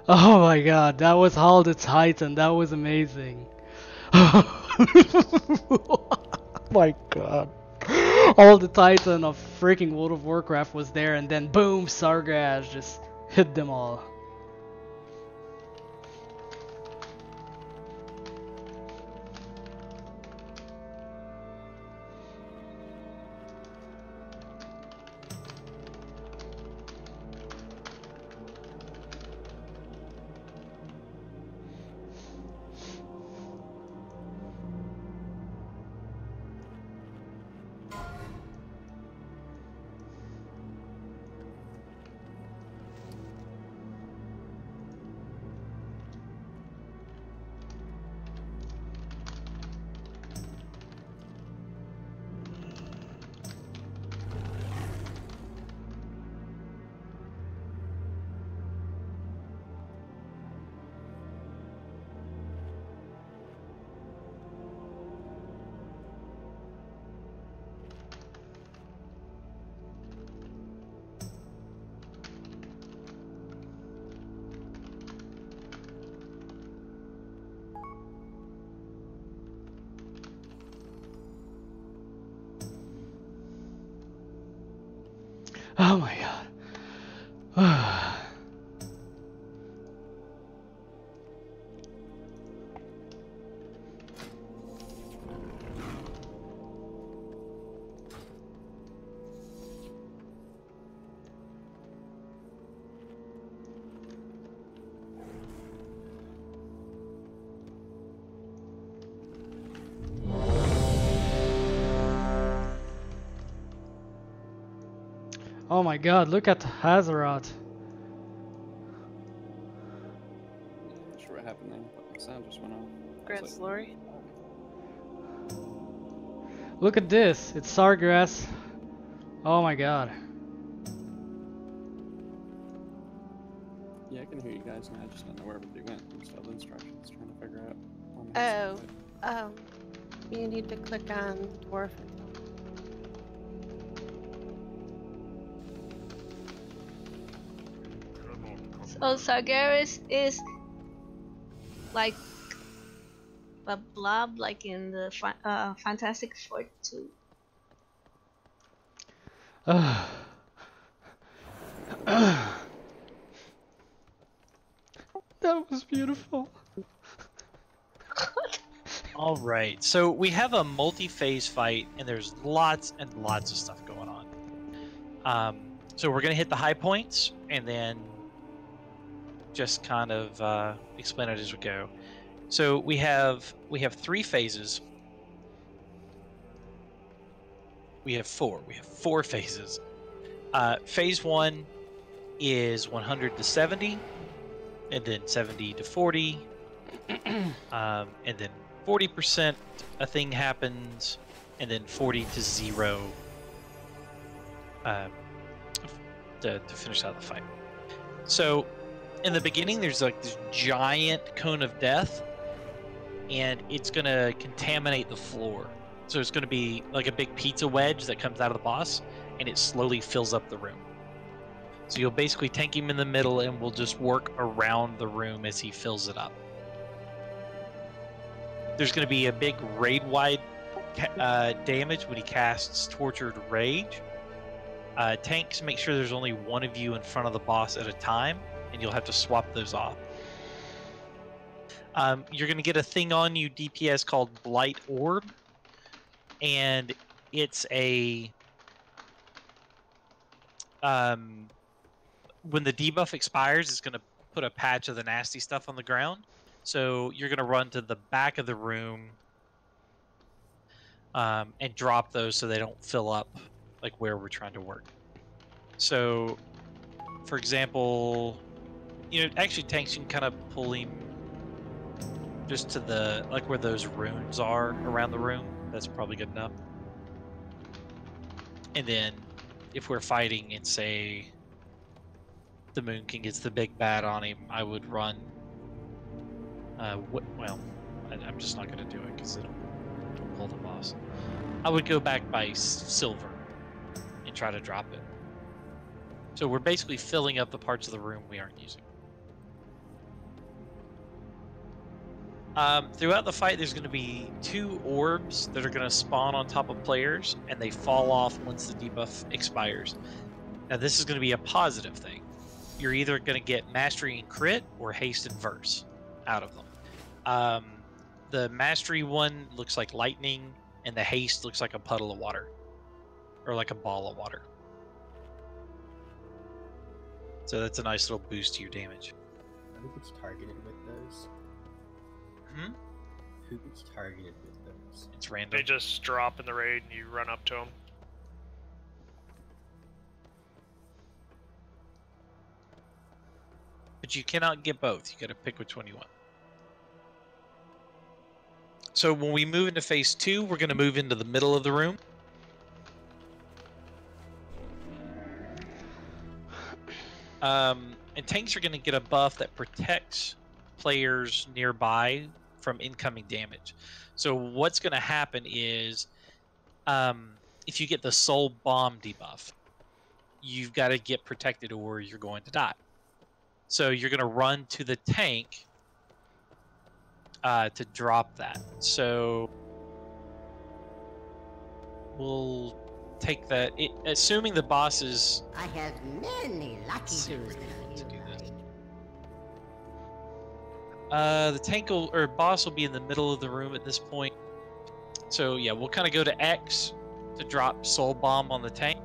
Oh my god, that was all the Titan, that was amazing. Oh my god. All the Titan of freaking World of Warcraft was there, and then boom, Sargeras just hit them all. Oh my god. Oh my god, look at Hazaroth. Not sure what happened there, but the sound just went off. Grant Slory. Look at this, it's Sargeras. Oh my god. Yeah, I can hear you guys now. I just don't know where everybody went. I'm still instructions trying to figure out. You need to click on the dwarf. So Sargeras is like a blob, like in the Fantastic Four 2. That was beautiful. All right, so we have a multi-phase fight, and there's lots and lots of stuff going on. So we're gonna hit the high points, and then just kind of explain it as we go. So we have 3 phases. We have 4 phases. Phase 1 is 100 to 70, and then 70 to 40, and then 40% a thing happens, and then 40 to 0 to finish out the fight. So in the beginning, there's like this giant cone of death, and it's gonna contaminate the floor. So it's gonna be like a big pizza wedge that comes out of the boss, and it slowly fills up the room. So you'll basically tank him in the middle, and we'll just work around the room as he fills it up. There's going to be a big raid-wide damage when he casts Tortured Rage. Tanks, make sure there's only one of you in front of the boss at a time, and you'll have to swap those off. You're going to get a thing on you, DPS, called Blight Orb, and it's a... when the debuff expires, it's going to put a patch of the nasty stuff on the ground. So you're going to run to the back of the room and drop those so they don't fill up like where we're trying to work. So, for example, actually tanks, you can kind of pull him just to the, like where those runes are around the room. That's probably good enough. And then if we're fighting and say the Moon King gets the big bad on him, I would run well, I'm just not going to do it because it'll pull the boss. I would go back by silver and try to drop it. So we're basically filling up the parts of the room we aren't using. Throughout the fight, there's going to be 2 orbs that are going to spawn on top of players, and they fall off once the debuff expires. Now this is going to be a positive thing. You're either going to get Mastery and Crit or Haste and Verse out of them. The Mastery one looks like lightning, and the Haste looks like a puddle of water. Or like a ball of water. So that's a nice little boost to your damage. Who gets targeted with those? Who gets targeted with those? It's random. They just drop in the raid and you run up to them. But you cannot get both. You gotta pick which one you want. So when we move into phase 2, we're gonna move into the middle of the room. And tanks are gonna get a buff that protects players nearby from incoming damage. So what's gonna happen is, if you get the Soul Bomb debuff, you've got to get protected or you're going to die. So you're going to run to the tank to drop that. So we'll take that. Assuming the boss is... I have many lucky things to do the tank or boss will be in the middle of the room at this point. So yeah, we'll kind of go to X to drop Soul Bomb on the tank.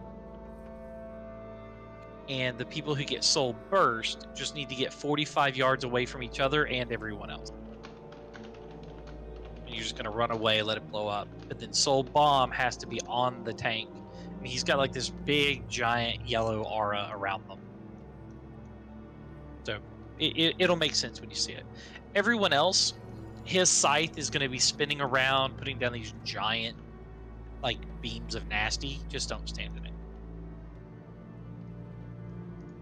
And the people who get Soul Burst just need to get 45 yards away from each other and everyone else. And you're just going to run away, let it blow up. But then Soul Bomb has to be on the tank. I mean, he's got like this big, giant yellow aura around them. So it'll make sense when you see it. Everyone else, his scythe is going to be spinning around, putting down these giant like beams of nasty. Just don't stand in it.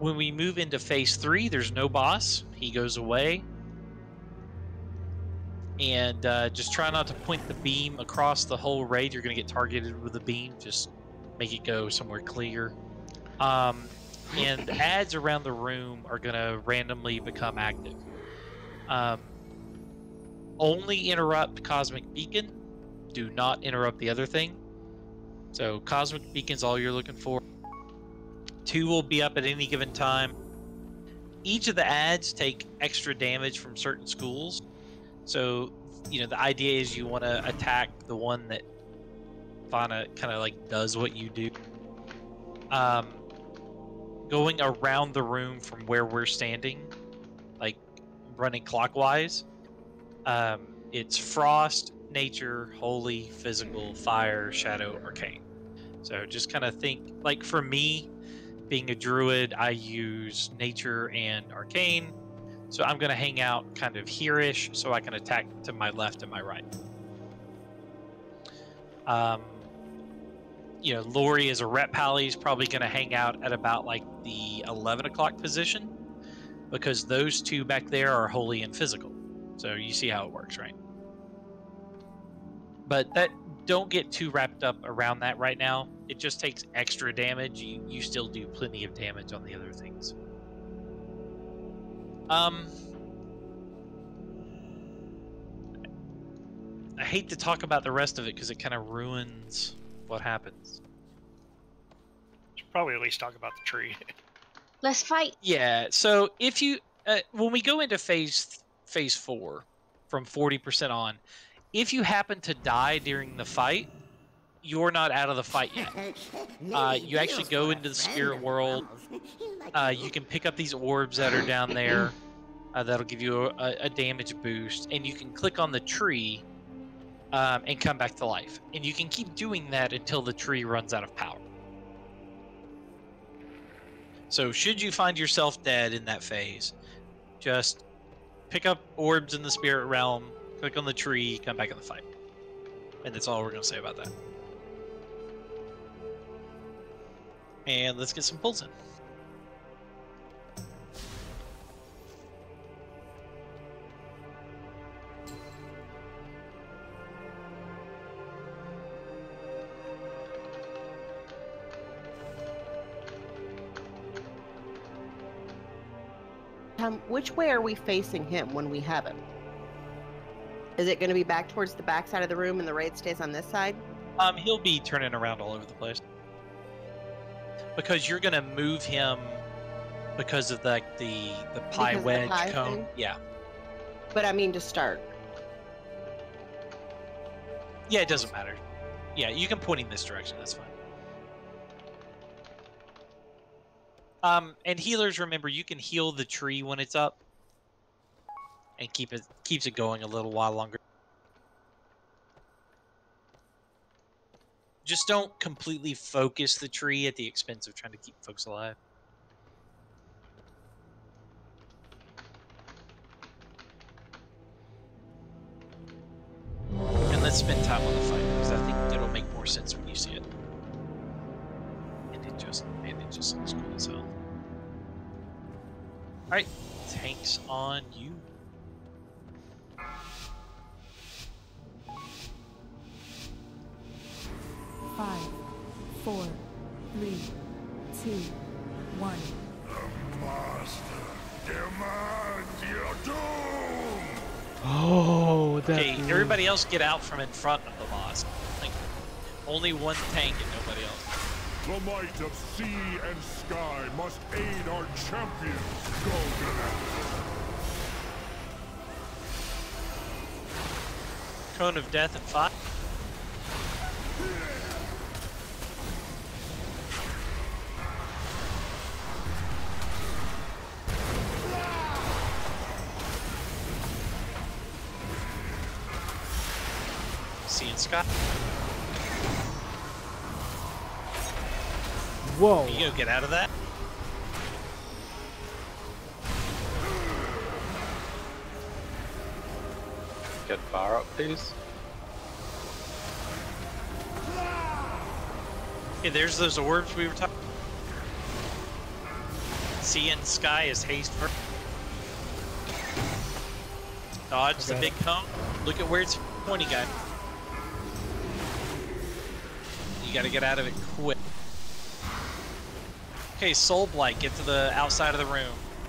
When we move into phase 3, there's no boss. He goes away. And just try not to point the beam across the whole raid. You're going to get targeted with the beam. Just make it go somewhere clear. and the ads around the room are going to randomly become active. Only interrupt Cosmic Beacon. Do not interrupt the other thing. So Cosmic Beacon's all you're looking for. 2 will be up at any given time. Each of the ads take extra damage from certain schools. So, you know, the idea is you want to attack the one that kind of like does what you do. Going around the room from where we're standing, like running clockwise, it's frost, nature, holy, physical, fire, shadow, arcane. So just kind of think, like for me, being a druid, I use nature and arcane. So I'm going to hang out kind of here-ish so I can attack to my left and my right. You know, Lori as a rep pally is probably going to hang out at about like the 11 o'clock position, because those 2 back there are holy and physical. So you see how it works, right? But that, don't get too wrapped up around that right now. It just takes extra damage. You still do plenty of damage on the other things. I hate to talk about the rest of it because it kind of ruins what happens. Should probably at least talk about the tree. Let's fight. Yeah. So if you when we go into phase 4 from 40% on, if you happen to die during the fight, you're not out of the fight yet. You actually go into the spirit world. You can pick up these orbs that are down there. That'll give you a damage boost, and you can click on the tree and come back to life. And you can keep doing that until the tree runs out of power. So should you find yourself dead in that phase, just pick up orbs in the spirit realm, click on the tree, come back in the fight. And that's all we're going to say about that. And let's get some pulls in. Which way are we facing him when we have him? Is it going to be back towards the back side of the room and the raid stays on this side? He'll be turning around all over the place. Because you're going to move him because of the pie wedge cone. Thing? Yeah. But I mean to start. Yeah, it doesn't matter. Yeah, you can point in this direction, that's fine. And healers, remember, you can heal the tree when it's up, and keeps it going a little while longer. Just don't completely focus the tree at the expense of trying to keep folks alive. And let's spend time on the fight, because I think it'll make more sense when you see it. And it just looks cool as hell. Alright, tanks on you. Five, 4, 3, 2, 1. The master demands your doom! Oh, that. Okay, everybody else get out from in front of the boss. Like, only one tank and nobody else. The might of sea and sky must aid our champions, Golden Axe. Cone of Death and 5. Sea and Sky. Whoa. You gonna get out of that? Get far up, please. Okay, there's those orbs we were talking. Sea and Sky is haste first. Dodge the big cone. Look at where it's pointing at. You gotta get out of it quick. Okay, Soul Blight, get to the outside of the room.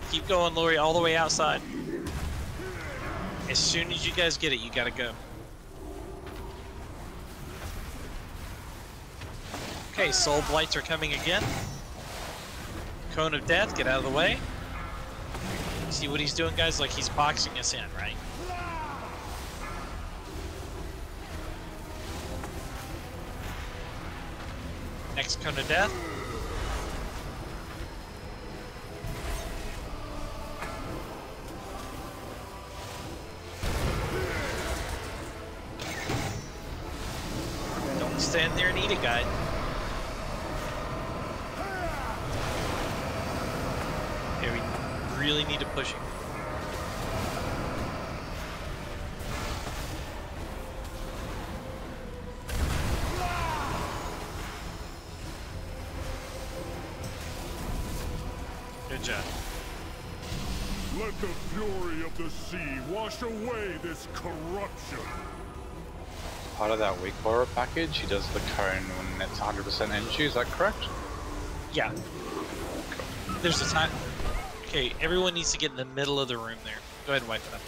Keep going, Lori, all the way outside. As soon as you guys get it, you gotta go. Okay, Soul Blights are coming again. Cone of Death, get out of the way. See what he's doing, guys? Like he's boxing us in, right? Next Cone of Death. Don't stand there and eat it, guy. Okay, we really need to push him. Good job. Let the fury of the sea wash away this corruption. Part of that weak aura package, he does the cone when it's 100% energy, is that correct? Yeah. There's a time. Okay, everyone needs to get in the middle of the room there. Go ahead and wipe it up.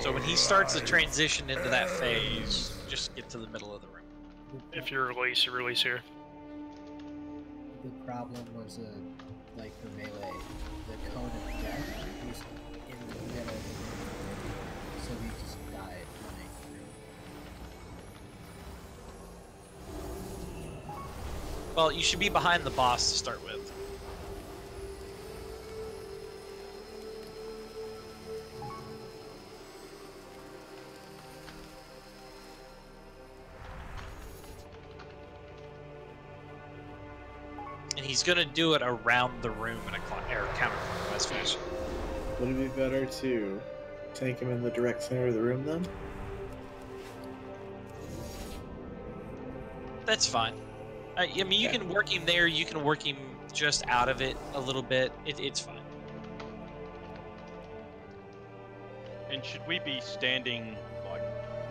So when he starts the transition into that phase, just get to the middle of the room. If you release, you release here. The problem was like for melee, the cone of death was in the middle of the room, so he just died running through. Well, you should be behind the boss to start with. And he's gonna do it around the room in a counterclockwise fashion. Would it be better to tank him in the direct center of the room then? That's fine. I mean, you can work him there. You can work him just out of it a little bit. It's fine. And should we be standing like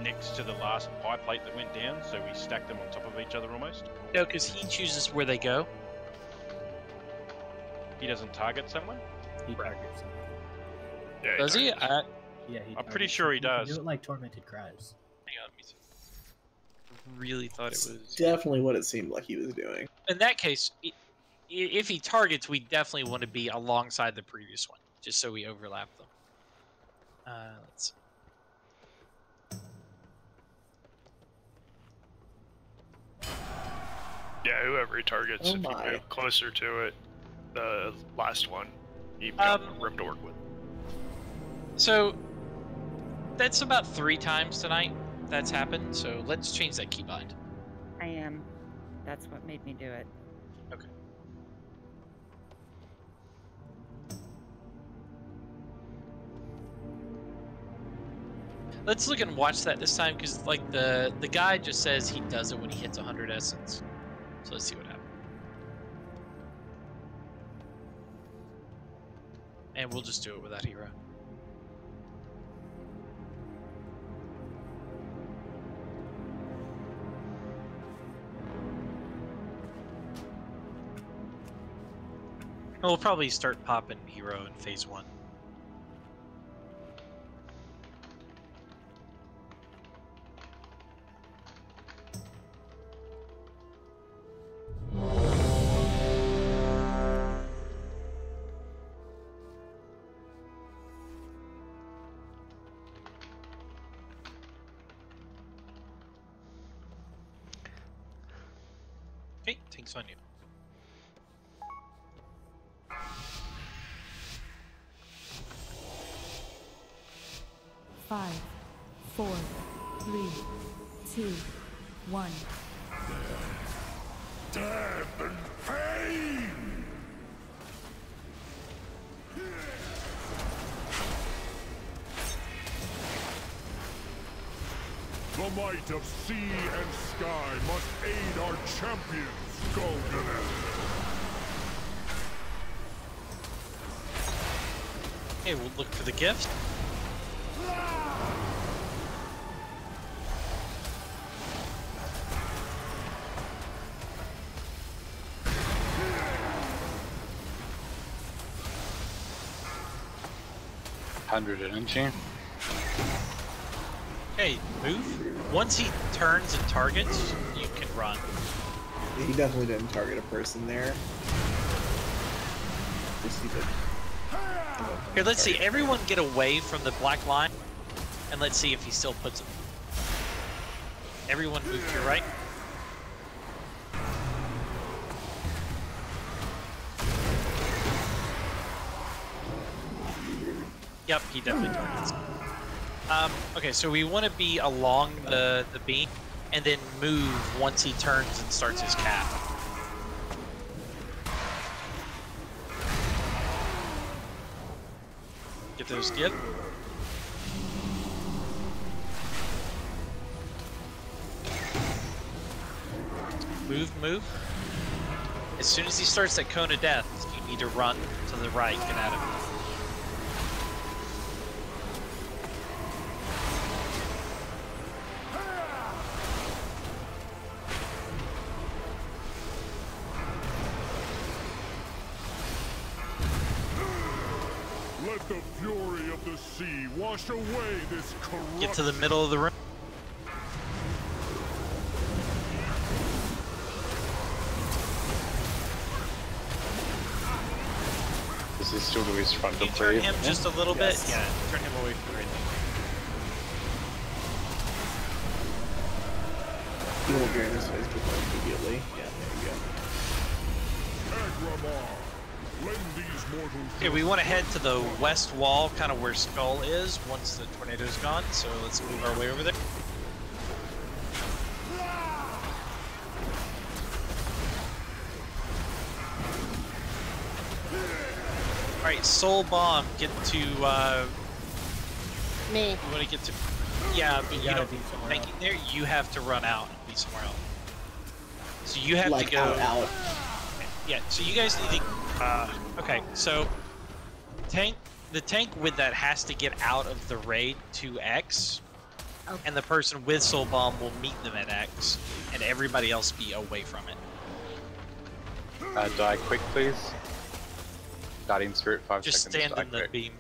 next to the last pie plate that went down, so we stack them on top of each other almost? No, because he chooses where they go. He doesn't target someone? He targets someone. Yeah, Does he? Yeah, I'm pretty sure he does. Do it like Tormented Cries. Hang on, let me see. Really thought it was definitely what it seemed like he was doing. In that case, if he targets, we definitely want to be alongside the previous one, just so we overlap them. Let's see. Yeah, whoever he targets, Oh if you my. move closer to it, the last one, you've got room to work with. So that's about 3 times tonight that's happened. So let's change that keybind. I am. That's what made me do it. Okay. Let's look and watch that this time, because like the guide just says he does it when he hits 100 essence. So let's see what happens. And we'll just do it without hero. And we'll probably start popping hero in phase 1. Okay, tank's on you. Five, 4, 3, 2, 1. Death and pain! The might of sea and sky must aid our champions, Golden. Okay, we'll look for the gift. 500 energy. Okay, move. Once he turns and targets, you can run. He definitely didn't target a person there. Here, let's see. Everyone get away from the black line, and let's see if he still puts it. Everyone move to your right. Yep, he definitely targets. Okay, so we want to be along the beam, and then move once he turns and starts his cap. Get those skip. Move. As soon as he starts that cone of death, you need to run to the right, get out of it. Let the fury of the sea wash away this corruption. Get to the middle of the room. Is he still to his front Can of you turn play? him just a little bit? Yes. Yeah, turn him away from the right thing. You won't be in his face before immediately. Yeah, there you go. Okay, we want to head to the west wall, kind of where Skull is, once the tornado's gone, so let's move our way over there. Alright, Soul Bomb, get to, Me. You want to get to... Yeah, but you don't... Tanking there, you have to run out and be somewhere else. So you have Like to go... out. Yeah, so you guys need to... okay, so... The tank with that has to get out of the raid to X, and the person with Soul Bomb will meet them at X, and everybody else be away from it. Die quick, please. Guardian Spirit, 5 Just seconds. stand Die in the quick. beam.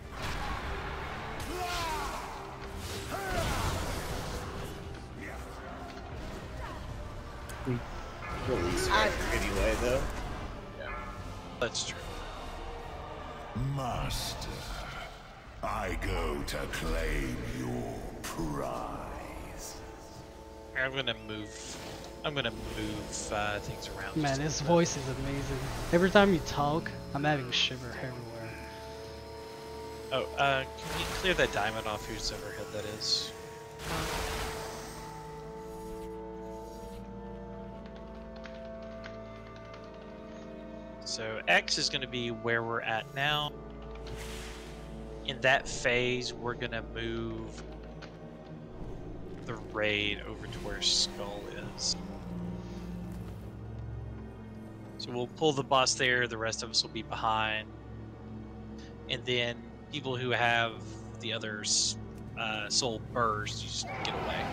We release it anyway, though. That's true. Master, I go to claim your prize. I'm gonna move things around. Man, his voice is amazing. Every time you talk, I'm having shiver everywhere. Oh, can you clear that diamond off whose overhead that is? So X is going to be where we're at now. In that phase, we're going to move the raid over to where Skull is. So we'll pull the boss there, the rest of us will be behind. And then people who have the other soul burst, you just get away.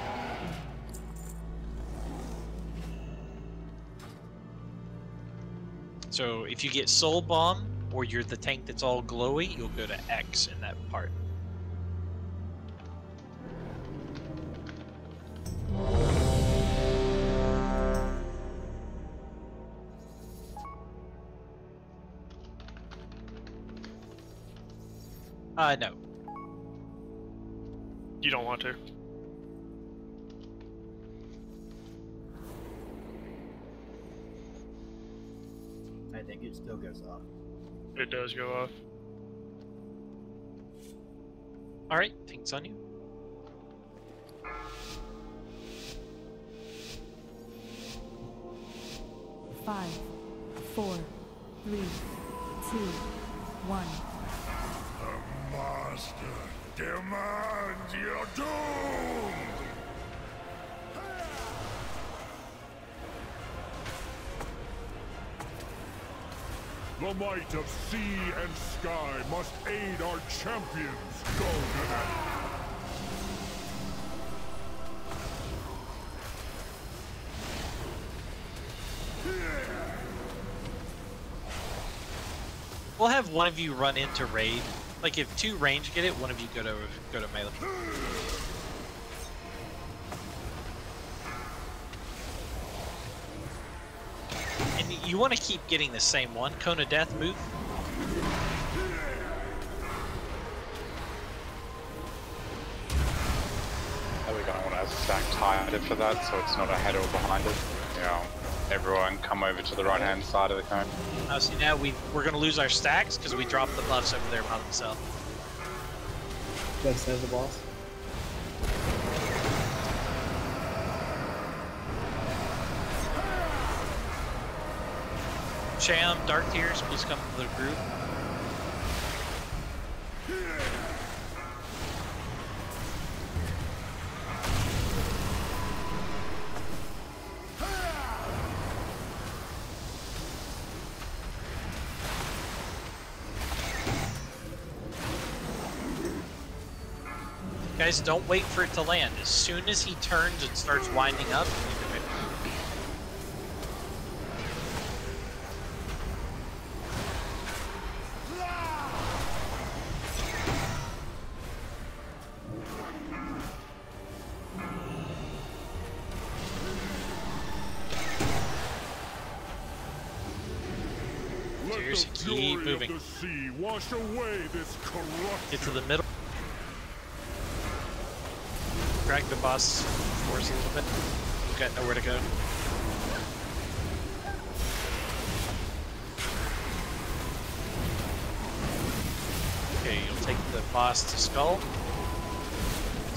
So if you get Soul Bomb, or you're the tank that's all glowy, you'll go to X in that part. No. You don't want to. I think it still goes off. It does go off. Alright, things on you. Five, 4, 3, 2, 1. The Master demands your doom! The might of sea and sky must aid our champions. Go to them. We'll have one of you run into raid Like if 2 range get it, one of you go to melee. And you want to keep getting the same one. Cone of Death move. Are we going to want to stack tighter for that so it's not ahead or behind it? You know, everyone come over to the right hand side of the cone. See now we're going to lose our stacks because we dropped the buffs over there by themselves. Let's save the boss. Sham, Dark Tears, please come to the group. Guys, don't wait for it to land. As soon as he turns and starts winding up, you can hit. Seriously, keep moving. Wash away this corruption. Get to the middle. Drag the boss force a little bit. We've got nowhere to go. Okay, you'll take the boss to skull.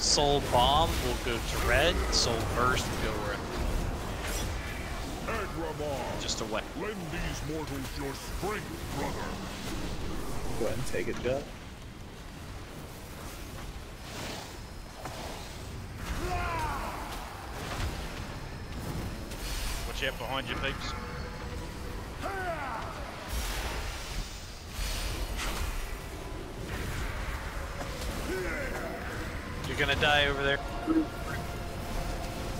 Soul bomb will go to red. Soul burst will go red. Just a wet. Lend these mortals your strength, brother. Go ahead and take it, Jeff. Watch out behind you, peeps. You're gonna die over there.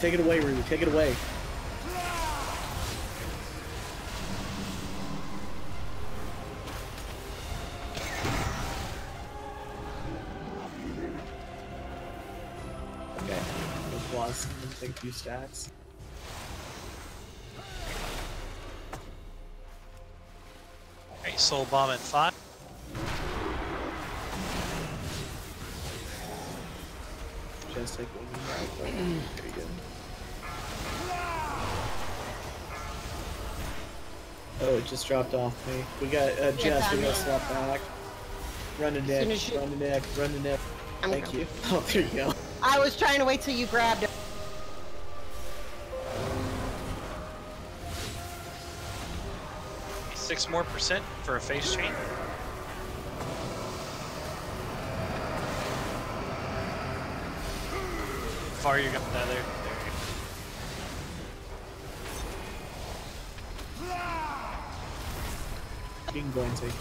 Take it away, Ruby. Take it away. Okay. Go boss. Take a few stacks. Okay, soul bomb at 5. Just take one more. There you go. Oh, it just dropped off me. We got Jess. We got to swap back. Run to Nick. Run to Nick. Run to Nick. Thank you. Oh, there you go. I was trying to wait till you grabbed it. 6% more for a face chain. Far you're going there. You can go and take.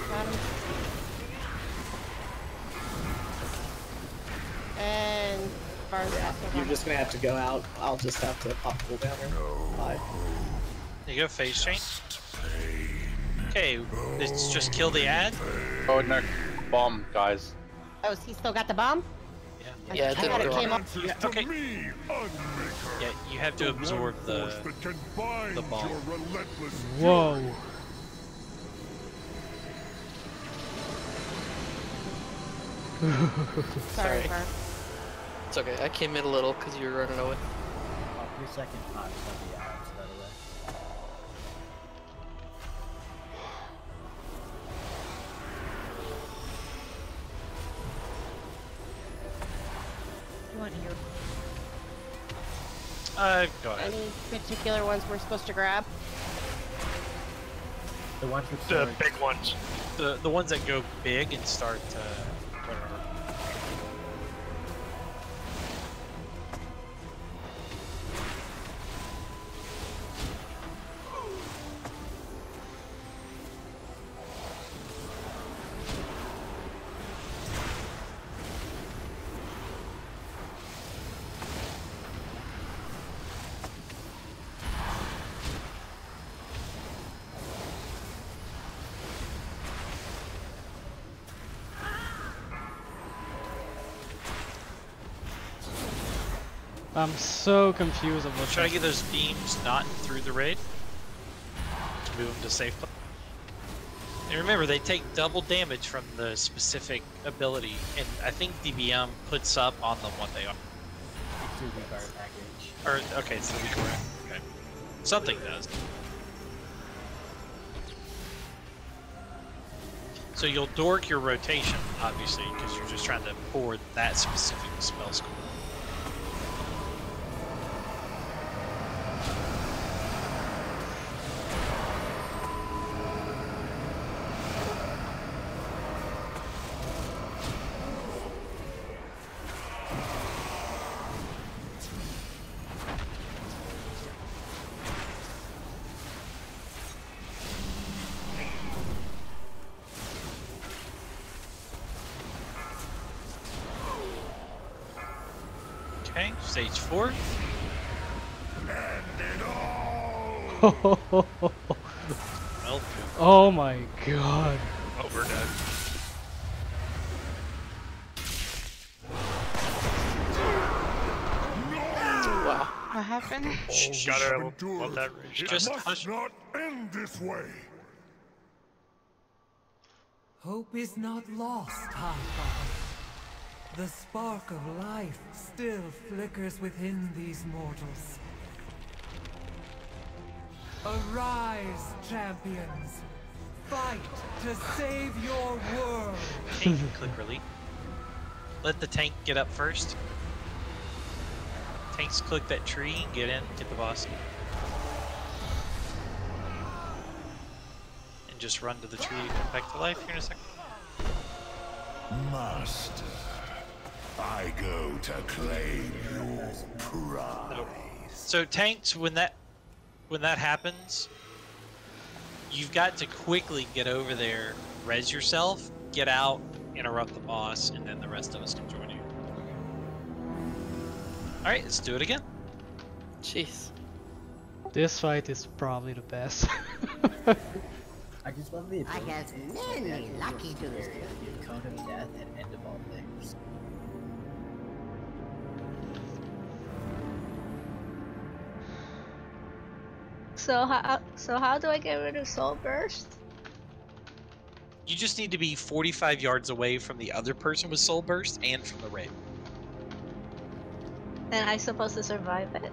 Got him. And Barnes You're just gonna have to go out. I'll just have to pop cooldown here. Bye. There you go, phase chain. Okay, let's just kill the ad. Oh no, bomb, guys. Oh, has he still got the bomb? Yeah, I thought it came up. Yeah, okay. Yeah, you have to absorb the bomb. Whoa. Sorry, Barb. It's okay. I came in a little because you were running away. Your second time shall be out, so that away. You want to hear Go ahead. any particular ones we're supposed to grab? The ones with The swords. big ones. The ones that go big and start whatever. I'm so confused of what's Try to get those beams not through the raid. To move them to safe place. And remember, they take double damage from the specific ability, and I think DBM puts up on them what they are. It's through the guard package. Or okay, it's the weak aura. Okay, something does. So you'll dork your rotation, obviously, because you're just trying to pour that specific spell score. Okay, stage 4. Well, oh my god. Oh, we're dead. Wow. What happened? Gotta let that rage. Just must not end this way. Hope is not lost, Highfather. The spark of life still flickers within these mortals. Arise, champions! Fight to save your world! Tank, click release. Let the tank get up first. Tanks click that tree, get in, get the boss. And just run to the tree and come back to life here in a second. Master, I go to claim your prize. Nope. So tanks, when that happens, you've got to quickly get over there, res yourself, get out, interrupt the boss, and then the rest of us can join you. Alright, let's do it again. Jeez. This fight is probably the best. I just love the ability I have many lucky to area, the cone of death, and end of all things. So how do I get rid of Soul Burst? You just need to be 45 yards away from the other person with Soul Burst and from the raid. And I'm supposed to survive it.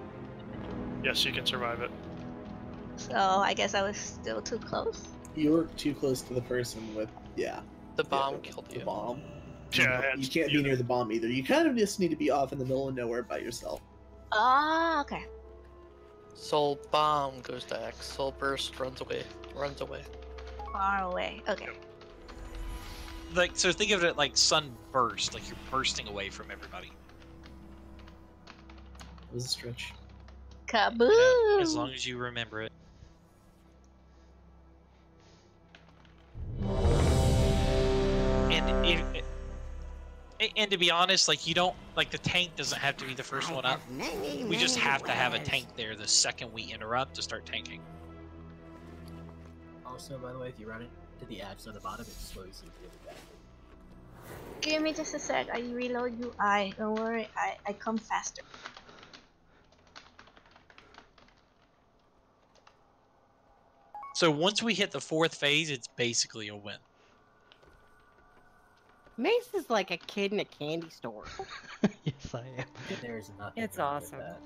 Yes, you can survive it. So I guess I was still too close. You were too close to the person with, yeah. The bomb killed you. The bomb. Yeah, You can't be near the bomb either. You kind of just need to be off in the middle of nowhere by yourself. Ah, okay. Soul bomb goes to X. Soul burst runs away. Far away. Okay. Like, so think of it like sunburst, like you're bursting away from everybody. It was a stretch. Kaboom! As long as you remember it. And to be honest, like you don't, like the tank doesn't have to be the first one up. We just have to have a tank there the second we interrupt to start tanking. Also, by the way, if you run into the apps on the bottom, it slows you really bad. Give me just a sec. I reload UI. Don't worry. I come faster. So once we hit the 4th phase, it's basically a win. Mace is like a kid in a candy store. Yes, I am. There's nothing. It's wrong with awesome. that.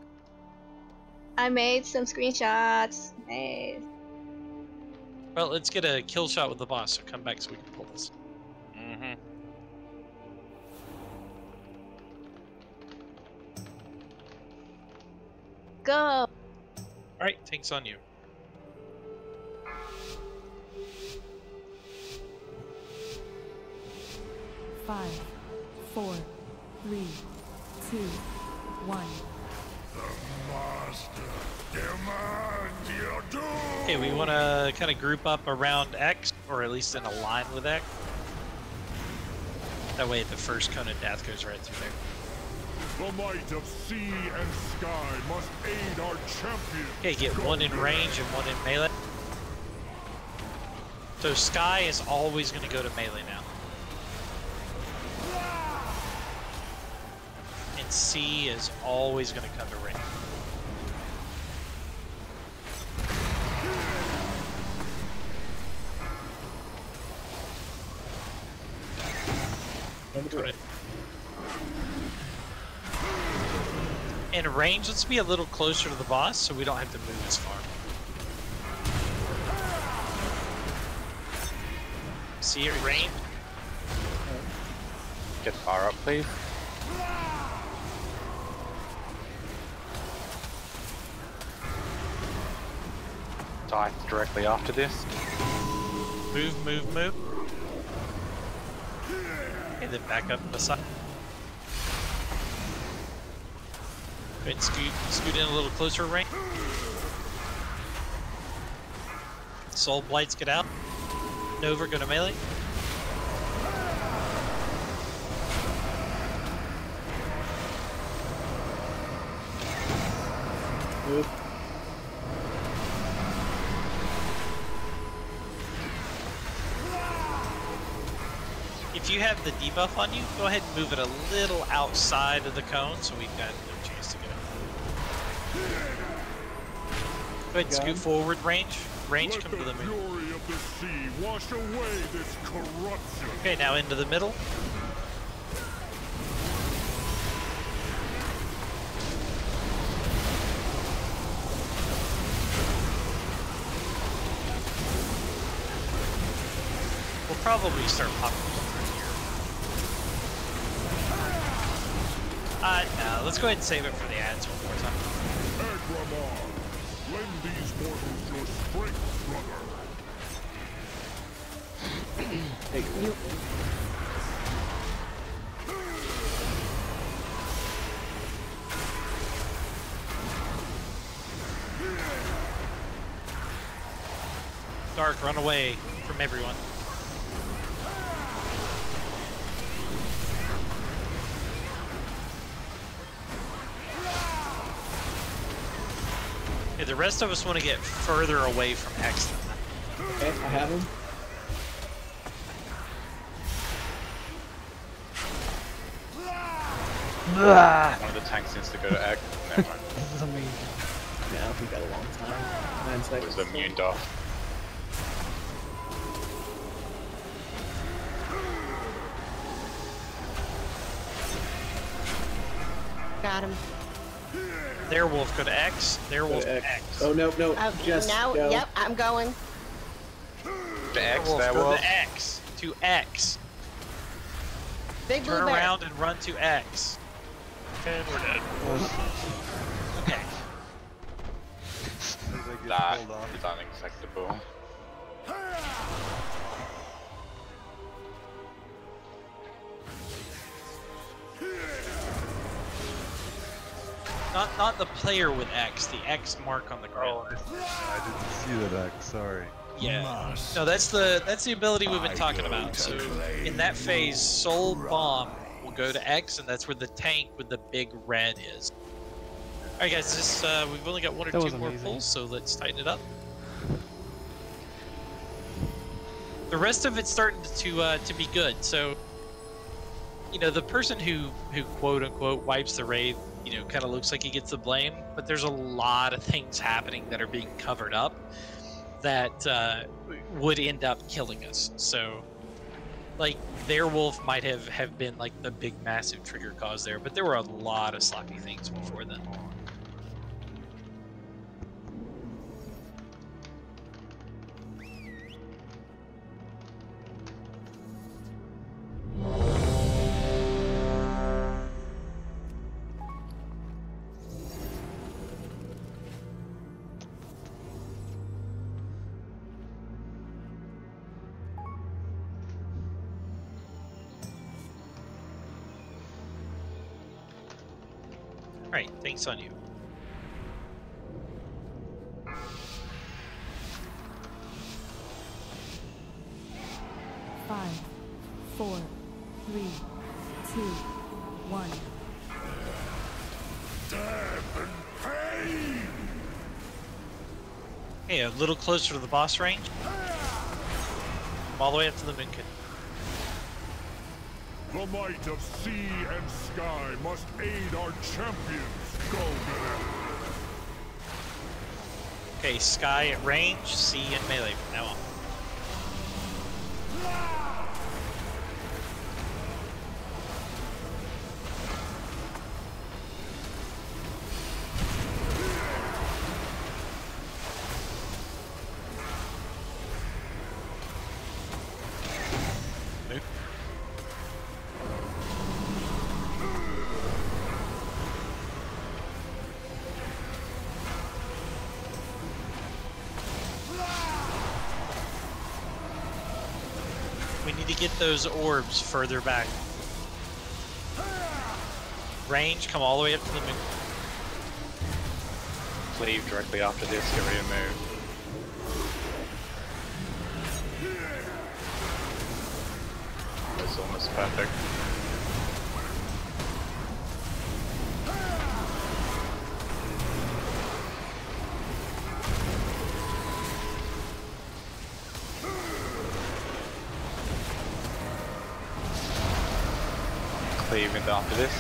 I made some screenshots. Hey. Well, let's get a kill shot with the boss, so come back so we can pull this. Mm-hmm. Go. Alright, tank's on you. Five, 4, 3, 2, 1. Okay, we want to kind of group up around X, or at least in a line with X. That way the first cone of death goes right through there. The might of sea and sky must aid our champion. Okay, get one in range and one in melee. So Sky is always going to go to melee now. And and C is always going to come to range. In range, let's be a little closer to the boss so we don't have to move as far. See it range? Get far up, please. Die directly after this. Move, move, move. And then back up the side. Go ahead and scoot in a little closer range. Soul Blights get out. Nova, go to melee. Move. If you have the debuff on you, go ahead and move it a little outside of the cone so we've got no chance to get up. Go ahead and scoot forward, range. Range, come to the middle. Fury of the sea wash away this corruption. Okay, now into the middle. We'll probably start popping through here. No, let's go ahead and save it for the ads one more time. Agramar, lend these mortals your strength, brother. You. Dark, run away from everyone. Okay, the rest of us want to get further away from X than that. Okay, I have him. One of the tanks needs to go to Egg. Never mind. This is amazing. Yeah, we got a long time. 9 It seconds. was immune off. Got him. Their wolf, go to X. Their wolf, Go to to X. Oh, no, no. Oh, Just now, go. yep, I'm going. To X, Wolf, there go wolf. to X. To X. Big blue Turn bear. around and run to X. And we're dead. Okay. That is unacceptable. Not the player with X, the X mark on the ground. I didn't see that X, sorry. Yeah. No, that's the ability we've been talking about. So in that phase, Soul Bomb will go to X, and that's where the tank with the big red is. All right, guys. This we've only got one or That was two more amazing. pulls, so let's tighten it up. The rest of it's starting to be good. So, you know, the person who quote unquote wipes the raid, you know, kind of looks like he gets the blame, but there's a lot of things happening that are being covered up that would end up killing us. So, like, their wolf might have been like the big massive trigger cause there, but there were a lot of sloppy things before then. Alright, thanks on you. Five, 4, 3, 2, 1. Hey, a little closer to the boss range. Come all the way up to the Moonkin. The might of sea and sky must aid our champions. Go, Galactus. Okay, sky at range, sea and melee from now on. We need to get those orbs further back. Range, come all the way up to the moon. Cleave directly after this, get ready to move. That's almost perfect. Cleave into after this.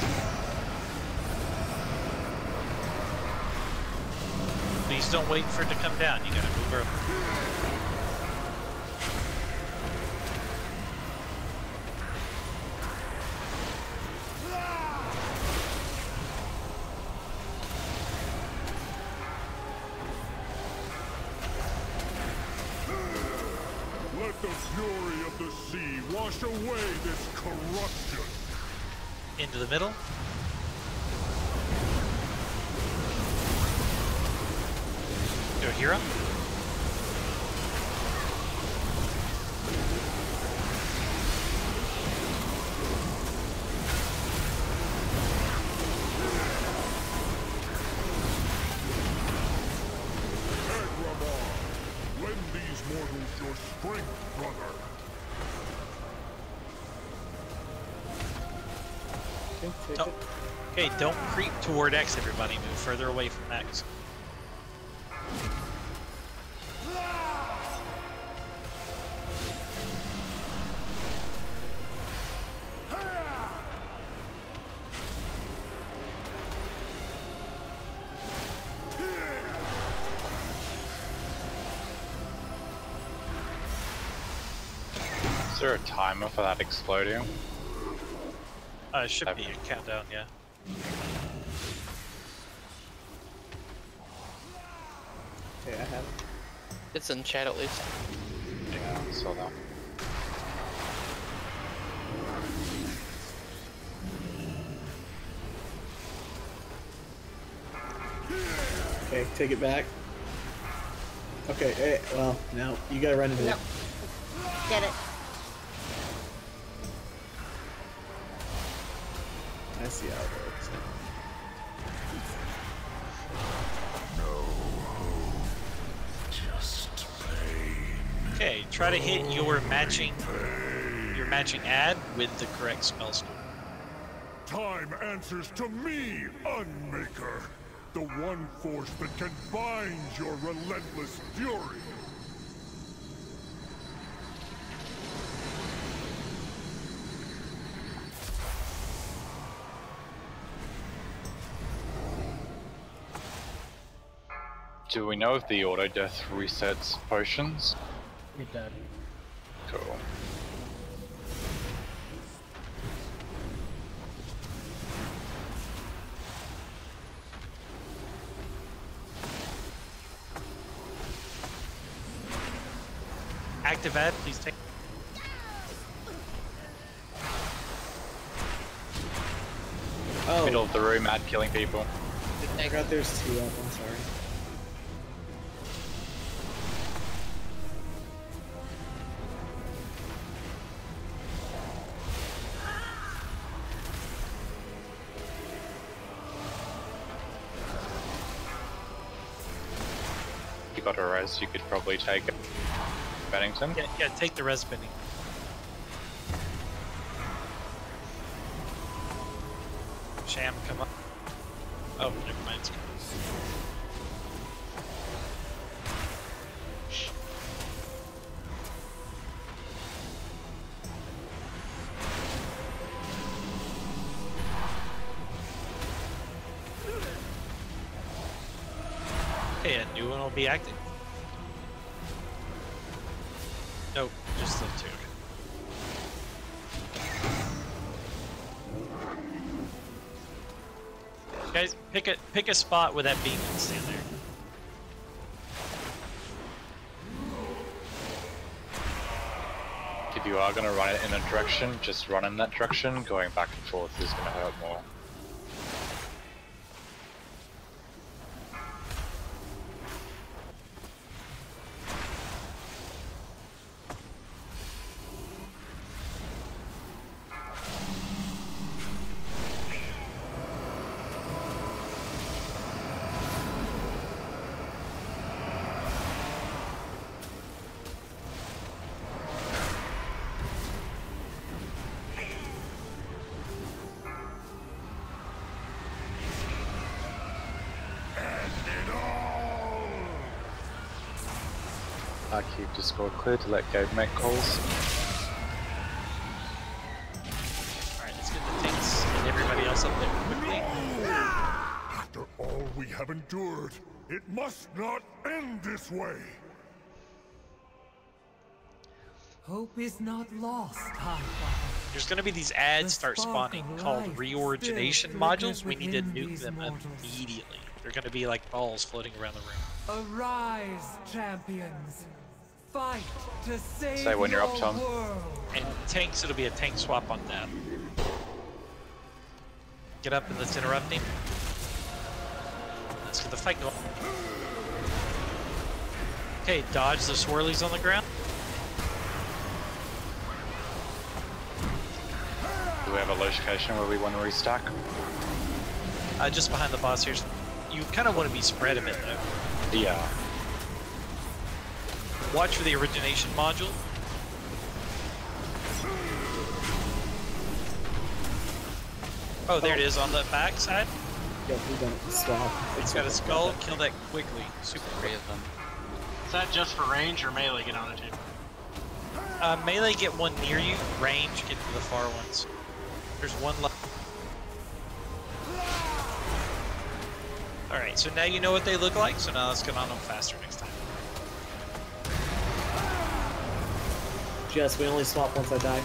Please don't wait for it to come down. You gotta move early. Let the fury of the sea wash away this corruption. Into the middle. Do a hero. Lend these mortals your strength, brother. Oh. Okay, don't creep toward X, everybody. Move further away from X. Is there a timer for that exploding? It should be a countdown, yeah. Okay, I have it. It's in chat at least. Yeah, I saw that. Okay, take it back. Okay, hey, well, now you gotta run into it. Get it. I see how it works. Just pain. Okay, try to hit your matching ad with the correct spell score. Time answers to me, Unmaker. The one force that can bind your relentless fury. Do we know if the auto death resets potions? It does. Cool. Active ad, please take. Oh, Middle of the room, ad killing people. I forgot there's two up, I'm sorry. You got a res, you could probably take it. Bennington? Yeah, take the res bending. Sham, come up. Oh, never mind. It's Okay, a new one will be active. Nope, just the two. Guys, pick a spot with that beam and stand there. If you are going to run it in a direction, just run in that direction. Going back and forth is going to hurt more. I keep Discord clear to let Gabe make calls. Alright, let's get the tanks and everybody else up there quickly. After all we have endured, it must not end this way. Hope is not lost, High. There's gonna be these ads start spawning called reorigination modules. We need to nuke them immediately. They're gonna be like balls floating around the room. Arise, champions. Fight to save Say when you're up, Tom. And tanks, it'll be a tank swap on that. Get up and let's interrupt him. Let's get the fight going. Okay, dodge the swirlies on the ground. Do we have a location where we want to restack? Just behind the boss here. You kind of want to be spread a bit though. Yeah. Watch for the origination module. Oh, there it is on the back side. Yeah, we don't swap. It's got a skull. Kill that quickly. Super three of them. Is that just for range or melee get on it too? Melee get one near you. Range get to the far ones. There's one left. Alright, so now you know what they look like, so now let's get on them faster next time. Jess, we only swap once I die.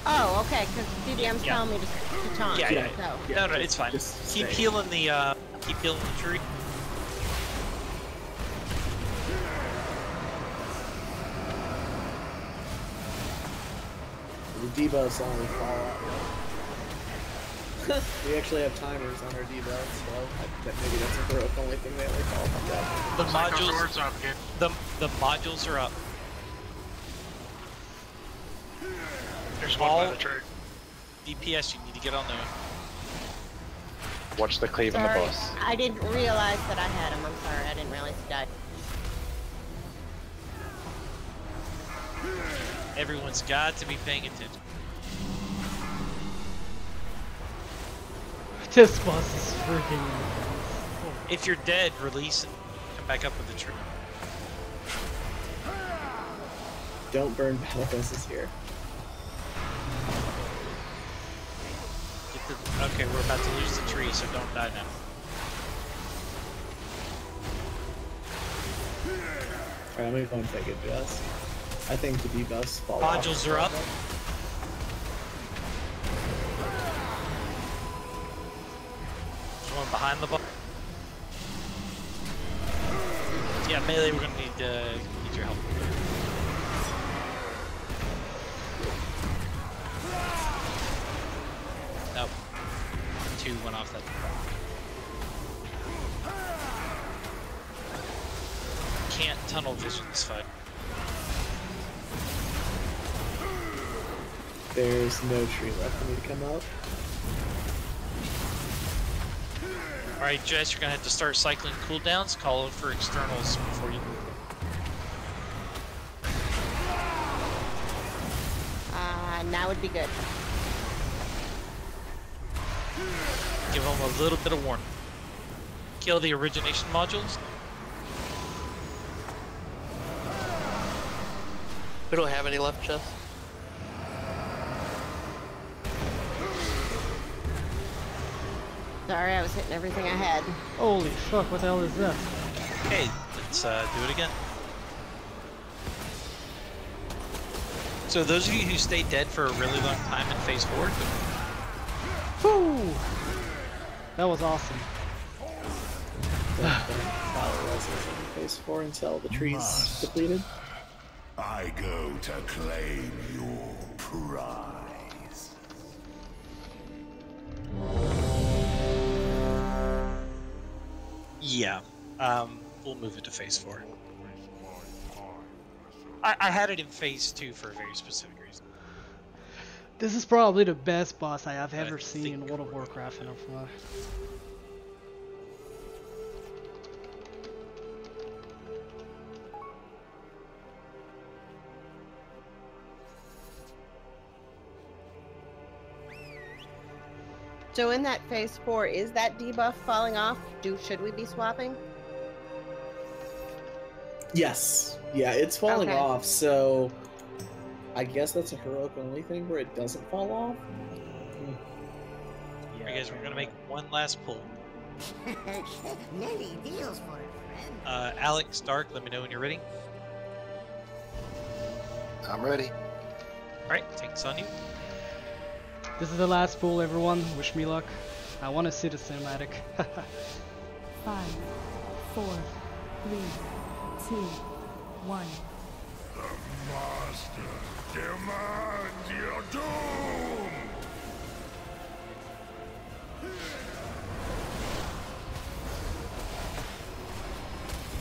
Oh, okay, because DDM's telling me to taunt. Yeah. So. No, it's fine. Keep healing the tree. The debuffs only fall out. We actually have timers on our debuffs, so maybe that's a heroic only thing they only fall from that. The modules are up. There's one by the tree. DPS, you need to get on there. Watch the cleave on the boss. I didn't realize that I had him. I'm sorry, I didn't realize he died. Everyone's got to be paying attention. This boss is freaking. If you're dead, release and come back up with the tree. Don't burn battle bosses here. Okay, we're about to lose the tree, so don't die now. Alright, I'm gonna go and take it, Jess. I think the debuffs fall Modules are up. There's one behind the boss. Yeah, melee, we're gonna need your help. Nope. Two went off that. Can't tunnel vision this fight. There's no tree left for me to come up. Alright, Jess, you're gonna have to start cycling cooldowns. Call for externals before you. Now would be good. Give them a little bit of warning. Kill the origination modules. We don't have any left, Jeff. Sorry, I was hitting everything I had. Holy fuck, what the hell is that? Okay, let's do it again. So those of you who stayed dead for a really long time in phase 4, Woo! That was awesome. Phase 4 until the tree's depleted. I go to claim your prize. yeah, we'll move it to phase 4. I had it in phase 2 for a very specific reason. This is probably the best boss I have ever seen in World of Warcraft in a while. So in that phase 4, is that debuff falling off? Should we be swapping? Yes. Yeah, it's falling Okay. off, so I guess that's a heroic only thing where it doesn't fall off. You guys, we're gonna make one last pull. Many deals for a friend. Alex, Dark, let me know when you're ready. I'm ready. Alright, take this on you. This is the last pool, everyone. Wish me luck. I want to see the cinematic. 5, 4, 3, 2, 1. The Master demands your doom!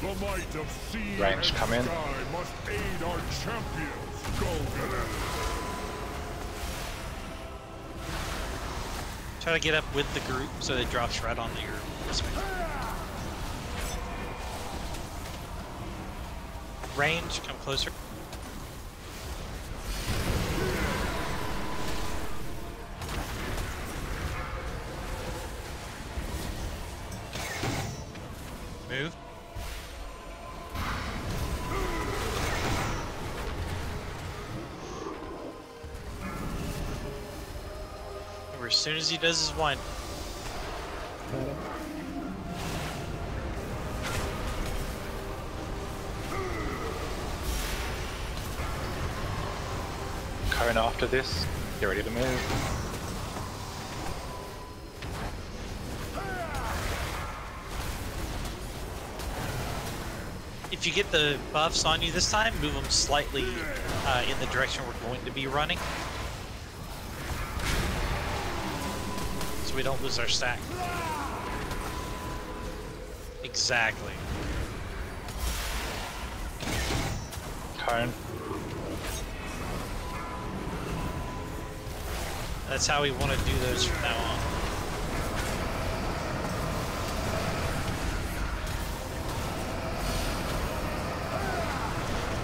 The might of sea Range, and come in. sky must aid our champions. Go get it. Try to get up with the group so they drop shred onto your wristband. Range, come closer. Move. Remember, as soon as he does his one. Cone after this. Get ready to move. If you get the buffs on you this time, move them slightly in the direction we're going to be running. So we don't lose our stack. Exactly. Cone. That's how we want to do those from now on.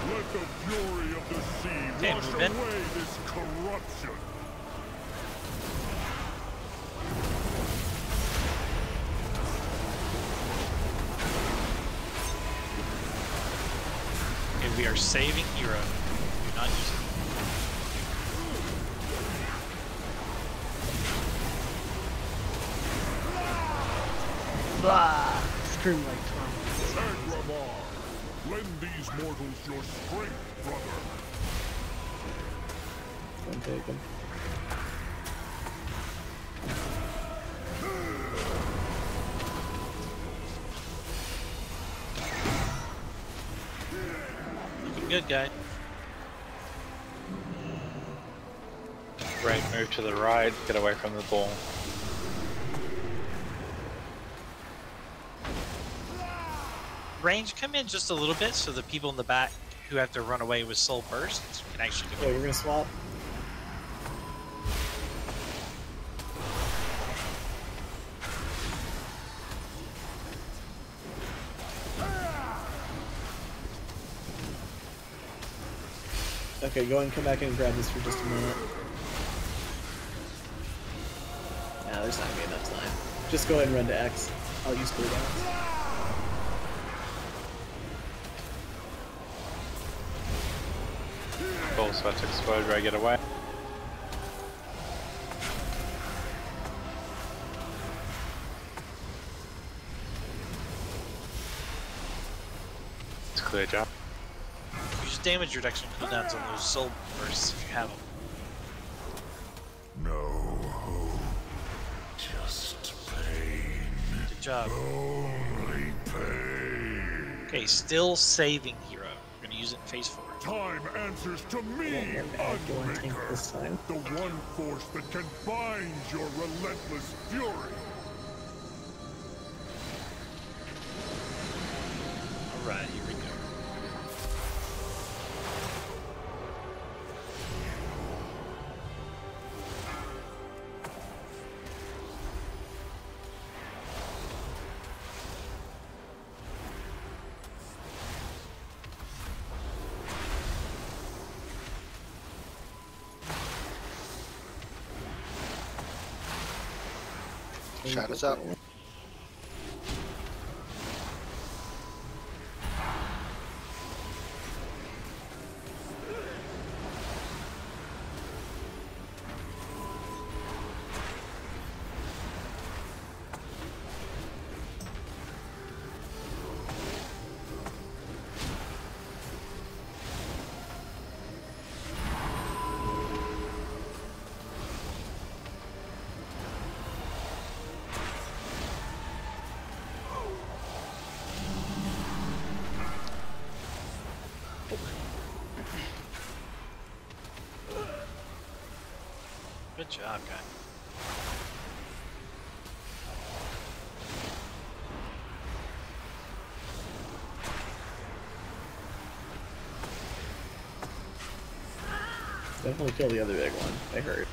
Let the fury of the sea Okay, wash move in. away this corruption. Okay, we are saving hero. Do not use it. Blah! Scream like Tom. Agramar, lend these mortals your strength, brother. Don't take him. Looking good, guy. Right, move to the right. Get away from the ball. Range, come in just a little bit so the people in the back who have to run away with soul bursts can actually get Oh, away. you're gonna swap? Okay, go and come back in and grab this for just a minute. Nah, there's not gonna be enough time. Just go ahead and run to X. I'll use cooldowns. Ball's about to explode. Right, get away. Clear job. Use damage reduction cooldowns on those soul bursts if you have them. No hope, just pain. Good job. Only pain. Okay, still saving hero. We're gonna use it in phase 4. Time answers to me, Unmaker. The one force that can bind your relentless fury. Alright, here we go. Shadows up. Good job, guy. Definitely kill the other big one. They hurt.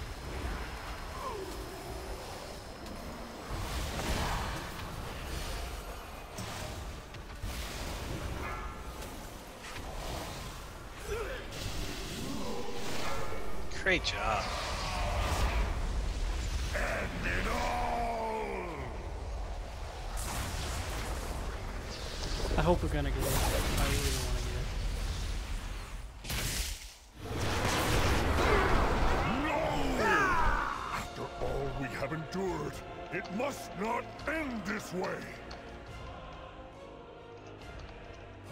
Great job. I hope we're gonna get it. I really want to get it. After all we have endured, it must not end this way.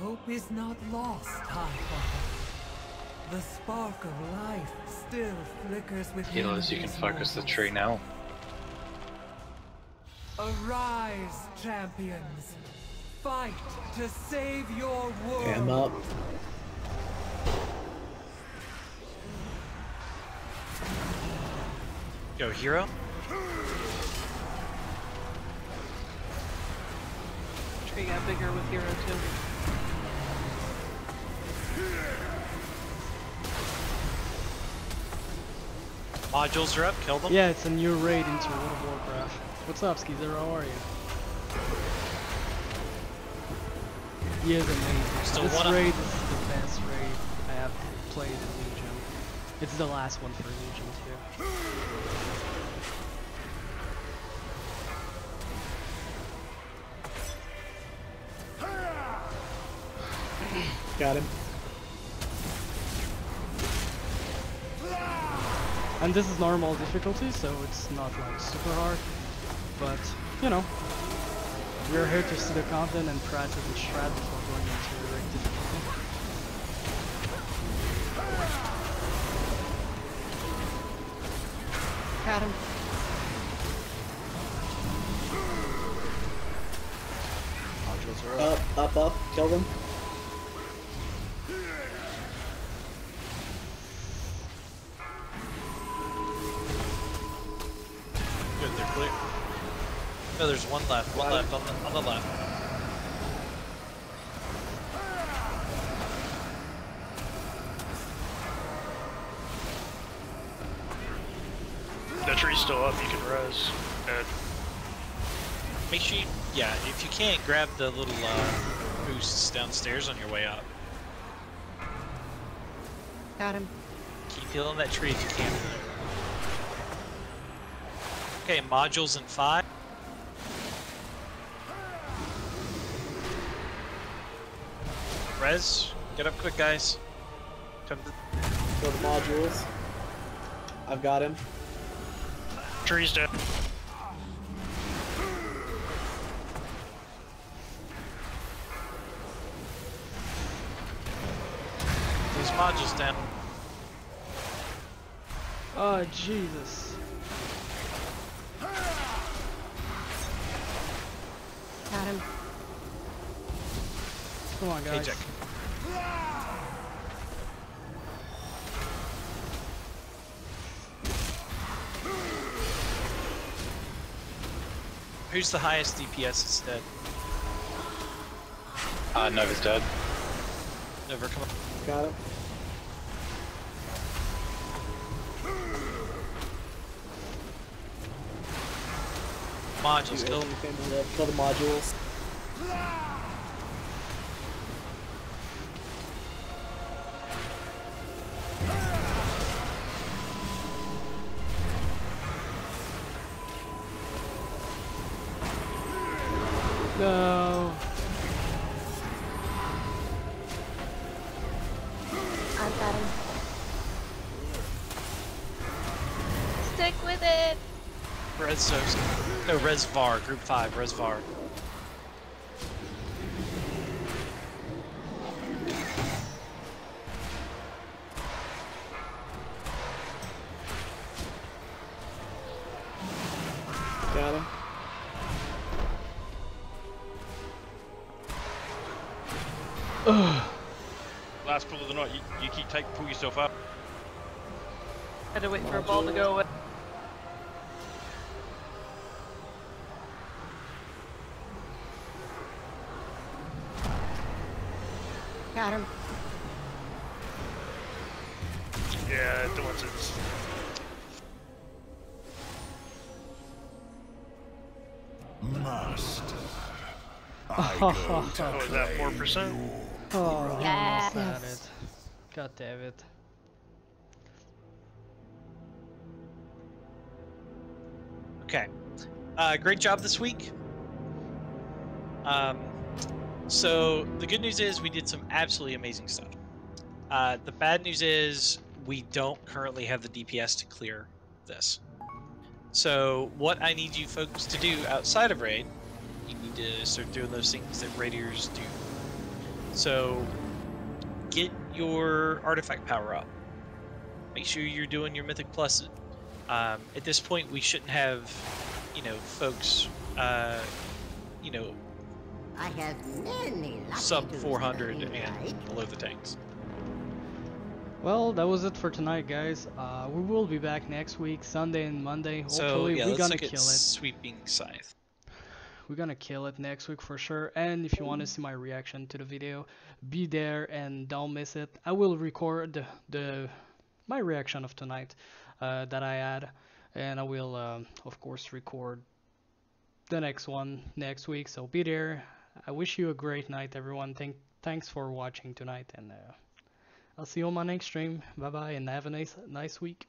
Hope is not lost, High Father. The spark of life still flickers within Healers, you can focus the tree now. Arise, champions! Fight to save your world! Cam up. Go, hero. Tree got bigger with hero too. Modules are up, kill them. Yeah, it's a new raid into World of Warcraft. What's up, Skeezer? How are you? He is amazing. Still this one raid is the best raid I have played in Legion. It's the last one for Legion too. Got him. And this is normal difficulty, so it's not like super hard. But, you know, we're here to see the content and practice and strat before going into the difficulty. Got him. Modules are up. Up, kill them. Good, they're clear. No, there's one left on the left. The tree's still up, you can res. Make sure you, yeah, if you can't, grab the little boosts downstairs on your way up. Got him. Keep healing that tree if you can. Okay, modules in 5. Res, get up quick, guys. Come to Go to modules. I've got him. Tree's dead. Modules down. Oh, Jesus. Got him. Come on, guys. Jack. Who's the highest DPS instead? Nova's dead. Nova, come on. Got him. Modules, kill them. Kill the modules. No. I've got him. Stick with it. No, Resvar, group 5, Resvar. Got him. Last pull of the night, you keep pull yourself up. Had to wait for a ball to go away. Got him. Yeah, the ones that's... Master. Oh, is that 4%? Oh, Yes. he almost had it. God damn it. Okay. Great job this week. So the good news is we did some absolutely amazing stuff. The bad news is we don't currently have the DPS to clear this. So what I need you folks to do outside of raid, you need to start doing those things that raiders do. So get your artifact power up. Make sure you're doing your mythic pluses. At this point, we shouldn't have, folks, I have many sub 400 and below the tanks. Well, that was it for tonight, guys. We will be back next week, Sunday and Monday. So Hopefully, yeah, we're let's gonna look at kill it. sweeping scythe. We're gonna kill it next week for sure. And if you want to see my reaction to the video, be there and don't miss it. I will record my reaction of tonight that I had, and I will of course record the next one next week. So be there. I wish you a great night, everyone. Thanks for watching tonight, and I'll see you on my next stream. Bye bye, and have a nice week.